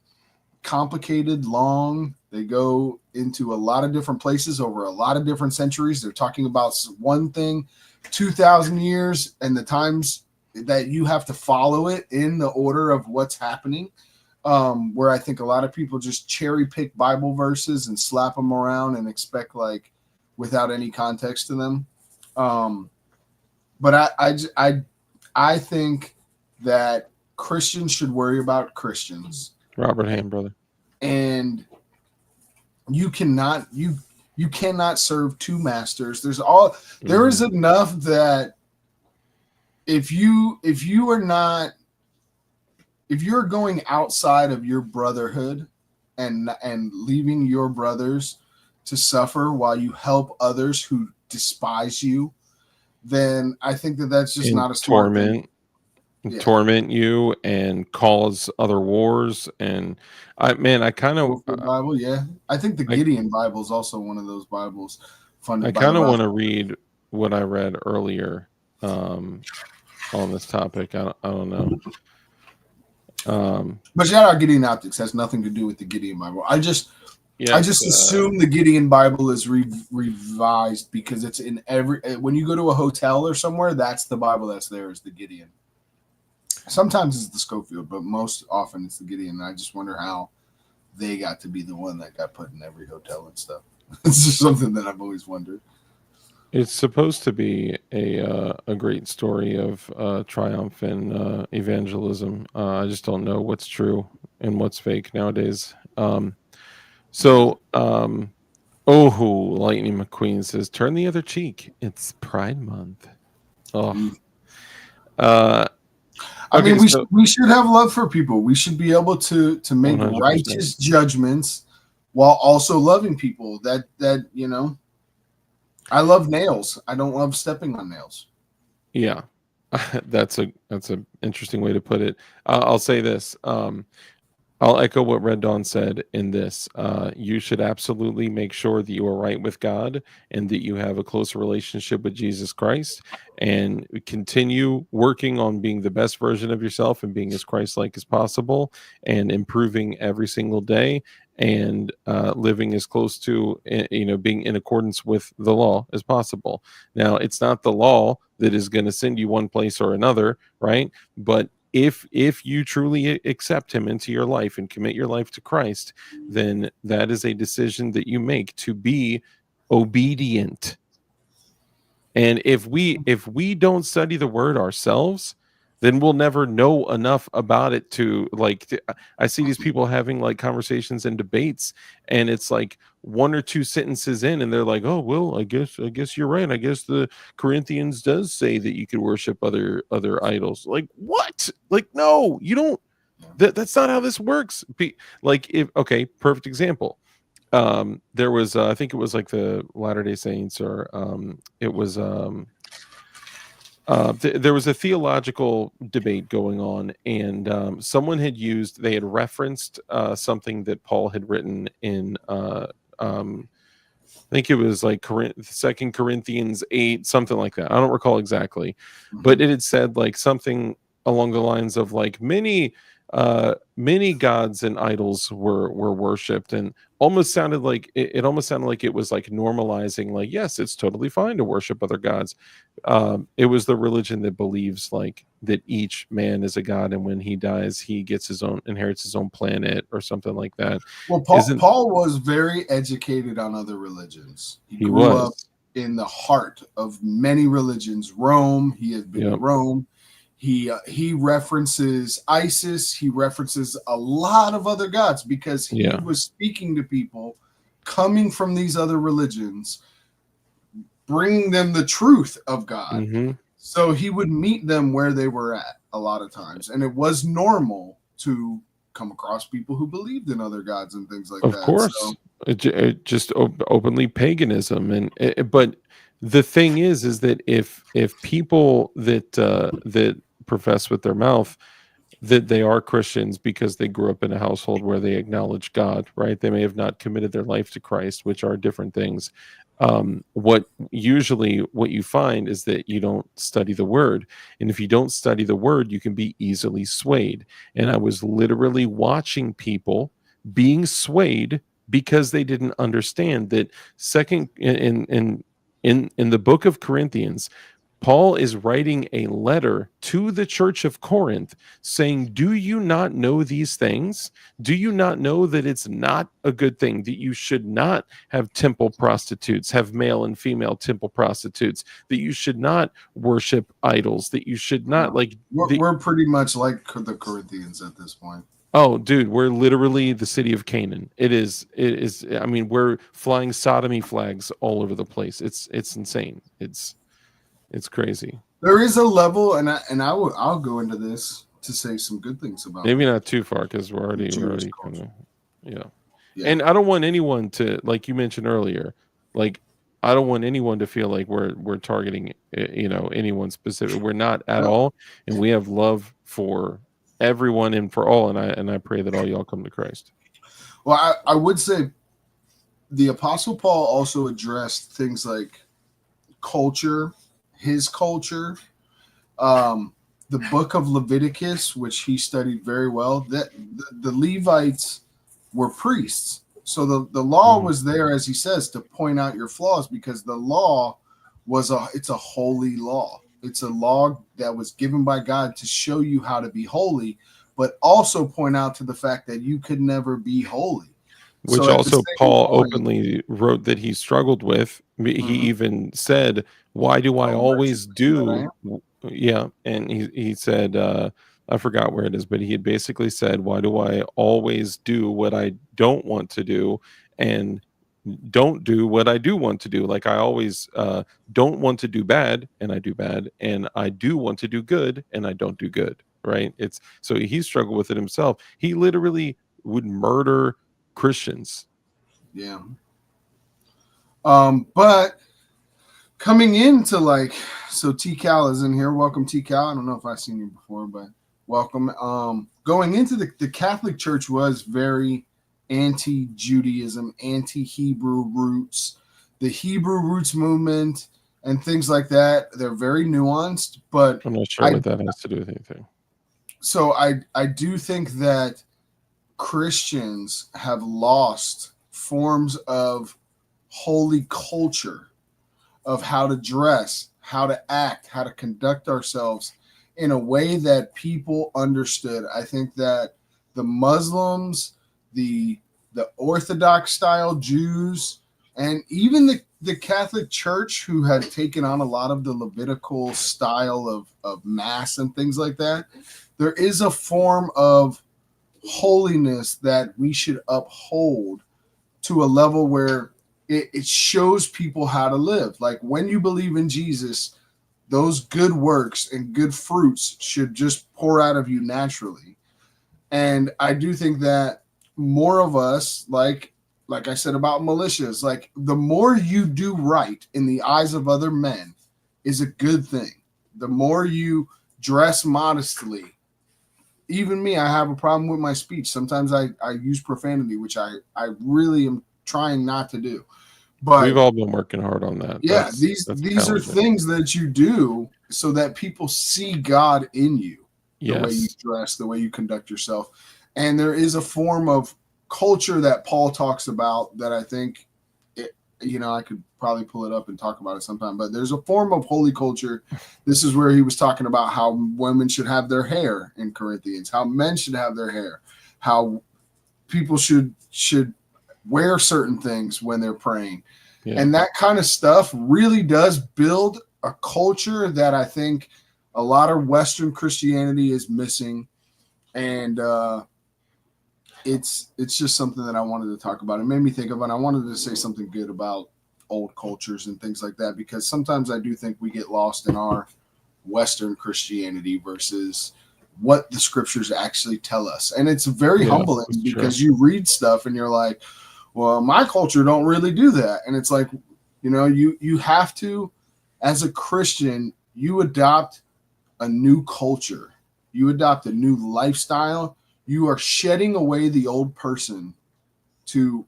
complicated, long. They go into a lot of different places over a lot of different centuries. They're talking about one thing 2,000 years and the times that you have to follow it in the order of what's happening. Where I think a lot of people just cherry pick Bible verses and slap them around and expect, like, without any context to them. But I think that Christians should worry about Christians. Robert Ham, brother. And you cannot serve two masters. There is enough that if you're going outside of your brotherhood and leaving your brothers to suffer while you help others who despise you, then I think that's just not a smart thing. Torment you and cause other wars. And I kind of Bible, I think the Gideon Bible is also one of those Bibles funded. I kind of want to read what I read earlier on this topic. I don't know. But shout out Gideon Optics has nothing to do with the Gideon Bible. I just assume the Gideon Bible is revised because it's in when you go to a hotel or somewhere, that's the Bible that's there is the Gideon. Sometimes it's the Schofield, but most often it's the Gideon. And I just wonder how they got to be the one that got put in every hotel and stuff. It's just something that I've always wondered. It's supposed to be a great story of triumph and evangelism. I just don't know what's true and what's fake nowadays. Lightning McQueen says, "Turn the other cheek. It's Pride Month." I mean, we should have love for people. We should be able to make 100%. Righteous judgments while also loving people. That I love nails. I don't love stepping on nails. Yeah, that's an interesting way to put it. I'll say this. I'll echo what Red Dawn said in this. You should absolutely make sure that you are right with God and that you have a closer relationship with Jesus Christ, and continue working on being the best version of yourself and being as Christ-like as possible and improving every single day and living as close to, being in accordance with the law as possible. Now, it's not the law that is going to send you one place or another, right? But if you truly accept him into your life and commit your life to Christ, then that is a decision that you make to be obedient. And if we don't study the word ourselves, then we'll never know enough about it to I see these people having like conversations and debates, and it's like one or two sentences in and they're like, "Oh, well, I guess you're right. I guess the Corinthians does say that you could worship other idols." Like, what? Like, no, you don't. That's not how this works. Perfect example. There was I think it was like the Latter-day Saints, or it was there was a theological debate going on, and someone had referenced something that Paul had written in I think it was like 2 Corinthians 8, something like that. I don't recall exactly, but it had said like something along the lines of like many gods and idols were worshipped, and almost sounded like it was like normalizing, like, yes, it's totally fine to worship other gods. It was the religion that believes like that each man is a god, and when he dies he inherits his own planet or something like that. Well, Paul was very educated on other religions. He grew up in the heart of many religions. Rome, he had been in Rome. He references Isis. He references a lot of other gods because he was speaking to people coming from these other religions, bringing them the truth of God. Mm-hmm. So he would meet them where they were at a lot of times. And it was normal to come across people who believed in other gods and things like that. Of course. So, just openly paganism. But the thing is that if people that profess with their mouth that they are Christians because they grew up in a household where they acknowledge God, right? They may have not committed their life to Christ, which are different things. What you find is that you don't study the word. And if you don't study the word, you can be easily swayed. And I was literally watching people being swayed because they didn't understand that second in the book of Corinthians, Paul is writing a letter to the church of Corinth saying, do you not know these things? Do you not know that it's not a good thing, that you should not have temple prostitutes, have male and female temple prostitutes, that you should not worship idols, that you should not we're pretty much like the Corinthians at this point. Oh, dude, we're literally the city of Canaan. It is. I mean, we're flying sodomy flags all over the place. It's insane. It's crazy. There is a level, and I'll go into this to say some good things about. Maybe not too far because we're already kind of, yeah. And I don't want anyone to, like you mentioned earlier, like I don't want anyone to feel like we're targeting anyone specific. We're not at all, and we have love for everyone and for all. And I pray that all y'all come to Christ. Well, I would say the Apostle Paul also addressed things like culture. His culture, the book of Leviticus, which he studied very well, that the Levites were priests. So the law was there, as he says, to point out your flaws, because the law it's a holy law. It's a law that was given by God to show you how to be holy, but also point out to the fact that you could never be holy. Which also Paul openly wrote that he struggled with. He even said, why do I always do? Yeah. And he said, I forgot where it is, but he had basically said, why do I always do what I don't want to do and don't do what I do want to do? Like I always don't want to do bad and I do bad, and I do want to do good and I don't do good. Right. So he struggled with it himself. He literally would murder Christians. Yeah. But coming into so T-Cal is in here. Welcome, T-Cal. I don't know if I've seen you before, but welcome. Going into the Catholic Church was very anti-Judaism, anti-Hebrew roots, the Hebrew roots movement and things like that. They're very nuanced, but I'm not sure what that has to do with anything. So I do think that Christians have lost forms of holy culture, of how to dress, how to act, how to conduct ourselves in a way that people understood. I think that the Muslims, the Orthodox style Jews, and even the Catholic Church, who had taken on a lot of the Levitical style of mass and things like that, there is a form of holiness that we should uphold to a level where it shows people how to live. Like when you believe in Jesus, those good works and good fruits should just pour out of you naturally. And I do think that more of us, like I said about militias, like the more you do right in the eyes of other men is a good thing. The more you dress modestly. Even me, I have a problem with my speech. Sometimes I use profanity, which I really am trying not to do. But we've all been working hard on that. Yeah, these are things that you do so that people see God in you. The way you dress, the way you conduct yourself. And there is a form of culture that Paul talks about that I think, I could probably pull it up and talk about it sometime, but there's a form of holy culture. This is where he was talking about how women should have their hair in Corinthians, how men should have their hair, how people should wear certain things when they're praying. Yeah. And that kind of stuff really does build a culture that I think a lot of Western Christianity is missing. And it's just something that I wanted to talk about. It made me think of, and I wanted to say something good about old cultures and things like that, because sometimes I do think we get lost in our Western Christianity versus what the scriptures actually tell us. And it's very humbling because you read stuff and you're like, well, my culture don't really do that. And it's like, You know, you have to, as a Christian, you adopt a new culture. You adopt a new lifestyle. You are shedding away the old person to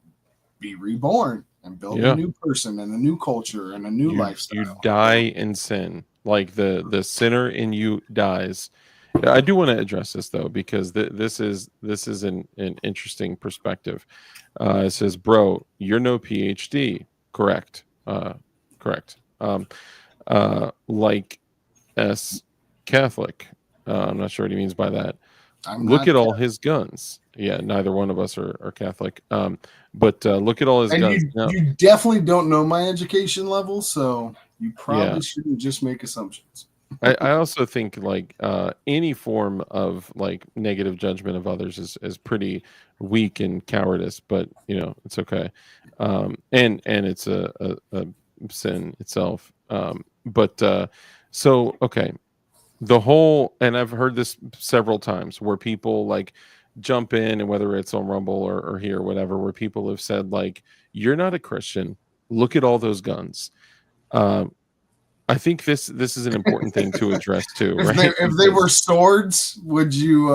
be reborn and build a Yeah. new person and a new culture and a new You lifestyle. die in sin. Like the sinner in you dies. I do want to address this though, because this is an interesting perspective. It says, bro, you're no PhD. Correct. Correct. Like S Catholic. I'm not sure what he means by that. I'm Look not at all Catholic. his guns. Yeah, neither one of us are Catholic. But look at all his And guns. Now, you definitely don't know my education level, so you yeah. probably shouldn't just make assumptions. I also think like any form of like negative judgment of others is pretty weak and cowardice, but you know, it's okay. And it's a sin itself. But so okay, the whole, and I've heard this several times where people like jump in, and whether it's on Rumble or here or whatever, where people have said like, you're not a Christian, look at all those guns. I think this is an important thing to address too, If right? they were swords, would you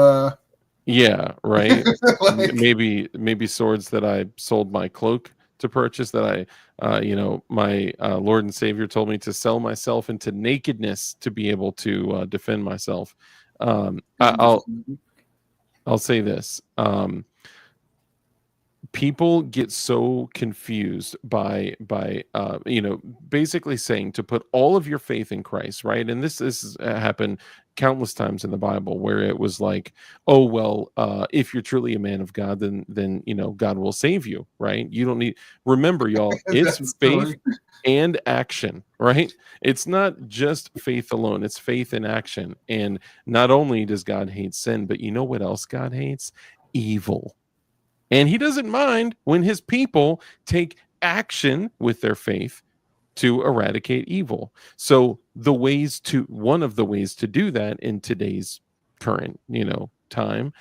Yeah, right. like Maybe swords that I sold my cloak to purchase, that you know, my Lord and Savior told me to sell myself into nakedness to be able to defend myself. I'll say this. People get so confused by you know, basically saying to put all of your faith in Christ, right? And this has happened countless times in the Bible, where it was like, oh well, if you're truly a man of God, then you know, God will save you, right? You don't need, remember y'all, it's that faith story? and action, right? It's not just faith alone, it's faith and action. And not only does God hate sin, but you know what else God hates? Evil. And he doesn't mind when his people take action with their faith to eradicate evil. So one of the ways to do that in today's current, you know, time,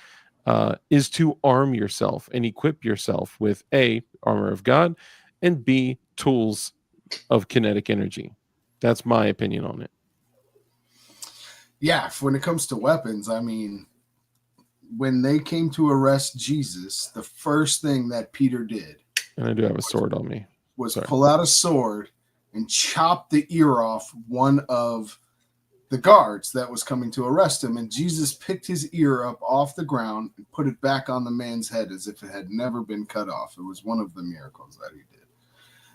is to arm yourself and equip yourself with A, armor of God, and B, tools of kinetic energy. That's my opinion on it. Yeah, when it comes to weapons, I mean, when they came to arrest Jesus, the first thing that Peter did And I do have a sword on me. was Sorry. pull out a sword and chop the ear off one of the guards that was coming to arrest him. And Jesus picked his ear up off the ground and put it back on the man's head as if it had never been cut off. It was one of the miracles that he did.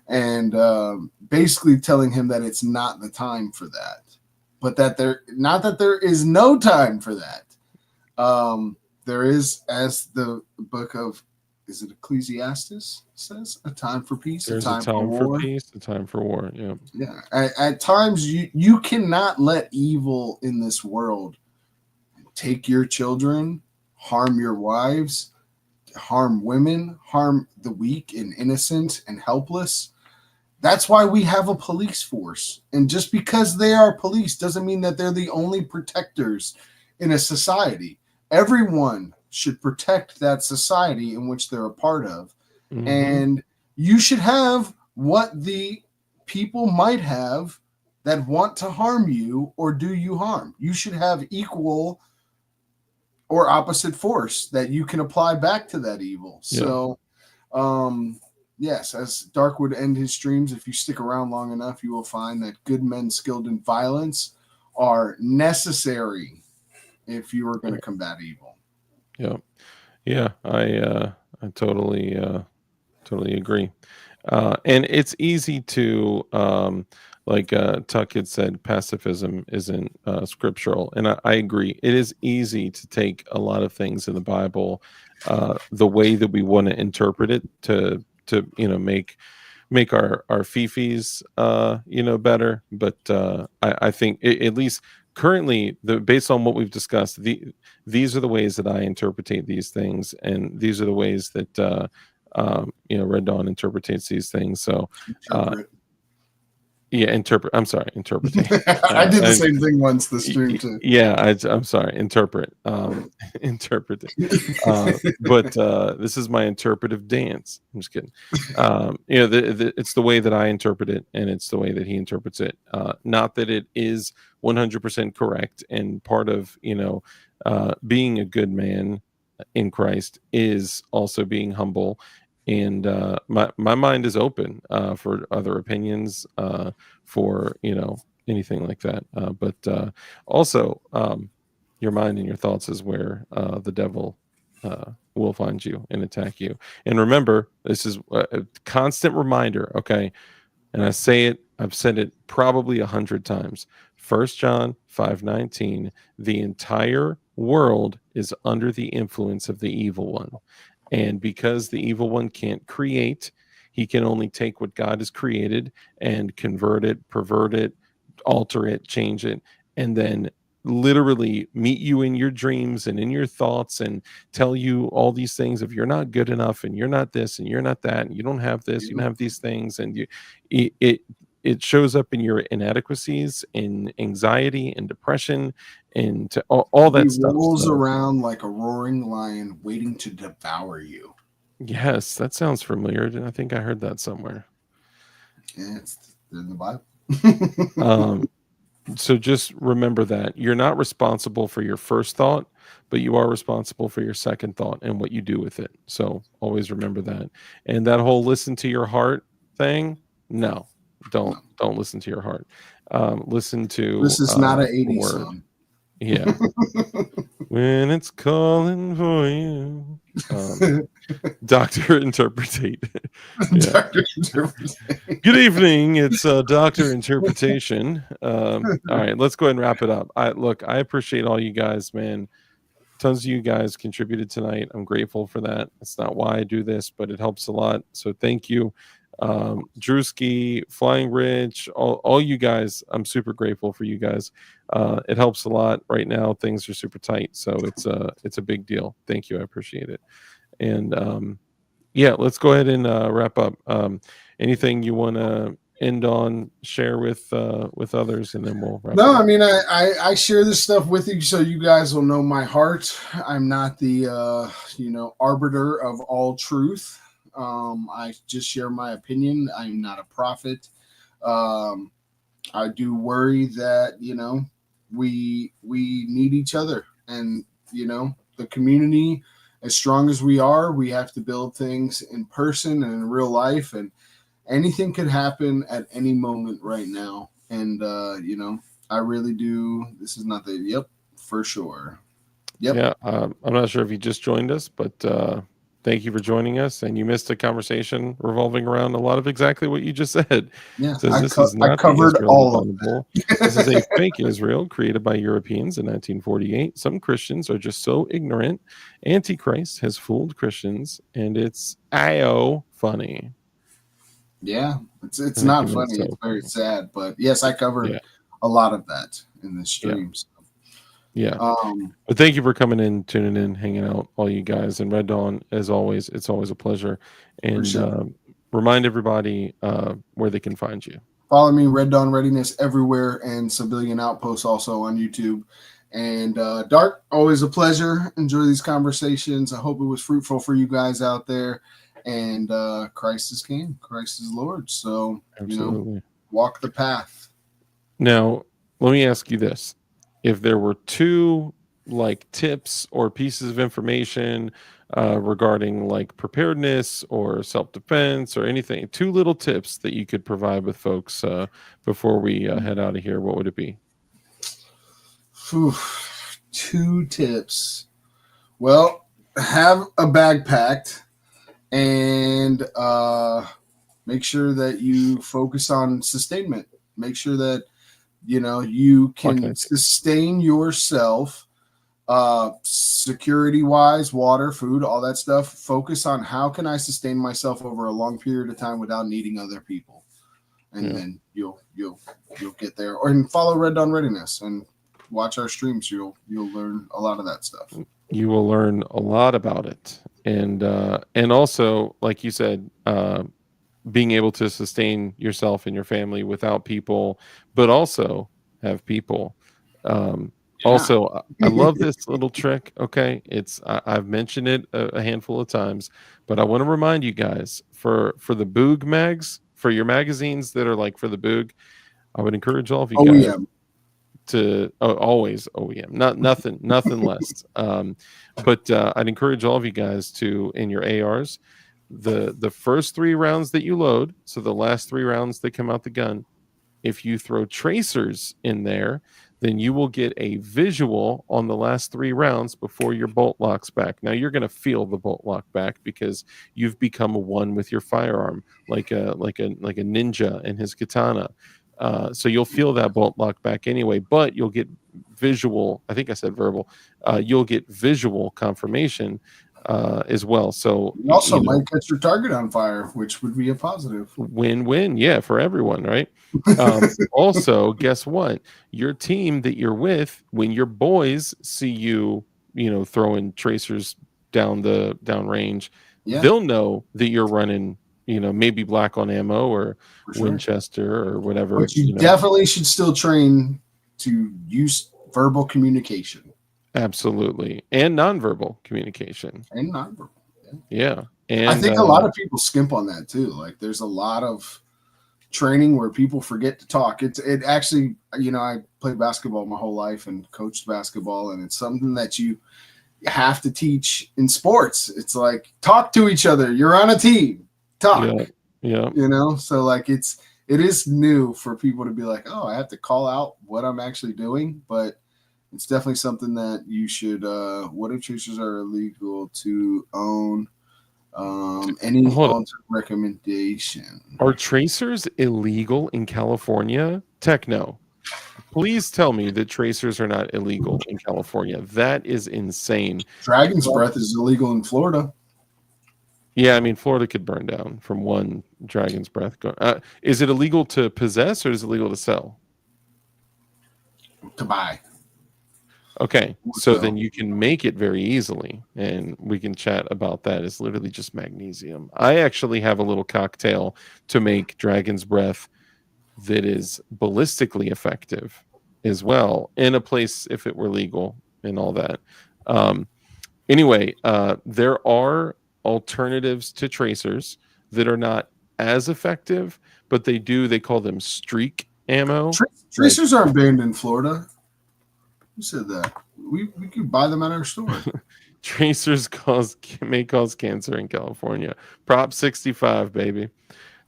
And basically telling him that it's not the time for that, but that there is no time for that. There is, as the book of, is it Ecclesiastes says, a time for peace, There's a time for war. peace, a time for war. Yeah. Yeah. At times, you cannot let evil in this world take your children, harm your wives, harm women, harm the weak and innocent and helpless. That's why we have a police force. And just because they are police doesn't mean that they're the only protectors in a society. Everyone should protect that society in which they're a part of. Mhm. And you should have what the people might have that want to harm you or do you harm. You should have equal or opposite force that you can apply back to that evil. Yeah. So, yes, as Dark would end his streams, if you stick around long enough, you will find that good men skilled in violence are necessary if you are going to combat evil. Yeah, I totally agree. And it's easy to like Tuck had said, pacifism isn't scriptural, and I agree. It is easy to take a lot of things in the Bible the way that we want to interpret it to you know, make our fifis you know, better. But I think at least currently, based on what we've discussed, these are the ways that I interpretate these things, and these are the ways that you know, Red Dawn interprets these things. So Yeah, interpret. I'm sorry, interpretate. I did the same thing once this stream too. Yeah, I'm sorry, interpret. Interpret it. But this is my interpretive dance. I'm just kidding. It's the way that I interpret it, and it's the way that he interprets it. Not that it is 100% correct, and part of being a good man in Christ is also being humble. And my mind is open for other opinions, for anything like that. But also, your mind and your thoughts is where the devil will find you and attack you. And remember, this is a constant reminder. Okay, and I've said it probably 100 times. 1 John 5:19, the entire world is under the influence of the evil one. And because the evil one can't create, he can only take what God has created and convert it, pervert it, alter it, change it, and then literally meet you in your dreams and in your thoughts and tell you all these things of you're not good enough and you're not this and you're not that and you don't have this, you don't have these things, and it shows up in your inadequacies, in anxiety and depression, and to all that stuff. He rolls around like a roaring lion waiting to devour you. Yes, that sounds familiar. I think I heard that somewhere. Yeah, it's in the Bible. So just remember that you're not responsible for your first thought, but you are responsible for your second thought and what you do with it. So always remember that. And that whole listen to your heart thing, no, don't listen to your heart. Listen to this is not an 80s word. song. Yeah. When it's calling for you. Dr. Interpretate. Yeah. Dr. Interpretate. Good evening. It's Dr. Interpretation. All right, let's go ahead and wrap it up. I appreciate all you guys, man. Tons of you guys contributed tonight. I'm grateful for that. It's not why I do this, but it helps a lot. So thank you. Drewski, Flying Rich, all you guys, I'm super grateful for you guys. It helps a lot right now. Things are super tight, so it's a big deal. Thank you. I appreciate it. And yeah, let's go ahead and wrap up. Anything you want to end on, share with others, and then we'll wrap No, up. I mean, I share this stuff with you so you guys will know my heart. I'm not the arbiter of all truth. I just share my opinion. I'm not a prophet. I do worry that we need each other, and the community, as strong as we are, we have to build things in person and in real life, and anything could happen at any moment right now. And I really do. This is not for sure. Yep. Yeah, I'm not sure if you just joined us, but thank you for joining us. And you missed a conversation revolving around a lot of exactly what you just said. Yeah, I covered all of that. This is a fake Israel created by Europeans in 1948. Some Christians are just so ignorant. Antichrist has fooled Christians, and it's funny. Yeah, it's not funny. It's very sad. But yes, I covered a lot of that in this stream. Yeah. So. Yeah. But thank you for coming in, tuning in, hanging out, all you guys. And Red Dawn, as always, it's always a pleasure. And remind everybody where they can find you. Follow me, Red Dawn Readiness, everywhere, and Civilian Outpost also on YouTube. And Dark, always a pleasure. Enjoy these conversations. I hope it was fruitful for you guys out there. And Christ is King, Christ is Lord. So, walk the path. Now, let me ask you this. If there were two tips or pieces of information regarding preparedness or self-defense or anything, two little tips that you could provide with folks before we head out of here, what would it be? Two tips. Well, have a bag packed and make sure that you focus on sustainment. Make sure that you can sustain yourself security wise, water, food, all that stuff. Focus on how can I sustain myself over a long period of time without needing other people. And then you'll get there. And follow Red Dawn Readiness and watch our streams. You'll learn a lot of that stuff. You will learn a lot about it. And also, like you said, being able to sustain yourself and your family without people, but also have people. Also, I love this little trick. Okay, I've mentioned it a handful of times, but I want to remind you guys for the Boog mags, for your magazines that are like for the Boog, I would encourage all of you guys OEM. to always OEM, nothing less. But I'd encourage all of you guys to, in your ARs, the first 3 rounds that you load, so the last 3 rounds that come out the gun, if you throw tracers in there, then you will get a visual on the last 3 rounds before your bolt locks back. Now you're going to feel the bolt lock back because you've become one with your firearm, like a ninja and his katana. So you'll feel that bolt lock back anyway, but you'll get visual. I think I said verbal. You'll get visual confirmation as well. So You also might catch your target on fire, which would be a positive. Win-win, yeah, for everyone, right? Also, guess what? Your team that you're with, when your boys see you, throwing tracers down range, they'll know that you're running, maybe black on ammo or Winchester or whatever. But you definitely should still train to use verbal communication. Absolutely. And nonverbal communication. And nonverbal. Yeah. And I think a lot of people skimp on that too. Like there's a lot of training where people forget to talk. It actually, I played basketball my whole life and coached basketball, and it's something that you have to teach in sports. It's like, talk to each other. You're on a team. Talk. Yeah. So like it is new for people to be like, oh, I have to call out what I'm actually doing, but it's definitely something that you should. What if tracers are illegal to own? Any recommendation? Are tracers illegal in California? Techno, please tell me that tracers are not illegal in California. That is insane. Dragon's breath is illegal in Florida. Yeah, I mean, Florida could burn down from one dragon's breath. Is it illegal to possess or is it illegal to sell? To buy. Okay, so then you can make it very easily, and we can chat about that. It's literally just magnesium. I actually have a little cocktail to make dragon's breath that is ballistically effective as well, in a place if it were legal and all that. Anyway, there are alternatives to tracers that are not as effective, but they call them streak ammo. Tracers aren't banned in Florida. Who said that? We could buy them at our store. Tracers may cause cancer in California. Prop 65, baby.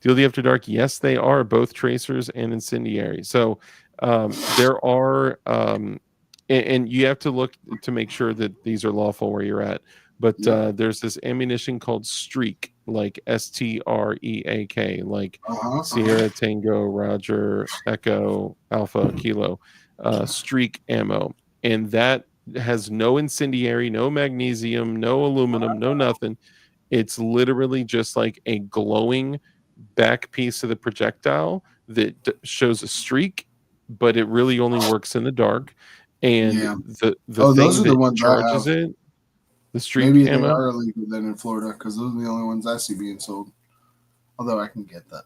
Deal the After Dark. Yes, they are both tracers and incendiary. So there are, and you have to look to make sure that these are lawful where you're at. But there's this ammunition called Streak, like STREAK, like Sierra, Tango, Roger, Echo, Alpha, Kilo. Streak ammo, and that has no incendiary, no magnesium, no aluminum, no nothing. It's literally just like a glowing back piece of the projectile that shows a streak, but it really only works in the dark. And the thing that charges it, the streak maybe ammo, they are illegal then in Florida because those are the only ones I see being sold. Although I can get that.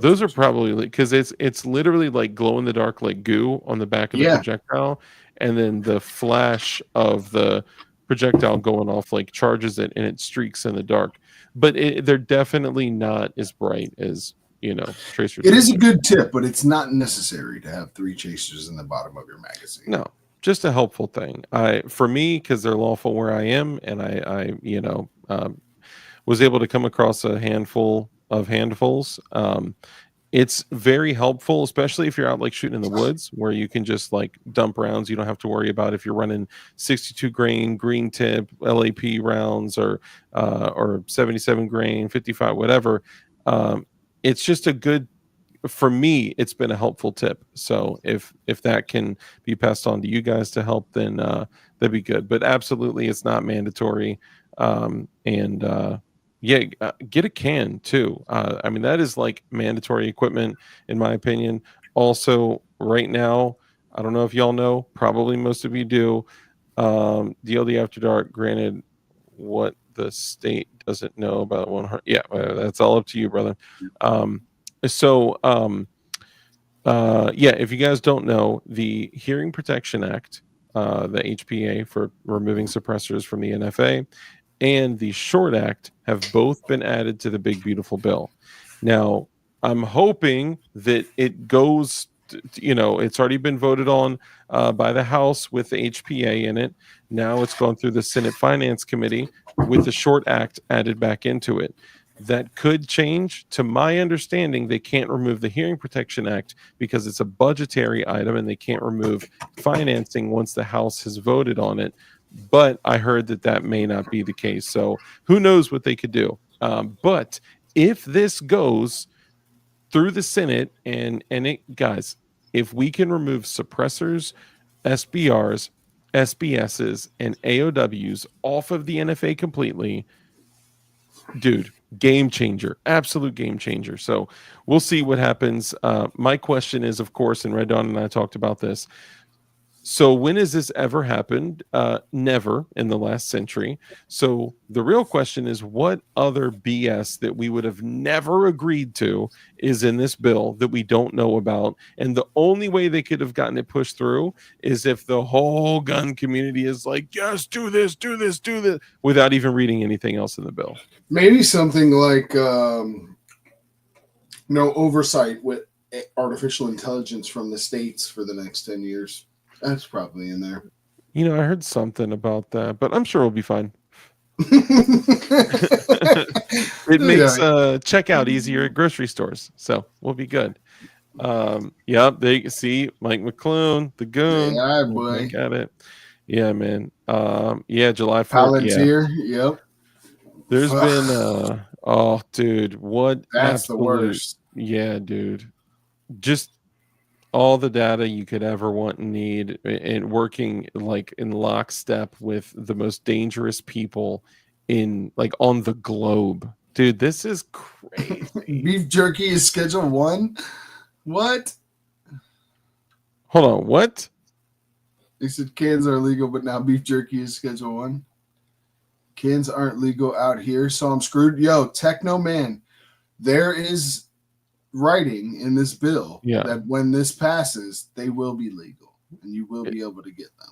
Those are probably because it's literally like glow in the dark, like goo on the back of the projectile, and then the flash of the projectile going off like charges it, and it streaks in the dark. But they're definitely not as bright as tracers. It is a good tip, but it's not necessary to have 3 chasers in the bottom of your magazine. No, just a helpful thing. For me, because they're lawful where I am, and I was able to come across a handful of handfuls. It's very helpful, especially if you're out like shooting in the woods where you can just like dump rounds. You don't have to worry about if you're running 62 grain green tip LAP rounds or 77 grain 55 whatever. It's just a good, for me, it's been a helpful tip. So if that can be passed on to you guys to help, then that'd be good. But absolutely, it's not mandatory. Get a can too. I mean, that is like mandatory equipment in my opinion. Also, right now, I don't know if y'all know, probably most of you do. DLD After Dark granted what the state doesn't know about 100. Yeah, that's all up to you, brother. So yeah, if you guys don't know, the Hearing Protection Act, the HPA for removing suppressors from the NFA, and the Short Act have both been added to the big beautiful bill. Now, I'm hoping that it goes, it's already been voted on by the House with the HPA in it. Now it's gone through the Senate Finance Committee with the Short Act added back into it. That could change. To my understanding, they can't remove the Hearing Protection Act because it's a budgetary item and they can't remove financing once the House has voted on it. But I heard that may not be the case. So who knows what they could do. But if this goes through the Senate and it, guys, if we can remove suppressors, SBRs, SBSs, and AOWs off of the NFA completely, dude, game changer, absolute game changer. So we'll see what happens. My question is, of course, and Red Dawn and I talked about this. So when has this ever happened? Never in the last century. So the real question is, what other BS that we would have never agreed to is in this bill that we don't know about? And the only way they could have gotten it pushed through is if the whole gun community is like, yes, do this, do this, do this, without even reading anything else in the bill. Maybe something like oversight with artificial intelligence from the states for the next 10 years. That's probably in there. I heard something about that, but I'm sure we'll be fine. It makes checkout easier at grocery stores, so we'll be good. Yep, they see Mike McClune, the goon. Yeah, boy. Got it. Yeah, man. Yeah, July 4th. Palantir, yep. There's been oh, dude, what? That's the worst. Yeah, dude. Just all the data you could ever want and need, and working like in lockstep with the most dangerous people on the globe. Dude, this is crazy. Beef jerky is Schedule 1? What? Hold on, what? They said cans are legal, but now beef jerky is Schedule 1. Cans aren't legal out here, so I'm screwed. Yo, Techno Man, there is writing in this bill that when this passes, they will be legal and you will be able to get them.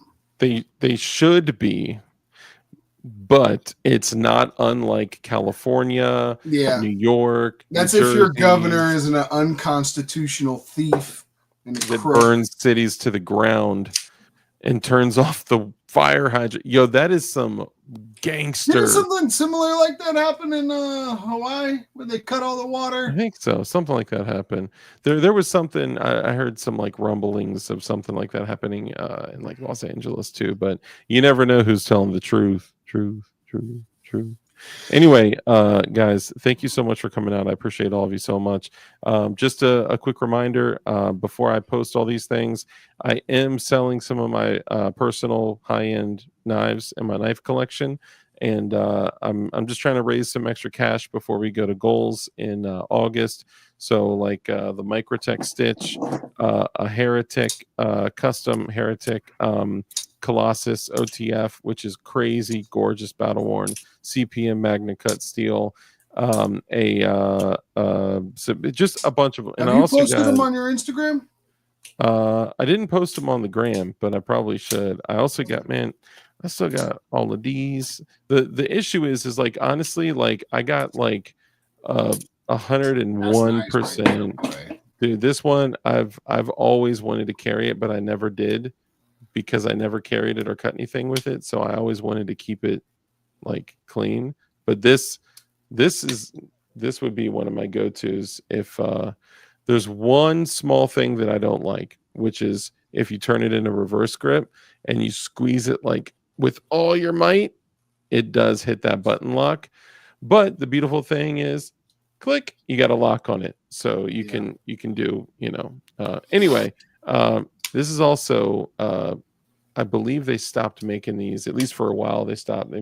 They should be, but it's not unlike California, New York. That's if your governor is an unconstitutional thief that burns cities to the ground and turns off the fire hydrant. Yo, that is some gangster. Didn't something similar like that happen in Hawaii where they cut all the water? I think so. Something like that happened. There was something, I heard some like rumblings of something like that happening in like Los Angeles too, but you never know who's telling the truth. Truth. Anyway, guys, thank you so much for coming out. I appreciate all of you so much. Just a quick reminder, before I post all these things, I am selling some of my personal high-end knives in my knife collection, and I'm just trying to raise some extra cash before we go to goals in August. So like the Microtech Stitch, a Heretic, custom Heretic Colossus OTF, which is crazy, gorgeous, battle worn CPM Magna Cut steel. So just a bunch of them. And you posted them on your Instagram? I didn't post them on the gram, but I probably should. I also got, I still got all of these. The issue is like, honestly, like I got like 101%. Dude, this one I've always wanted to carry it, but I never did because I never carried it or cut anything with it. So I always wanted to keep it like clean. But this would be one of my go-tos if there's one small thing that I don't like, which is if you turn it into reverse grip and you squeeze it like with all your might, it does hit that button lock. But the beautiful thing is, click, you got a lock on it, so you can do, anyway. This is also I believe they stopped making these, at least for a while. They stopped. They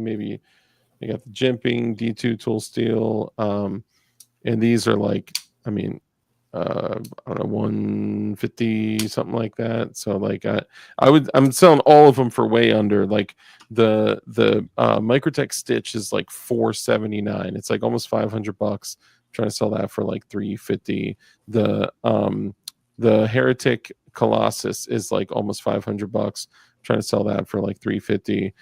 got the jimping D2 tool steel, and these are like, I don't know, 150, something like that. So like I'm selling all of them for way under. Like the Microtech Stitch is like $479. It's like almost $500. I'm trying to sell that for like 350. The Heretic Colossus is like almost $500. I'm trying to sell that for like 350.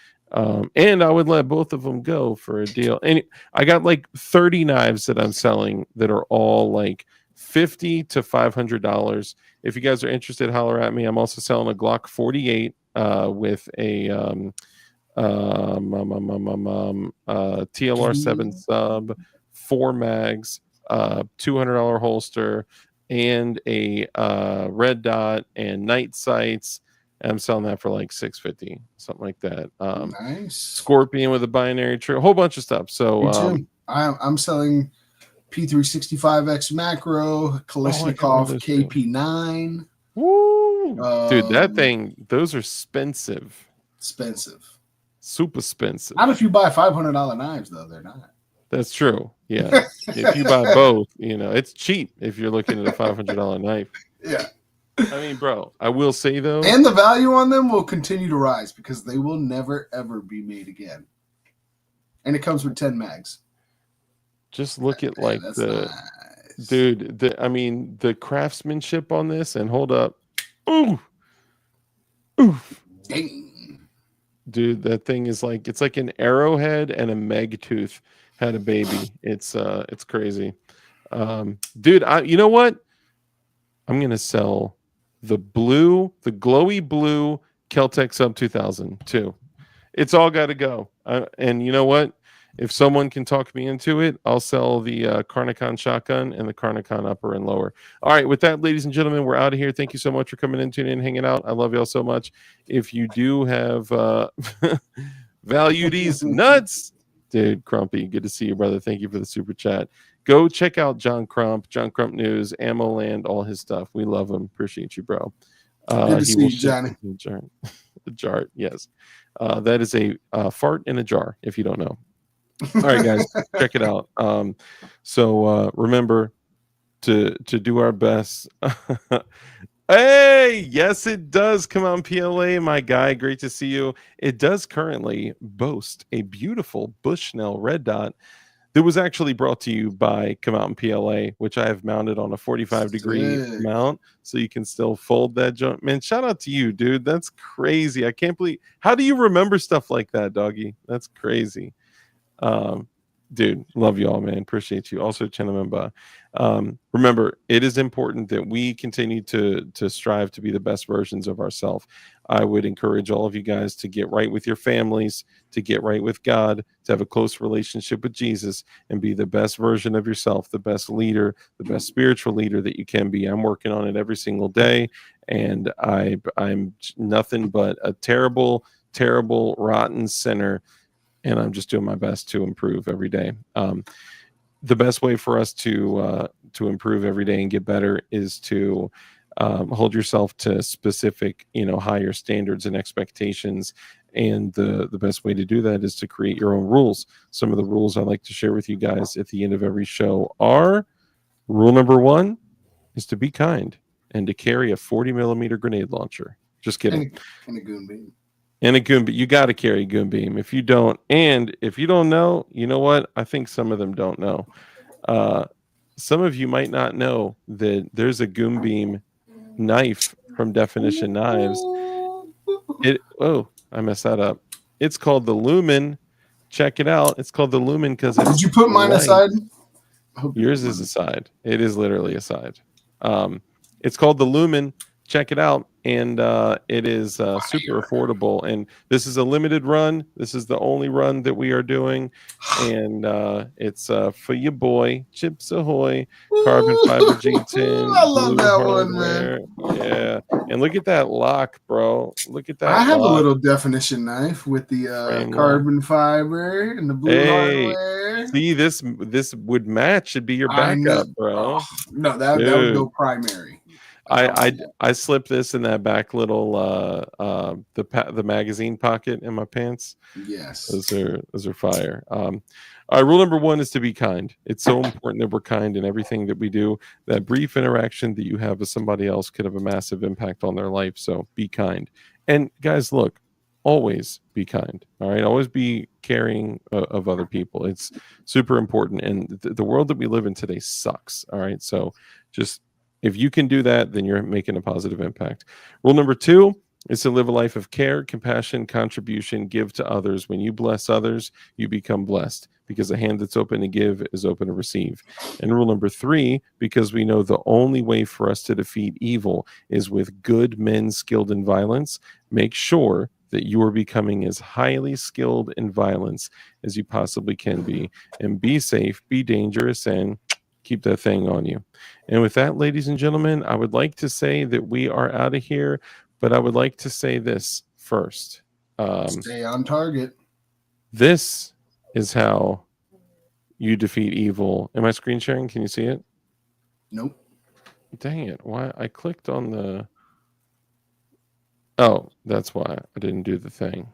And I would let both of them go for a deal. And I got like 30 knives that I'm selling that are all like $50 to $500. If you guys are interested, holler at me. I'm also selling a Glock 48 with a TLR7 sub, 4 mags, $200 holster, and a red dot and night sights. I'm selling that for like $650, something like that. Nice. Scorpion with a binary tree, a whole bunch of stuff. So Me too. I'm selling P365X macro, Kalashnikov KP9. Woo! Dude, that thing, those are expensive. Super expensive. Not if you buy $500 knives, though. They're not. That's true. Yeah. If you buy both, it's cheap if you're looking at a $500 knife. Yeah. I mean, bro, I will say though, and the value on them will continue to rise because they will never ever be made again. And it comes with 10 mags. Just look at like nice. Dude, the craftsmanship on this, and hold up. Ooh. Dang. Dude, that thing is like, it's like an arrowhead and a meg tooth had a baby. It's crazy. Dude, you know what? I'm gonna sell the glowy blue Keltec Sub 2000 too. It's all got to go. And you know what? If someone can talk me into it, I'll sell the Carnicon shotgun and the Carnicon upper and lower. All right, with that, ladies and gentlemen, we're out of here. Thank you so much for coming in, tuning in, hanging out. I love y'all so much. If you do have value these nuts, dude, Crumpy, good to see you, brother. Thank you for the super chat. Go check out John Crump News, Ammo Land, all his stuff. We love him. Appreciate you, bro. Good to see you, Johnny. The jar, yes. That is a fart in a jar, if you don't know. All right, guys, check it out. So remember to do our best. Hey, yes, it does come on PLA, my guy. Great to see you. It does currently boast a beautiful Bushnell red dot that was actually brought to you by Come Out in PLA, which I have mounted on a 45-degree mount, so you can still fold that joint. Man, shout out to you, dude. That's crazy. I can't believe. How do you remember stuff like that, doggy? That's crazy. Dude, love you all, man. Appreciate you. Also, Chenamemba. Remember, it is important that we continue to strive to be the best versions of ourselves. I would encourage all of you guys to get right with your families, to get right with God, to have a close relationship with Jesus, and be the best version of yourself, the best leader, the best spiritual leader that you can be. I'm working on it every single day, and I'm nothing but a terrible, terrible, rotten sinner. And I'm just doing my best to improve every day. The best way for us to improve every day and get better is to hold yourself to specific, higher standards and expectations. And the best way to do that is to create your own rules. Some of the rules I like to share with you guys at the end of every show are: rule number 1 is to be kind and to carry a 40mm grenade launcher. Just kidding. And a goon beam. And a goon beam. You got to carry a goon beam. If you don't, and if you don't know, you know what? I think some of them don't know. Some of you might not know that there's a goon beam knife from Definition Knives. I messed that up. It's called the Lumen. Check it out. It's called the Lumen because did you put mine aside? Yours is aside. It is literally aside. It's called the Lumen. Check it out. And it is super affordable. And this is a limited run. This is the only run that we are doing. And it's for your boy, Chips Ahoy, carbon fiber G10. I love that one, man. Yeah. And look at that lock, bro. Look at that. I have a little Definition knife with the carbon fiber and the blue hardware. See, this would match. It'd be your backup, bro. No, that would go primary. I slip this in that back little the magazine pocket in my pants. Yes. Those are fire. All right, rule number 1 is to be kind. It's so important that we're kind in everything that we do. That brief interaction that you have with somebody else could have a massive impact on their life. So be kind. And guys, look, always be kind. All right, always be caring of other people. It's super important. And the world that we live in today sucks. All right, so just if you can do that, then you're making a positive impact. Rule number 2 is to live a life of care, compassion, contribution, give to others. When you bless others, you become blessed, because a hand that's open to give is open to receive. And rule number 3, because we know the only way for us to defeat evil is with good men skilled in violence, make sure that you are becoming as highly skilled in violence as you possibly can be. And be safe, be dangerous, and keep that thing on you. And with that, ladies and gentlemen, I would like to say that we are out of here, but I would like to say this first. Stay on target. This is how you defeat evil. Am I screen sharing? Can you see it? Nope. Dang it. Why? I clicked on the... Oh, that's why I didn't do the thing.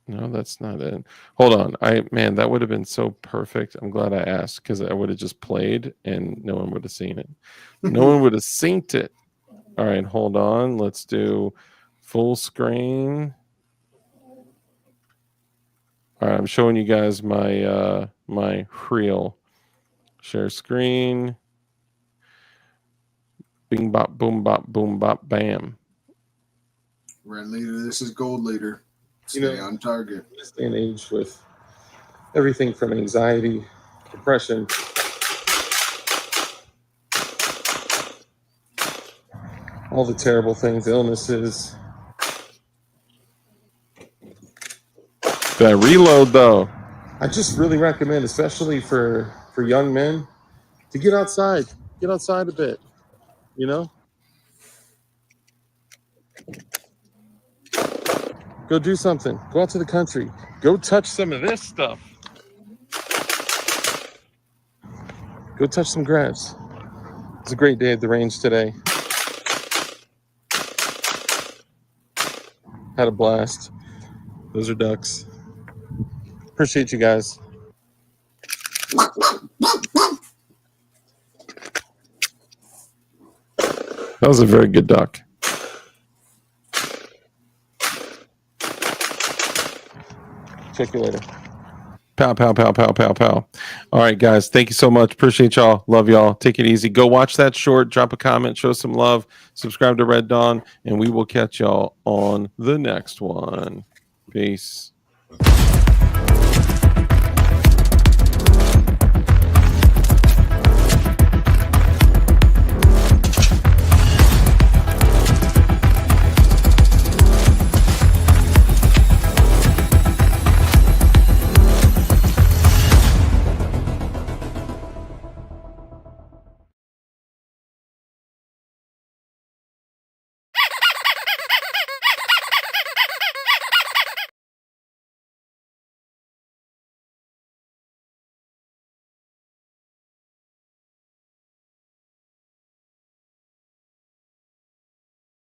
No, that's not it. Hold on. Man, that would have been so perfect. I'm glad I asked, because I would have just played and no one would have seen it. No one would have synced it. All right, hold on. Let's do full screen. All right, I'm showing you guys my my reel. Share screen. Bing bop boom bop bam. Red leader, this is gold leader. Stay on target. This day and age, with everything from anxiety, depression, all the terrible things, illnesses. That reload, though, I just really recommend, especially for young men, to get outside a bit, you know? Go do something. Go out to the country. Go touch some of this stuff. Go touch some grass. It's a great day at the range today. Had a blast. Those are ducks. Appreciate you guys. That was a very good duck. Check you later. Pow, pow, pow, pow, pow, pow. All right, guys. Thank you so much. Appreciate y'all. Love y'all. Take it easy. Go watch that short. Drop a comment. Show some love. Subscribe to Red Dawn. And we will catch y'all on the next one. Peace.